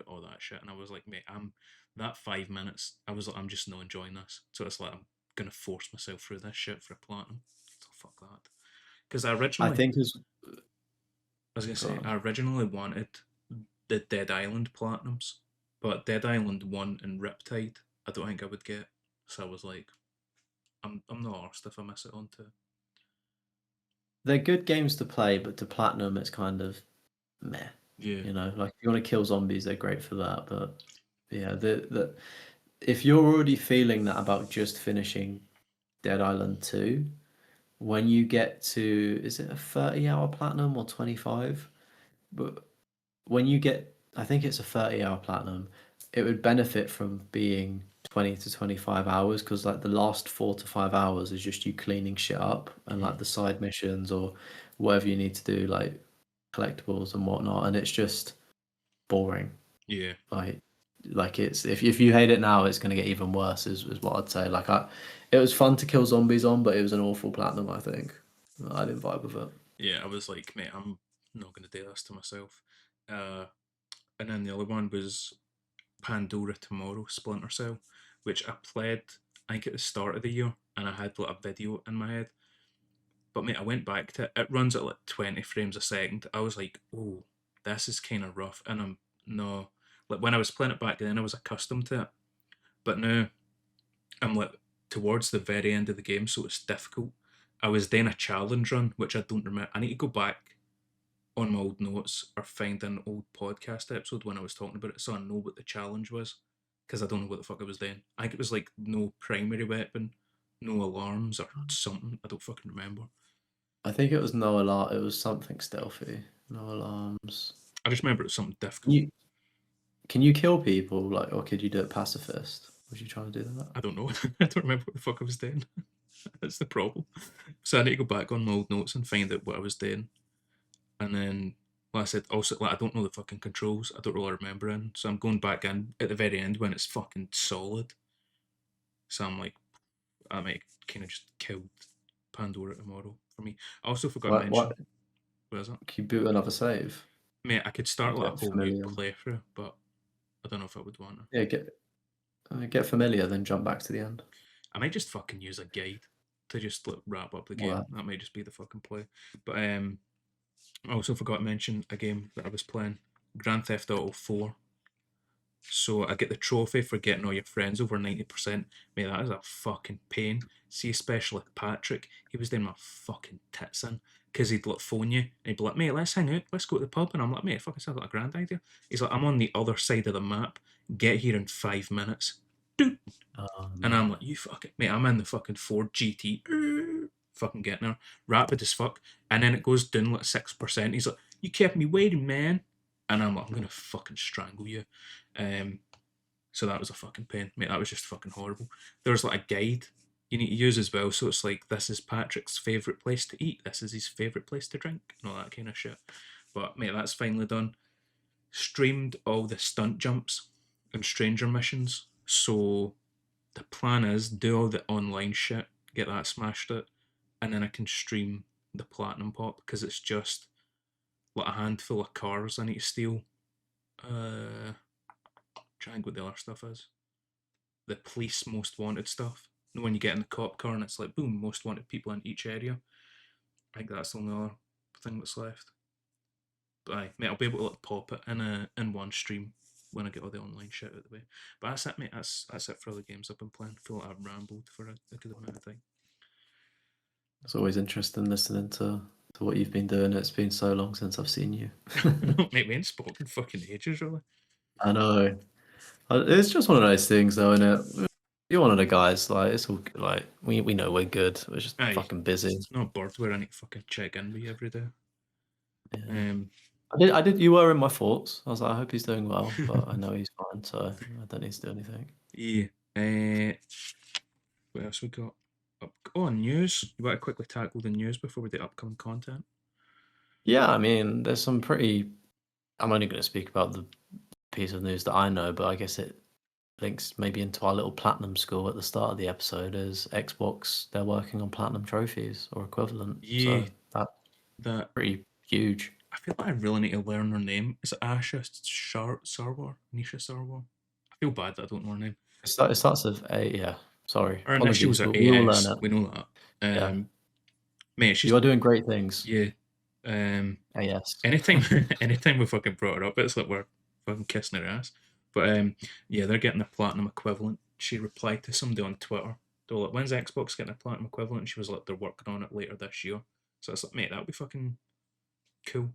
all that shit. And I was like, mate, I'm that 5 minutes. I was like, I'm just not enjoying this. So it's like, I'm gonna force myself through this shit for a platinum. So fuck that. Because I think as I was gonna say, God, I originally wanted the Dead Island platinums, but Dead Island 1 and Riptide, I don't think I would get. So I was like, I'm not arsed if I miss it on to. they're good games to play, but to platinum, it's kind of meh. Yeah. You know, like if you want to kill zombies, they're great for that. But yeah, the if you're already feeling that about just finishing Dead Island 2, when you get to, is it a 30-hour platinum or 25? But when you get, I think it's a 30-hour platinum, it would benefit from being 20 to 25 hours because like the last 4 to 5 hours is just you cleaning shit up and Mm-hmm. like the side missions or whatever you need to do, like collectibles and whatnot, and it's just boring. Yeah. Like like it's if you hate it now, it's gonna get even worse. Is what I'd say. It was fun to kill zombies on, but it was an awful platinum. I think I didn't vibe with it. Yeah, I was like, mate, I'm not gonna do this to myself. Uh, and then the other one was Pandora Tomorrow Splinter Cell, which I played, I think at the start of the year, and I had like a video in my head. But mate, I went back to it. It runs at like 20 frames a second. I was like, oh, this is kind of rough. And I'm no, like when I was playing it back then, I was accustomed to it. But now I'm like towards the very end of the game, so it's difficult. I was doing a challenge run, which I don't remember. I need to go back on my old notes or find an old podcast episode when I was talking about it so I know what the challenge was. Because I don't know what the fuck I was doing. I think it was like no primary weapon, no alarms or something. I don't fucking remember. I think it was no alarm. It was something stealthy. No alarms. I just remember it was something Can difficult. you kill people like, or could you do it pacifist? Was you trying to do that? I don't know. I don't remember what the fuck I was doing. That's the problem. So I need to go back on my old notes and find out what I was doing. And then, like I said, also, like, I don't know the fucking controls. I don't really remember in. So I'm going back in at the very end when it's fucking solid. So I'm like, I might kind of just killed Pandora tomorrow for me. I also forgot to mention, What? what is it? Can you boot another save? Mate, I could You start like a get whole new familiar. playthrough, but I don't know if I would want to. Yeah, get familiar, then jump back to the end. I might just fucking use a guide to just like, wrap up the game. Well, That might just be the fucking play. But I also forgot to mention a game that I was playing, Grand Theft Auto 4. So I get the trophy for getting all your friends over 90%. Mate, that is a fucking pain. See, especially Patrick, he was doing my fucking tits in. Because he'd like phone you and he'd be like, mate, let's hang out, let's go to the pub. And I'm like, mate, fucking sounds like a grand idea. He's like, I'm on the other side of the map. Get here in 5 minutes. Dude. oh And I'm no. like, you fucking, mate, I'm in the fucking Ford GT. Fucking getting there. Rapid as fuck. And then it goes down like 6%. He's like, you kept me waiting, man. And I'm like, I'm going to fucking strangle you. Um, so that was a fucking pain, mate. That was just fucking horrible. There's like a guide you need to use as well. So it's like, this is Patrick's favourite place to eat. This is his favourite place to drink. And all that kind of shit. But, mate, that's finally done. Streamed all the stunt jumps and stranger missions. So the plan is do all the online shit, get that smashed out, and then I can stream the platinum pop because it's just like a handful of cars I need to steal. Try and what the other stuff is. The police most wanted stuff. And when you get in the cop car and it's like boom, most wanted people in each area. I think that's the only other thing that's left. But aye, mate, I'll be able to like pop it in one stream when I get all the online shit out of the way. But that's it, mate. That's it for all the games I've been playing. I feel like I've rambled for a good amount of time. It's always interesting listening to what you've been doing. It's been so long since I've seen you. Mate, we ain't spoken in fucking ages, really. I know. It's just one of those things, though, isn't it? You're one of the guys. Like it's all good. Like we know we're good. We're just Aye, fucking busy. it's not a bird where I need to fucking check in with you every day. Yeah. Um, I did. You were in my thoughts. I was like, I hope he's doing well, but I know he's fine, so I don't need to do anything. yeah. What else we got? Oh, news. You want to quickly tackle the news before we do upcoming content? Yeah, I mean, there's some pretty. I'm only going to speak about the piece of news that I know, but I guess it links maybe into our little platinum score at the start of the episode. Is Xbox they're working on platinum trophies or equivalent, Yeah, so that's that pretty huge. I feel like I really need to learn her name. Is it Asha Sarwar? Nisha Sarwar? I feel bad that I don't know her name. It starts with A, yeah. Sorry, Our initials apologies. are We all learn AS. it. We know that. Yeah, Mate, you she's are doing great things. yeah. Um, Yes. anytime, anytime we fucking brought her up, it's like we're fucking kissing her ass. But yeah, they're getting a platinum equivalent. She replied to somebody on Twitter. They were like, "When's Xbox getting a platinum equivalent?" And she was like, "They're working on it later this year." So it's like, mate, that would be fucking cool.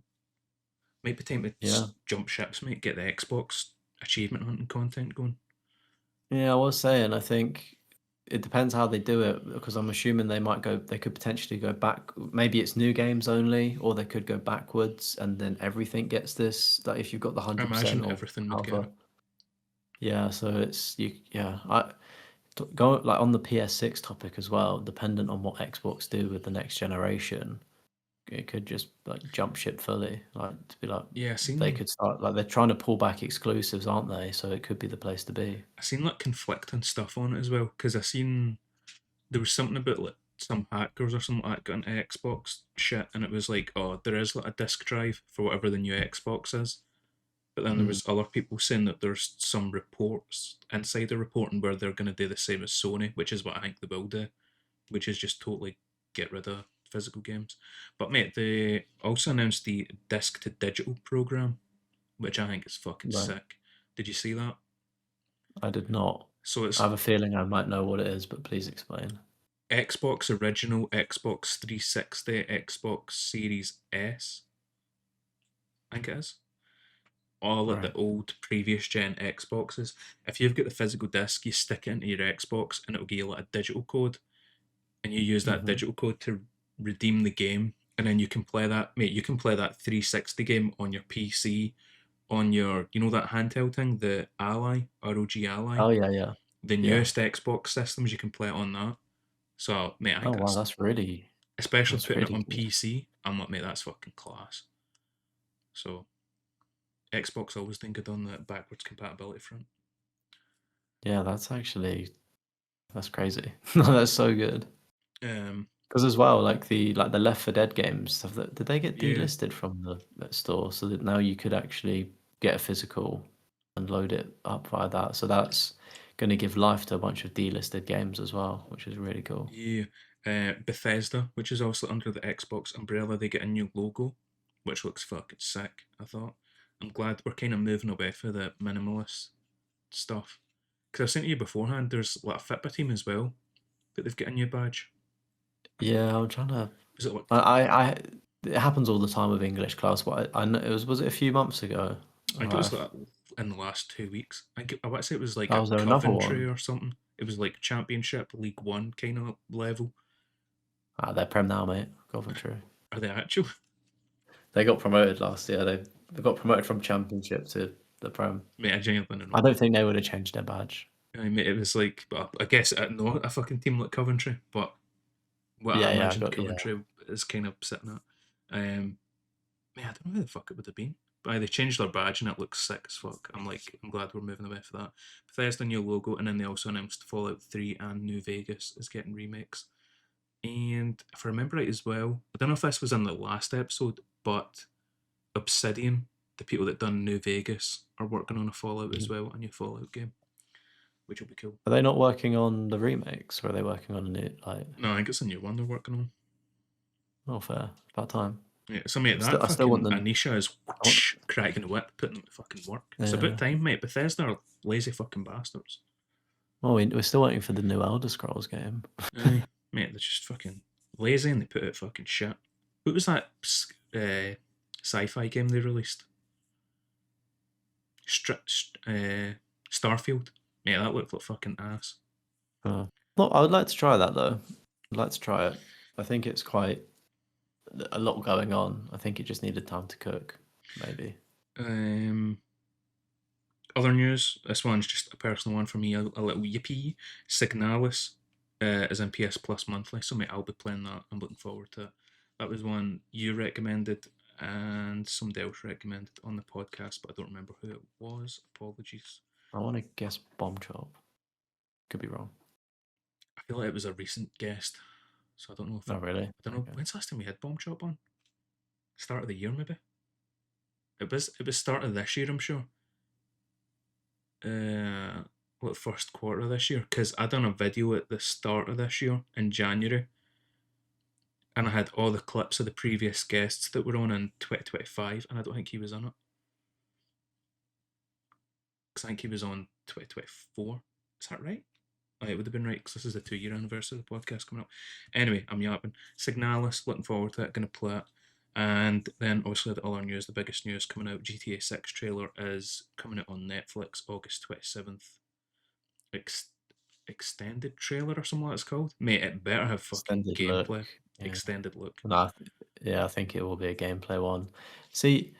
Might be time to Yeah. jump ships, mate. Get the Xbox achievement hunting content going. Yeah, I was saying, I think it depends how they do it because I'm assuming they could potentially go back. Maybe it's new games only, or they could go backwards and then everything gets this. Like if you've got the I 100% imagine or everything would get however. it. Yeah, so go like on the PS6 topic as well, dependent on what Xbox do with the next generation, it could just like jump ship fully. Like to be like Yeah, they could start like they're trying to pull back exclusives, aren't they? So it could be the place to be. I seen like conflicting stuff on it as well because I seen there was something about like some hackers or something like that got into Xbox shit, and it was like, oh, there is like a disk drive for whatever the new Xbox is. But then there Mm, was other people saying that there's some reports, insider reporting, where they're going to do the same as Sony, which is what I think they will do, which is just totally get rid of physical games. But mate, they also announced the disc to digital program, which I think is fucking right. sick. Did you see that? I did not. So I it's have a feeling I might know what it is, but please explain. Xbox original, Xbox 360, Xbox Series S, I think it is. All like the Right. old previous gen Xboxes. If you've got the physical disc, you stick it into your Xbox and it'll give you like a digital code, and you use that Hmm. digital code to redeem the game, and then you can play that, mate. You can play that 360 game on your PC, on your, you know, that handheld thing, the Ally, ROG Ally. Oh yeah, yeah, The yeah. newest Xbox systems, you can play it on that. So, mate, I Oh think wow, that's, especially that's putting it really on good. PC. I'm like, mate, that's fucking class. So, Xbox always doing good on the backwards compatibility front. Yeah, that's crazy. That's so good. Um, Because as well, like the Left 4 Dead games, did they get yeah, delisted from the store so that now you could actually get a physical and load it up via that? So that's going to give life to a bunch of delisted games as well, which is really cool. yeah. Bethesda, which is also under the Xbox umbrella, they get a new logo, which looks fucking sick. I thought. I'm glad we're kind of moving away from the minimalist stuff. Because I've seen to you beforehand, there's like a Fitbit team as well that they've got a new badge. Yeah, I'm trying to. Is it like It happens all the time with English class. But I know was it a few months ago? I think it was like in the last 2 weeks. I want to say it was like Oh, a was there another Coventry one? or something. It was like Championship, League One kind of level. Ah, they're Prem now, mate. Coventry. Are they actual? They got promoted last year. They got promoted from Championship to the Prem. Mate, I genuinely don't I know. don't think they would have changed their badge. I mean, it was like, but I guess I know a fucking team like Coventry, but what I Yeah, yeah, imagined yeah. Coventry is kind of sitting at. Man, I don't know who the fuck it would have been. But they changed their badge and it looks sick as fuck. I'm glad we're moving away for that. Bethesda new logo, and then they also announced Fallout 3 and New Vegas is getting remakes. And if I remember right as well, I don't know if this was in the last episode, but Obsidian, the people that done New Vegas, are working on a Fallout as Mhm. well, a new Fallout game, which will be cool. Are they not working on the remakes, or are they working on a new like? No, I think it's a new one they're working on. Oh, fair. About time. Yeah, so mate, that I still want fucking them. Anisha is I want, cracking the whip, putting them to fucking work. It's about yeah. time, mate. Bethesda are lazy fucking bastards. Well, we're still waiting for the new Elder Scrolls game. Aye, mate, they're just fucking lazy and they put out fucking shit. What was that sci-fi game they released? Starfield. Mate, that looked like fucking ass. Look, I would like to try that though. I'd like to try it. I think it's quite a lot going on. I think it just needed time to cook, maybe. Um, Other news. This one's just a personal one for me. A little yippee. Signalis is in PS Plus monthly, so mate, I'll be playing that. I'm looking forward to it. That was one you recommended and somebody else recommended on the podcast, but I don't remember who it was. Apologies. I want to guess Bomb Chop. Could be wrong. I feel like it was a recent guest, so I don't know if Oh, really? I don't know Okay. when's the last time we had Bomb Chop on. Start of the year maybe. It was start of this year, I'm sure. Uh, like first quarter of this year, because I done a video at the start of this year in January, and I had all the clips of the previous guests that were on in 2025, and I don't think he was on it. Because I think he was on 2024. Is that right? Oh, it would have been right because this is the 2 year anniversary of the podcast coming up. Anyway, I'm yapping. Signalis, looking forward to it, going to play it. And then obviously the other news, the biggest news coming out, GTA 6 trailer is coming out on Netflix August 27th. Ex- extended trailer or something like it's called. Mate, it better have fucking Extended look. gameplay. Yeah. Extended look. No, yeah, I think it will be a gameplay one. See,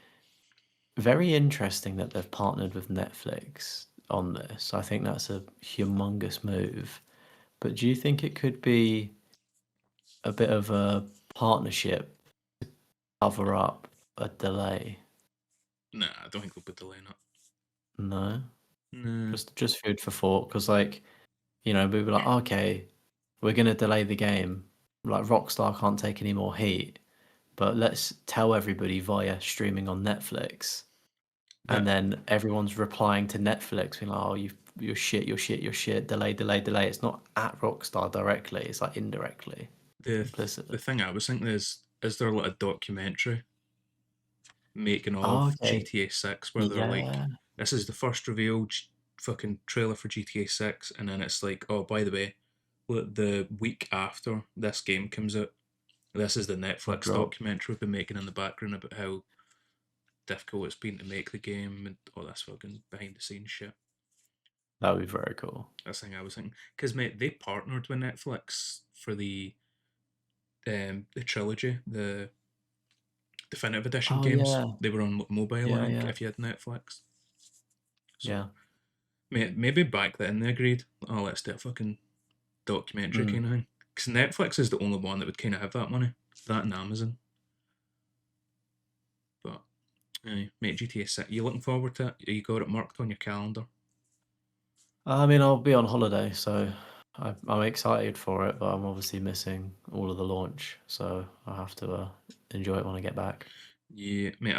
very interesting that they've partnered with Netflix on this. I think that's a humongous move. But do you think it could be a bit of a partnership to cover up a delay? Nah, I don't think they'll be delaying it. No, Nah. just food for thought. Because like, we were like, okay, we're gonna delay the game. Like Rockstar can't take any more heat, but let's tell everybody via streaming on Netflix. And That then everyone's replying to Netflix being like, "Oh, you're shit, you're shit, you're shit." Delay, delay, delay. It's not at Rockstar directly. It's like indirectly, the implicitly. the thing I was thinking is there like a documentary making Oh, of okay. GTA 6 where they're like, Yeah. this is the first revealed fucking trailer for GTA 6, and then it's like, oh, by the way, look, the week after this game comes out, this is the I'll Netflix drop. documentary we've been making in the background about how difficult it's been to make the game and all this fucking behind the scenes shit. That would be very cool. That's the thing I was thinking. Because, mate, they partnered with Netflix for the trilogy, the Definitive Edition Oh games. yeah, They were on mobile, I yeah, think, yeah, if you had Netflix. So yeah. maybe back then they agreed, oh, let's do a fucking documentary Mm. kind of thing. Because Netflix is the only one that would kind of have that money. That and Amazon. But, mate, GTA 6, you looking forward to it? You got it marked on your calendar? I mean, I'll be on holiday, so I'm excited for it, but I'm obviously missing all of the launch, so I have to enjoy it when I get back. Yeah, mate,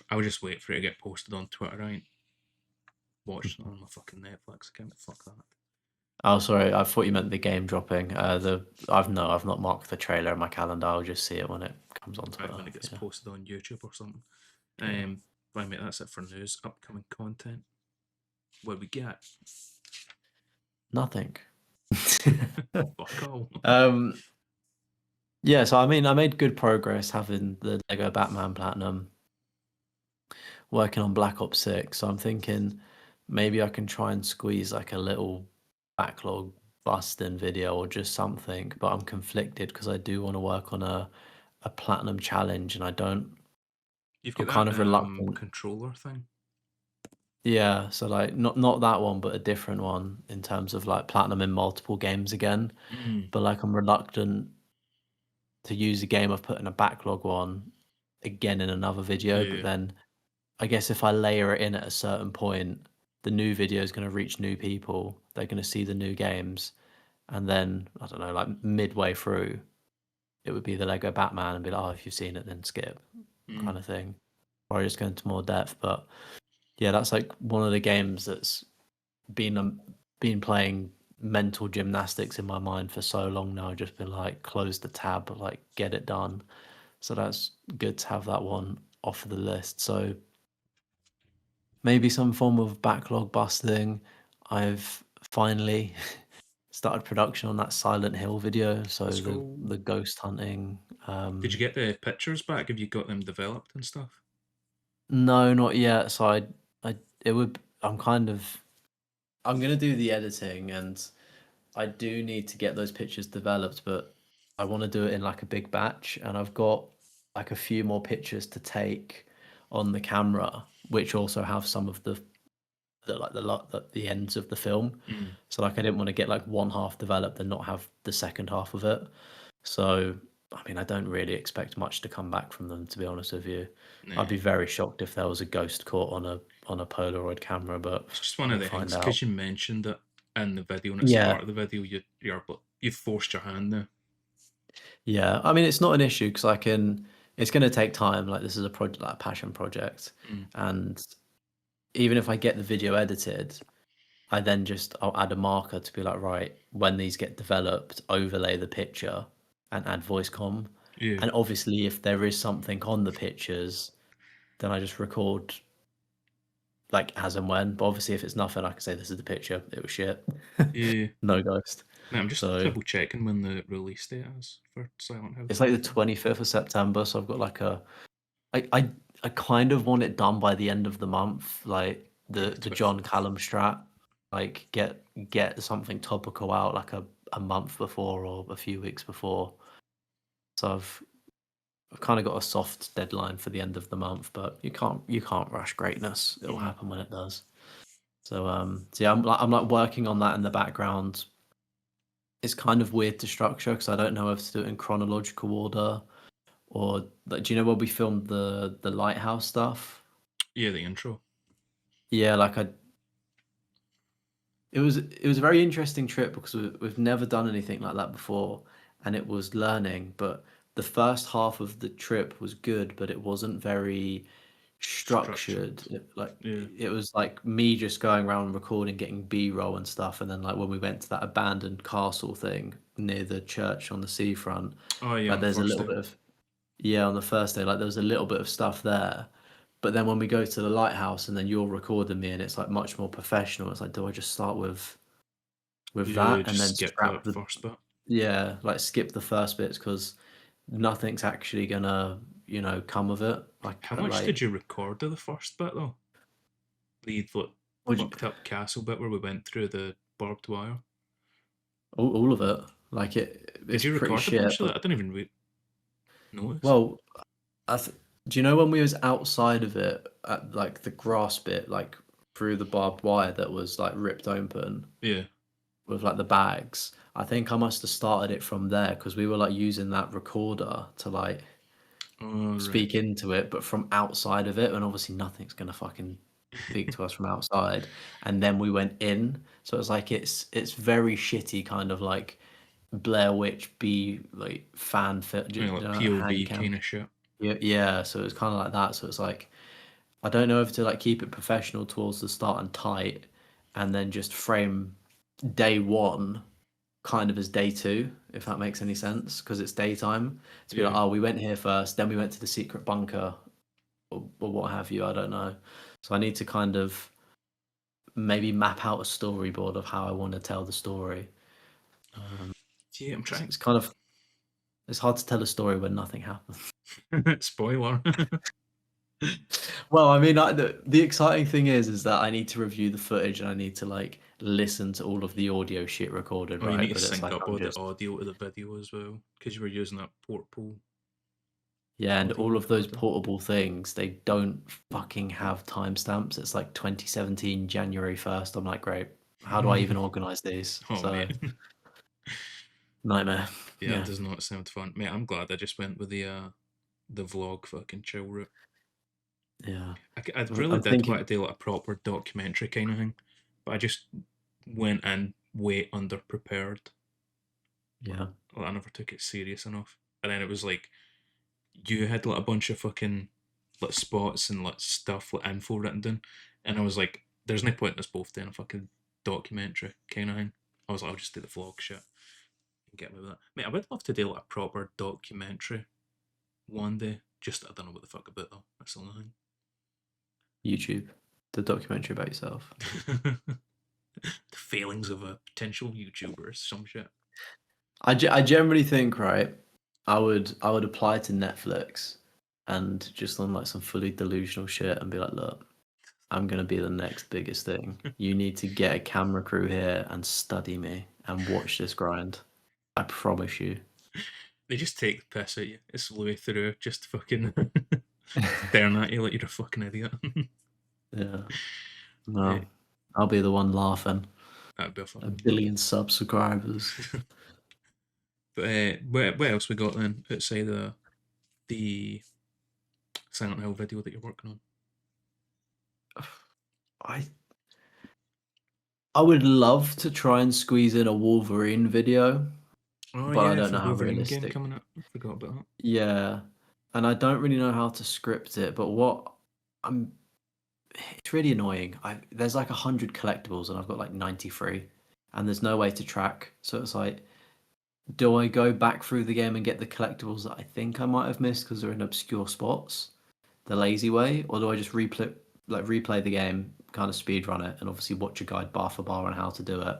I would just wait for it to get posted on Twitter. I ain't watching it on my fucking Netflix account. Fuck that. Oh, sorry. I thought you meant the game dropping. I've not marked the trailer in my calendar. I'll just see it when it comes on Right, Twitter. when it gets Yeah, posted on YouTube or something. yeah. Right, mate, that's it for news. Upcoming content. What we got? Nothing. Fuck all. Um, yeah, so I mean, I made good progress having the Lego Batman Platinum, working on Black Ops 6. So I'm thinking maybe I can try and squeeze like a little backlog busting video or just something, but I'm conflicted because I do want to work on a platinum challenge and I don't, You've I'm got kind that of reluctant. controller thing. Yeah, so like not that one, but a different one in terms of like platinum in multiple games again. Mm, But like I'm reluctant to use a game I've put in a backlog one again in another video. But yeah. then I guess if I layer it in at a certain point, the new video is going to reach new people. They're going to see the new games, and then I don't know, like midway through, it would be the Lego Batman and be like, oh, if you've seen it, then skip, Mm. kind of thing. Or I just go into more depth. But yeah, that's like one of the games that's been playing mental gymnastics in my mind for so long now. I've just been like, close the tab, like get it done. So that's good to have that one off of the list. So maybe some form of backlog busting. I've finally started production on that Silent Hill video, so Let's the go. ghost hunting. Did you get the pictures back? Have you got them developed and stuff? No, not yet. So it would. I'm gonna do the editing, and I do need to get those pictures developed, but I want to do it in like a big batch, and I've got like a few more pictures to take on the camera, which also have some of the ends of the film. Mm. So like I didn't want to get like one half developed and not have the second half of it. So I mean, I don't really expect much to come back from them, to be honest with you. I'd Nah. be very shocked if there was a ghost caught on a Polaroid camera, but It's just one of we'll the find things out. because you mentioned it in the video and it's the Yeah, part of the video you've forced your hand now. yeah. I mean, it's not an issue because I can. It's going to take time. Like this is a project, like a passion project, Mm. and even if I get the video edited, I then just I'll add a marker to be like, right, when these get developed, overlay the picture and add voice comm. Yeah, And obviously, if there is something on the pictures, then I just record like as and when. But obviously, if it's nothing, I can say this is the picture. It was shit. yeah. No ghost. Now I'm just So triple checking when the release date is for Silent Hill it's like the 2. 25th of September. So I've got like I kind of want it done by the end of the month, like Yeah, the John 24th. Callum strat, like get something topical out like a month before or a few weeks before. So I've kind of got a soft deadline for the end of the month, but you can't rush greatness. It'll Mm. happen when it does. So yeah, I'm like working on that in the background. It's kind of weird to structure because I don't know if to do it in chronological order or like, do you know where we filmed the lighthouse stuff? Yeah, the intro. Yeah, like it was a very interesting trip because we've never done anything like that before, and it was learning. But the first half of the trip was good, but it wasn't very structured. Structured. Like Yeah. it was like me just going around recording, getting B-roll and stuff, and then like when we went to that abandoned castle thing near the church on the seafront, Oh yeah, like on the there's a first little day. bit of yeah on the first day, like there was a little bit of stuff there. But then when we go to the lighthouse and then you're recording me and it's like much more professional, it's like, do I just start with Yeah, that and just then skip scrap that the first bit. yeah, like skip the first bits because nothing's actually gonna, come of it. How much Like did you record of the first bit though? The like, would you, fucked up castle bit where we went through the barbed wire. all of it. Like Did it's you pretty record a shit. bunch of But that? I didn't even notice. well, do you know when we was outside of it at like the grass bit, like through the barbed wire that was like ripped open Yeah. with like the bags? I think I must have started it from there because we were like using that recorder to like Oh right. speak into it, but from outside of it, and obviously nothing's gonna fucking speak to us from outside. And then we went in, so it's like it's very shitty, kind of like Blair Witch B like fan fit, I mean, like hand POV cam. kind of shit. Yeah, yeah. So it's kind of like that. So it's like I don't know if to like keep it professional towards the start and tight, and then just frame day one kind of as day two, if that makes any sense, because it's daytime. To be like, Yeah. oh, we went here first, then we went to the secret bunker, or what have you. I don't know. So I need to kind of maybe map out a storyboard of how I want to tell the story. Um, Yeah, I'm it's, trying. it's kind of it's hard to tell a story when nothing happens. Spoiler. Well, I mean, the exciting thing is that I need to review the footage and I need to like listen to all of the audio shit recorded, Oh, you need right? to But it's sync like up I'm all the just audio to the video as well because you were using that portable yeah, and audio all of those recorder. portable things, they don't fucking have timestamps. It's like 2017 January 1st. I'm like, great. How do I even organize these? Oh So mate. nightmare. Yeah, that Yeah, does not sound fun. Mate, I'm glad I just went with the vlog fucking chill route. yeah. I really I'm did want thinking. to do like a proper documentary kind of thing, but I just went in way under prepared. Yeah, Like, I never took it serious enough, and then it was like you had like a bunch of fucking like spots and like stuff like info written down, and I was like, "There's no point in us both doing a fucking documentary kind of thing." I was like, "I'll just do the vlog shit and get away with that." Mate, I would love to do like a proper documentary one day. Just I don't know what the fuck about though. That's the only YouTube, the documentary about yourself. thing. The failings of a potential YouTuber or some shit. I generally think, right, I would apply to Netflix and just on like some fully delusional shit and be like, look, I'm gonna be the next biggest thing. You need to get a camera crew here and study me and watch this grind. I promise you. They just take the piss at you. It's the way through, just fucking staring at you like you're a fucking idiot. Yeah. No, Mate, I'll be the one laughing. that'd be a A fucking billion subscribers. But what else we got then outside the Silent Hill video that you're working on? I I would love to try and squeeze in a Wolverine video, Oh but I yeah, don't for know the how Wolverine game realistic. coming up. I forgot about that. Yeah, and I don't really know how to script it, but what I'm it's really annoying. There's like 100 collectibles and I've got like 93, and there's no way to track. So it's like, do I go back through the game and get the collectibles that I think I might have missed because they're in obscure spots, the lazy way, or do I just replay the game, kind of speed run it, and obviously watch a guide bar for bar on how to do it?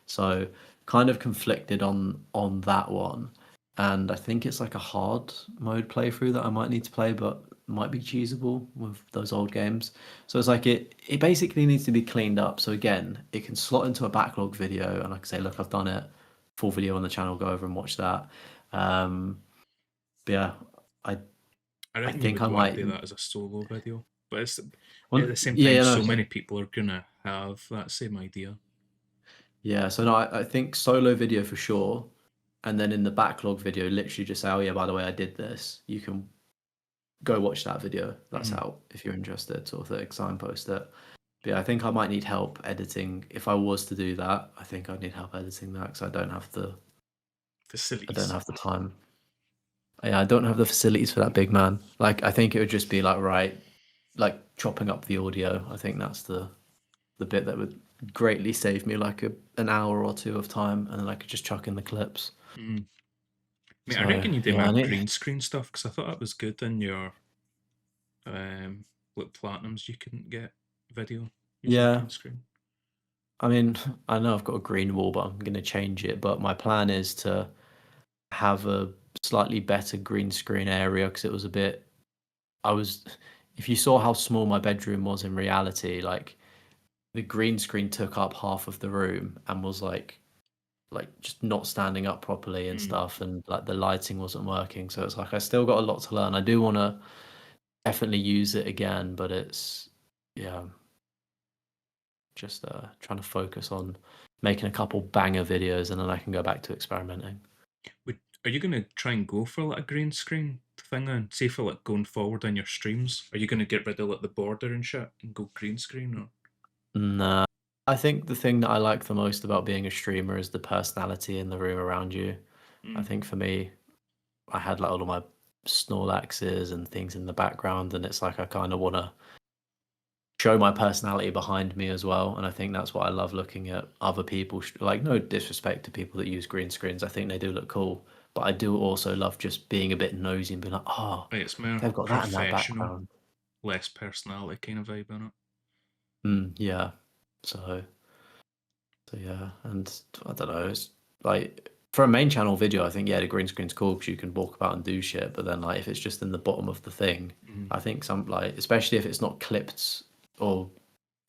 So kind of conflicted on that one, and I think it's like a hard mode playthrough that I might need to play, but might be cheesable with those old games. So it's like it basically needs to be cleaned up. So again, it can slot into a backlog video, and I can say, look, I've done it. Full video on the channel. Go over and watch that. Um, but yeah, I I I reckon you think would I want to might. do that as a solo video, but it's at Well, the same yeah, time, yeah, no, so many people are gonna have that same idea. yeah. So no, I think solo video for sure, and then in the backlog video, literally just say, oh yeah, by the way, I did this. You can go watch that video. That's Mm. out if you're interested, sort of thing. Signpost it. But yeah, I think I might need help editing. If I was to do that, I think I'd need help editing that because I don't Facilities. have the time. Yeah, I don't have the facilities for that big man. Like, I think it would just be like, right, like chopping up the audio. I think that's the bit that would greatly save me like an hour or two of time, and then I could just chuck in the clips. Mm. Mate, I So reckon you do yeah, more I need, green screen stuff because I thought that was good in your like platinums you couldn't get video using yeah. green screen. I mean, I know I've got a green wall, but I'm gonna change it. But my plan is to have a slightly better green screen area because it was a bit. I was, if you saw how small my bedroom was in reality, like the green screen took up half of the room and was like just not standing up properly and Mm. stuff, and like the lighting wasn't working. So it's like I still got a lot to learn. I do want to definitely use it again, but it's yeah, just trying to focus on making a couple banger videos, and then I can go back to experimenting. Are you gonna try and go for like a green screen thing then? Say for like going forward on your streams, are you gonna get rid of like the border and shit and go green screen or? Nah, I think the thing that I like the most about being a streamer is the personality in the room around you. I Mm. think for me, I had like all of my Snorlaxes and things in the background, and it's like I kind of want to show my personality behind me as well. And I think that's what I love looking at other people. Like, no disrespect to people that use green screens. I think they do look cool. But I do also love just being a bit nosy and being like, oh, Right, it's more they've got that in their professional, background. less personality kind of vibe in it. Yeah. So, so yeah. And I don't know. It's like for a main channel video, I think, yeah, the green screen's cool because you can walk about and do shit. But then, like, if it's just in the bottom of the thing, Mm. I think some, like, especially if it's not clipped or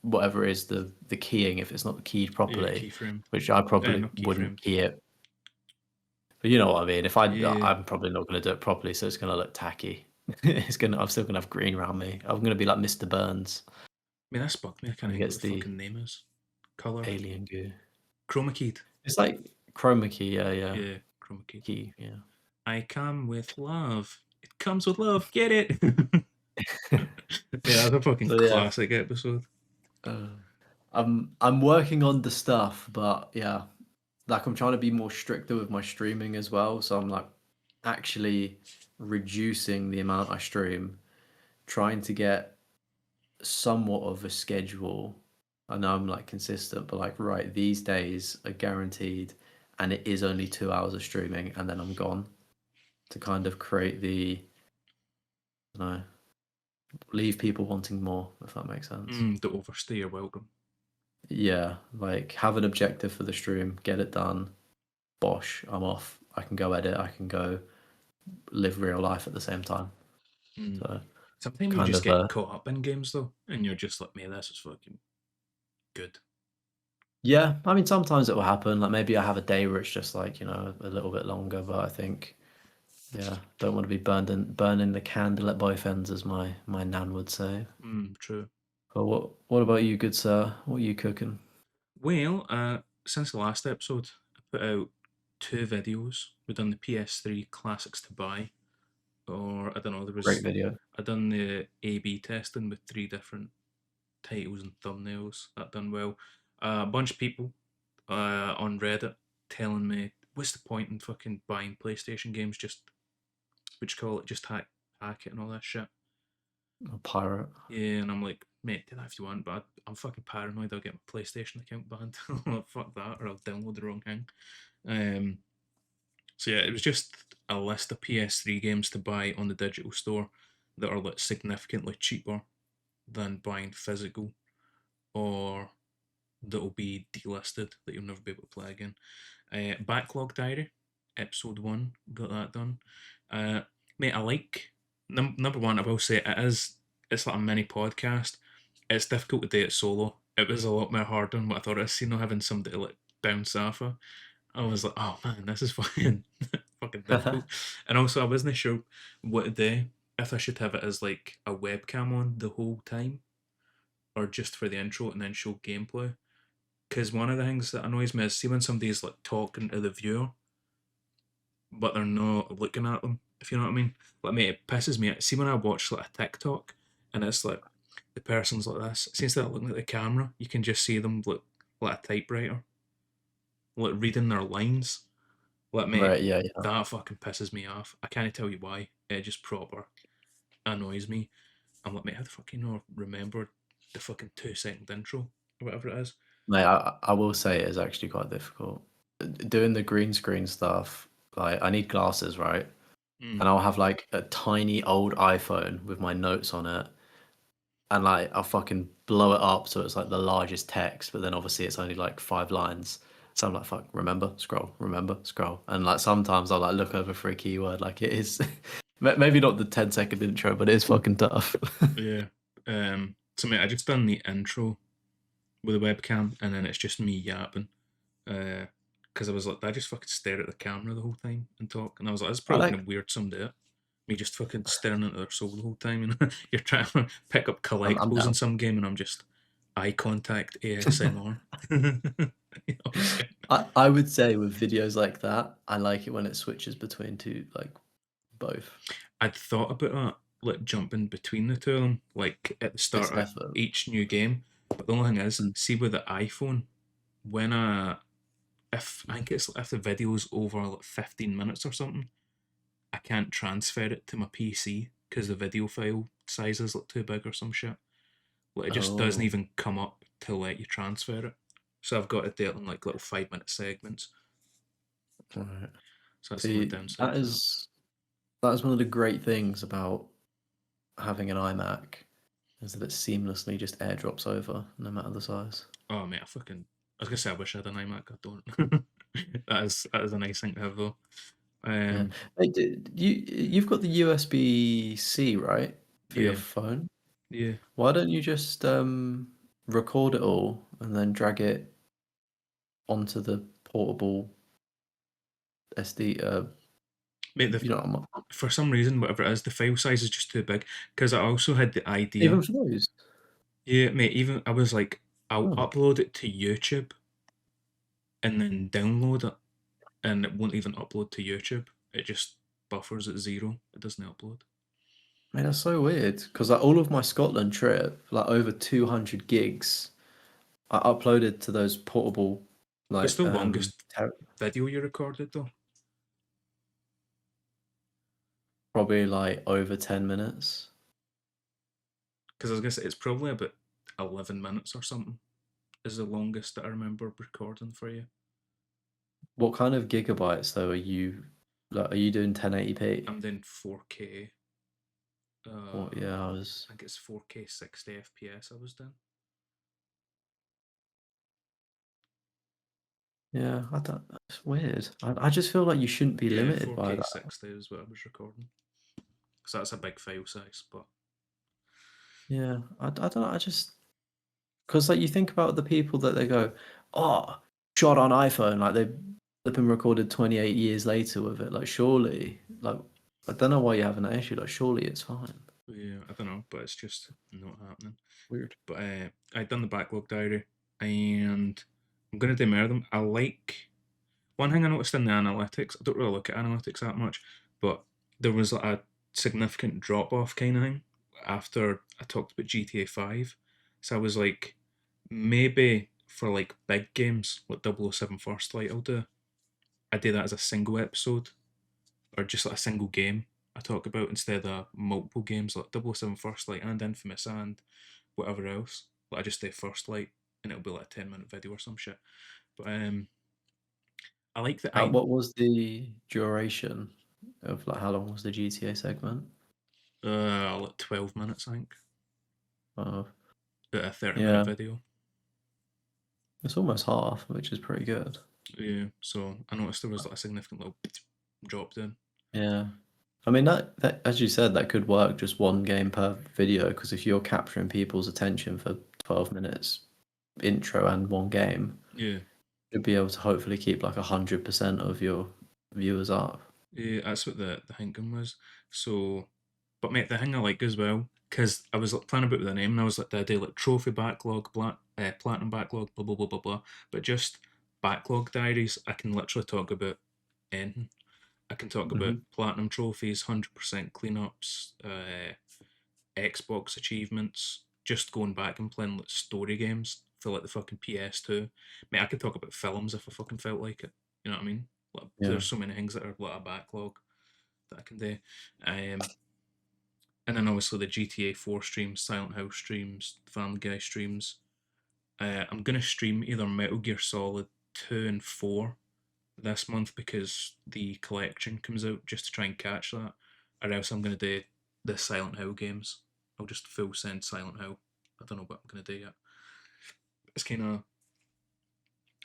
whatever is the keying if it's not keyed Yeah, properly, keyframe. which I probably Not wouldn't keyframed. key it. But you know what I mean. If I, Yeah. I'm probably not going to do it properly, so it's going to look tacky. I'm still going to have green around me. I'm going to be like Mr. Burns I mean, that's bugged me. I can't when he think what gets the the fucking name is. Color. alien goo. Chroma keyed. It's like chroma key. Yeah, yeah. Yeah, chroma keyed. Key. Yeah. I come with love. It comes with love. Get it? Yeah, that's a fucking So yeah, classic episode. uh, I'm working on the stuff, but yeah, like I'm trying to be more stricter with my streaming as well. So I'm like actually reducing the amount I stream, trying to get somewhat of a schedule. I know I'm like consistent, but like, right, these days are guaranteed, and it is only 2 hours of streaming, and then I'm gone to kind of create I don't know, leave people wanting more, if that makes sense. Don't overstay your welcome. Yeah, like have an objective for the stream, get it done, bosh, I'm off. I can go edit, I can go live real life at the same time. Mm. So Sometimes you kind just of get caught up in games though, and you're just like, man, this is fucking good. yeah, I mean sometimes it will happen. Like maybe I have a day where it's just like, a little bit longer, but I think yeah, don't want to be burning the candle at both ends, as my nan would say. True. But what about you, good sir? What are you cooking? Well, since the last episode, I put out two videos. We done the PS3 classics to buy, or I don't know. There Great was video. I done the A/B testing with three different titles and thumbnails. That done well. A bunch of people on Reddit telling me, "What's the point in fucking buying PlayStation games? Just what you call it, just hack it and all that shit." A pirate. Yeah, and I'm like, mate, do that if you want, but I'm fucking paranoid I'll get my PlayStation account banned. Fuck that, or I'll download the wrong thing. Um, so yeah, it was just a list of PS3 games to buy on the digital store that are like significantly cheaper than buying physical, or that will be delisted that you'll never be able to play again. Backlog Diary, episode 1, got that done. Mate, I like number one. I will say it's like a mini podcast. It's difficult to do it solo. It was a lot more hard than what I thought it was. You know, having somebody to like bounce off of. I was like, oh man, this is fucking fucking difficult. And also, I wasn't sure what to do, if I should have it as like a webcam on the whole time, or just for the intro and then show gameplay. Because one of the things that annoys me is, see when somebody's like talking to the viewer, but they're not looking at them. If you know what I mean. Like, mate, it pisses me out. See when I watch like a TikTok, and it's like the person's like this. Since they're looking at the camera, you can just see them look like a typewriter, like reading their lines. Like, mate, Right, yeah, yeah. that fucking pisses me off. I can't tell you why. It just proper annoys me. I'm like, mate, how the fuck you not remember the fucking 2 second intro or whatever it is? Mate, I will say it is actually quite difficult. Doing the green screen stuff, like I need glasses, right? Mm. And I'll have like a tiny old iPhone with my notes on it, and like I'll fucking blow it up so it's like the largest text, but then obviously it's only like 5 lines. So I'm like, fuck, remember, scroll. And like sometimes I'll like look over for a keyword, like it is maybe not the 10-second intro, but it is fucking tough. Yeah. So mate, I just done the intro with a webcam, and then it's just me yapping. Because I was like, I just fucking stare at the camera the whole time and talk, and I was like, it's I probably like gonna weird someday. Me just fucking staring into their soul the whole time, and you're trying to pick up I'm collectibles in down. some game, and I'm just eye contact ASMR. You know what I'm saying? I would say with videos like that, I like it when it switches between two, like both. I'd thought about that, like jumping between the two of them, like at the It's start of effort. each new game. But the only thing is, Mm. see with the iPhone, when if I think it's if the video's over like 15 minutes or something, I can't transfer it to my PC because the video file size is like too big or some shit. Like, it just doesn't Oh, even come up to let you transfer it. So I've got to do it in like little 5 minute segments. right. So that's the only See, downside to that. that is one of the great things about having an iMac is that it seamlessly just airdrops over no matter the size. Oh mate, I was gonna say I wish I had an iMac. I don't. That is a nice thing to have though. Yeah. Um, Hey, you've got the USB-C, right, for your yeah, phone? yeah. Why don't you just record it all and then drag it onto the portable SD? Mate, You know, what for some reason, whatever it is, the file size is just too big. Because I also had the idea. even for those. Yeah, mate. Even I was like, I'll Oh, upload it to YouTube and then download it, and it won't even upload to YouTube. It just buffers at 0. It doesn't upload. man, that's so weird. Because like all of my Scotland trip, like over 200 gigs, I uploaded to those portable, What's like the longest video you recorded though? probably like over 10 minutes. Because I was gonna say it's probably about 11 minutes or something. Is the longest that I remember recording for you. What kind of gigabytes though are you like? Are you doing 1080p? I'm doing 4K. Or yeah, I was. I think it's 4K 60 FPS. I was doing. Yeah, I don't. It's weird. I just feel like you shouldn't be Yeah, limited by 4K that. 60 is what I was recording. Because that's a big file size, but Yeah, I don't know. I just because like you think about the people that they go, oh, shot on iPhone, like they've been recorded 28 years later with it. Like surely, like I don't know why you're having that issue. Like surely it's fine. yeah, I don't know, but it's just not happening. Weird. But I done the backlog diary, and I'm gonna do more of them. I like one thing I noticed in the analytics. I don't really look at analytics that much, but there was like a significant drop off kind of thing after I talked about GTA 5. So I was like, maybe for like big games like 007 First Light, I do that as a single episode, or just like a single game I talk about, instead of multiple games like 007 First Light and Infamous and whatever else. Like I just do first light, and it'll be like a 10-minute video or some shit. But I like the I What was the duration of like how long was the GTA segment? like 12 minutes, I think, Uh, a 30-minute yeah, video. it's almost half, which is pretty good. Yeah, so I noticed there was like a significant little drop down. Yeah. I mean that as you said, that could work just one game per video because if you're capturing people's attention for 12 minutes intro and one game, Yeah, you'd be able to hopefully keep like 100% of your viewers up. yeah, that's what the thinking was. So, but mate, the thing I like as well, because I was like planning about the name, and I was like, did I do like trophy backlog, platinum backlog, blah blah blah blah blah, but just backlog diaries. I can literally talk about anything. I can talk about Hmm. platinum trophies, 100% cleanups, Xbox achievements, just going back and playing like story games for like the fucking PS2. Mate, I could talk about films if I fucking felt like it. You know what I mean? Like, Yeah. there's so many things that are like a backlog that I can do. Um, and then obviously the GTA 4 streams, Silent House streams, Family Guy streams. I'm gonna stream either Metal Gear Solid 2 and 4 this month because the collection comes out just to try and catch that, or else I'm gonna do the Silent Hill games. I'll just full send Silent Hill. I don't know what I'm gonna do yet. It's kind of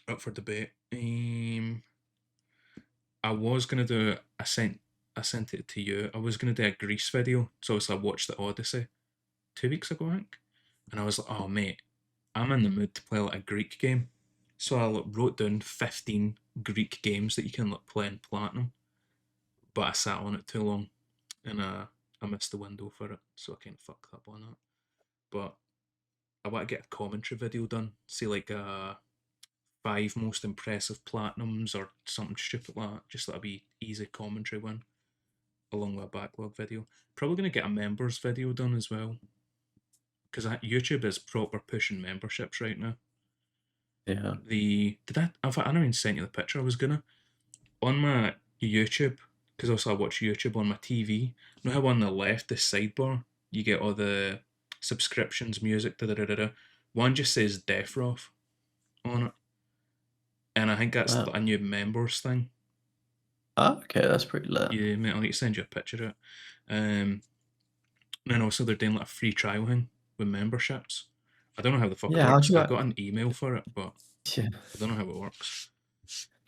up for debate. I was gonna do. I sent it to you. I was gonna do a Greece video. So obviously I watched the Odyssey 2 weeks ago, I think, and I was like, oh mate, I'm in the mood to play like a Greek game. So I like, wrote down 15 Greek games that you can like play in platinum, but I sat on it too long and I missed the window for it, so I kind of fucked up on that. But I want to get a commentary video done, say like 5 most impressive platinums or something stupid like that. Just that'll be easy commentary one along with a backlog video. Probably gonna get a members video done as well because YouTube is proper pushing memberships right now. Yeah. The did I? In fact, I never even sent you the picture. I was gonna on my YouTube because also I watch YouTube on my TV. You know how on the left, the sidebar, you get all the subscriptions, music, da da da da. Da. One just says Defroth on it, and I think that's Wow. a new members thing. Ah, okay, that's pretty lit. Yeah, mate, I'll need to send you a picture of it. Um, and then also they're doing like a free trial thing with memberships. I don't know how the fuck it Yeah, how works. do you I got an email for it, but yeah. I don't know how it works.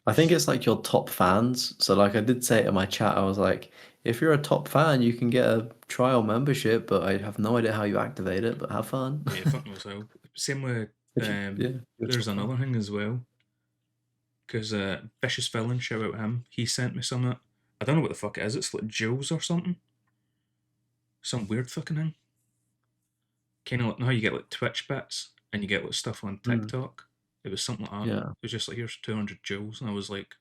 I think it's like your top fans. So like I did say it in my chat, I was like, if you're a top fan, you can get a trial membership, but I have no idea how you activate it, but have fun. Yeah, fuck knows how. Same with If you, yeah, you're a there's top fan. another thing as well because Vicious Villain, shout out him. He sent me some. I don't know what the fuck it is. It's like jewels or something. Some weird fucking thing. Kind of like how you get like Twitch bits and you get like stuff on Mm, TikTok. It was something like that. yeah. It was just like here's 200 jewels, and I was like,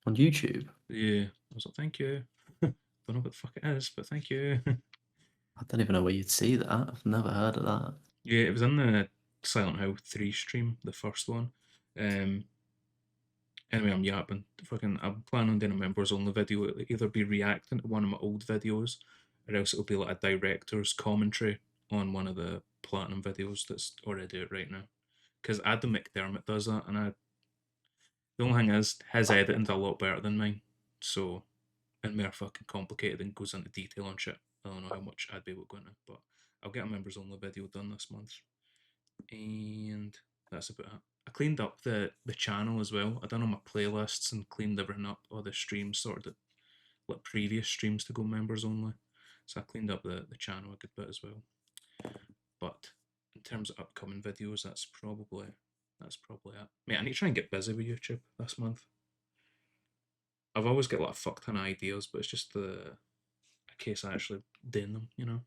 On YouTube. yeah. I was like, thank you. Don't know what the fuck it is, but thank you. I don't even know where you'd see that. I've never heard of that. Yeah, it was in the Silent Hill 3 stream, the first one. Um, Anyway, I'm yapping. Fucking, I'm planning on doing a members only video. It'll either be reacting to one of my old videos, or else it'll be like a director's commentary on one of the platinum videos that's already out right now. Because Adam McDermott does that, and the only thing is, his editing's a lot better than mine. So, and more fucking complicated and goes into detail on shit. I don't know how much I'd be able to go into, but I'll get a members only video done this month. And that's about it. I cleaned up the channel as well. I done all my playlists and cleaned everything up. All the streams sorted like previous streams to go members only. So I cleaned up the channel a good bit as well. But in terms of upcoming videos, that's probably it. Mate, I need to try and get busy with YouTube this month. I've always got like a fuck ton of ideas, but it's just a case of actually doing them, you know?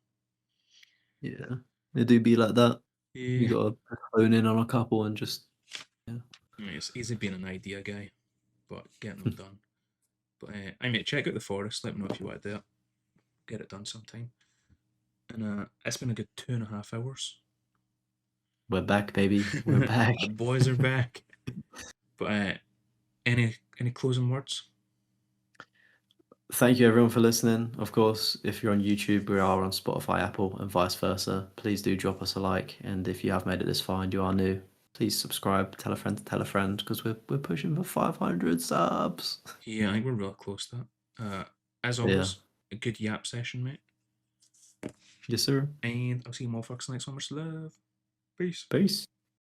Yeah. It do be like that. You Yeah. gotta hone in on a couple and just yeah. I mean, it's easy being an idea guy, but getting them done. But I mean, check out the forest. Let me know if you want to do it. Get it done sometime. And it's been a good 2.5 hours. We're back, baby. We're back. The boys are back. But any closing words? Thank you everyone for listening. Of course, if you're on YouTube, we are on Spotify, Apple, and vice versa. Please do drop us a like, and if you have made it this far and you are new, please subscribe, tell a friend, because we're pushing for 500 subs. Yeah, I think we're real close to that. As Yeah. always, a good yap session, mate. Yes, sir. And I'll see you motherfuckers next one. Much love. Peace. Peace.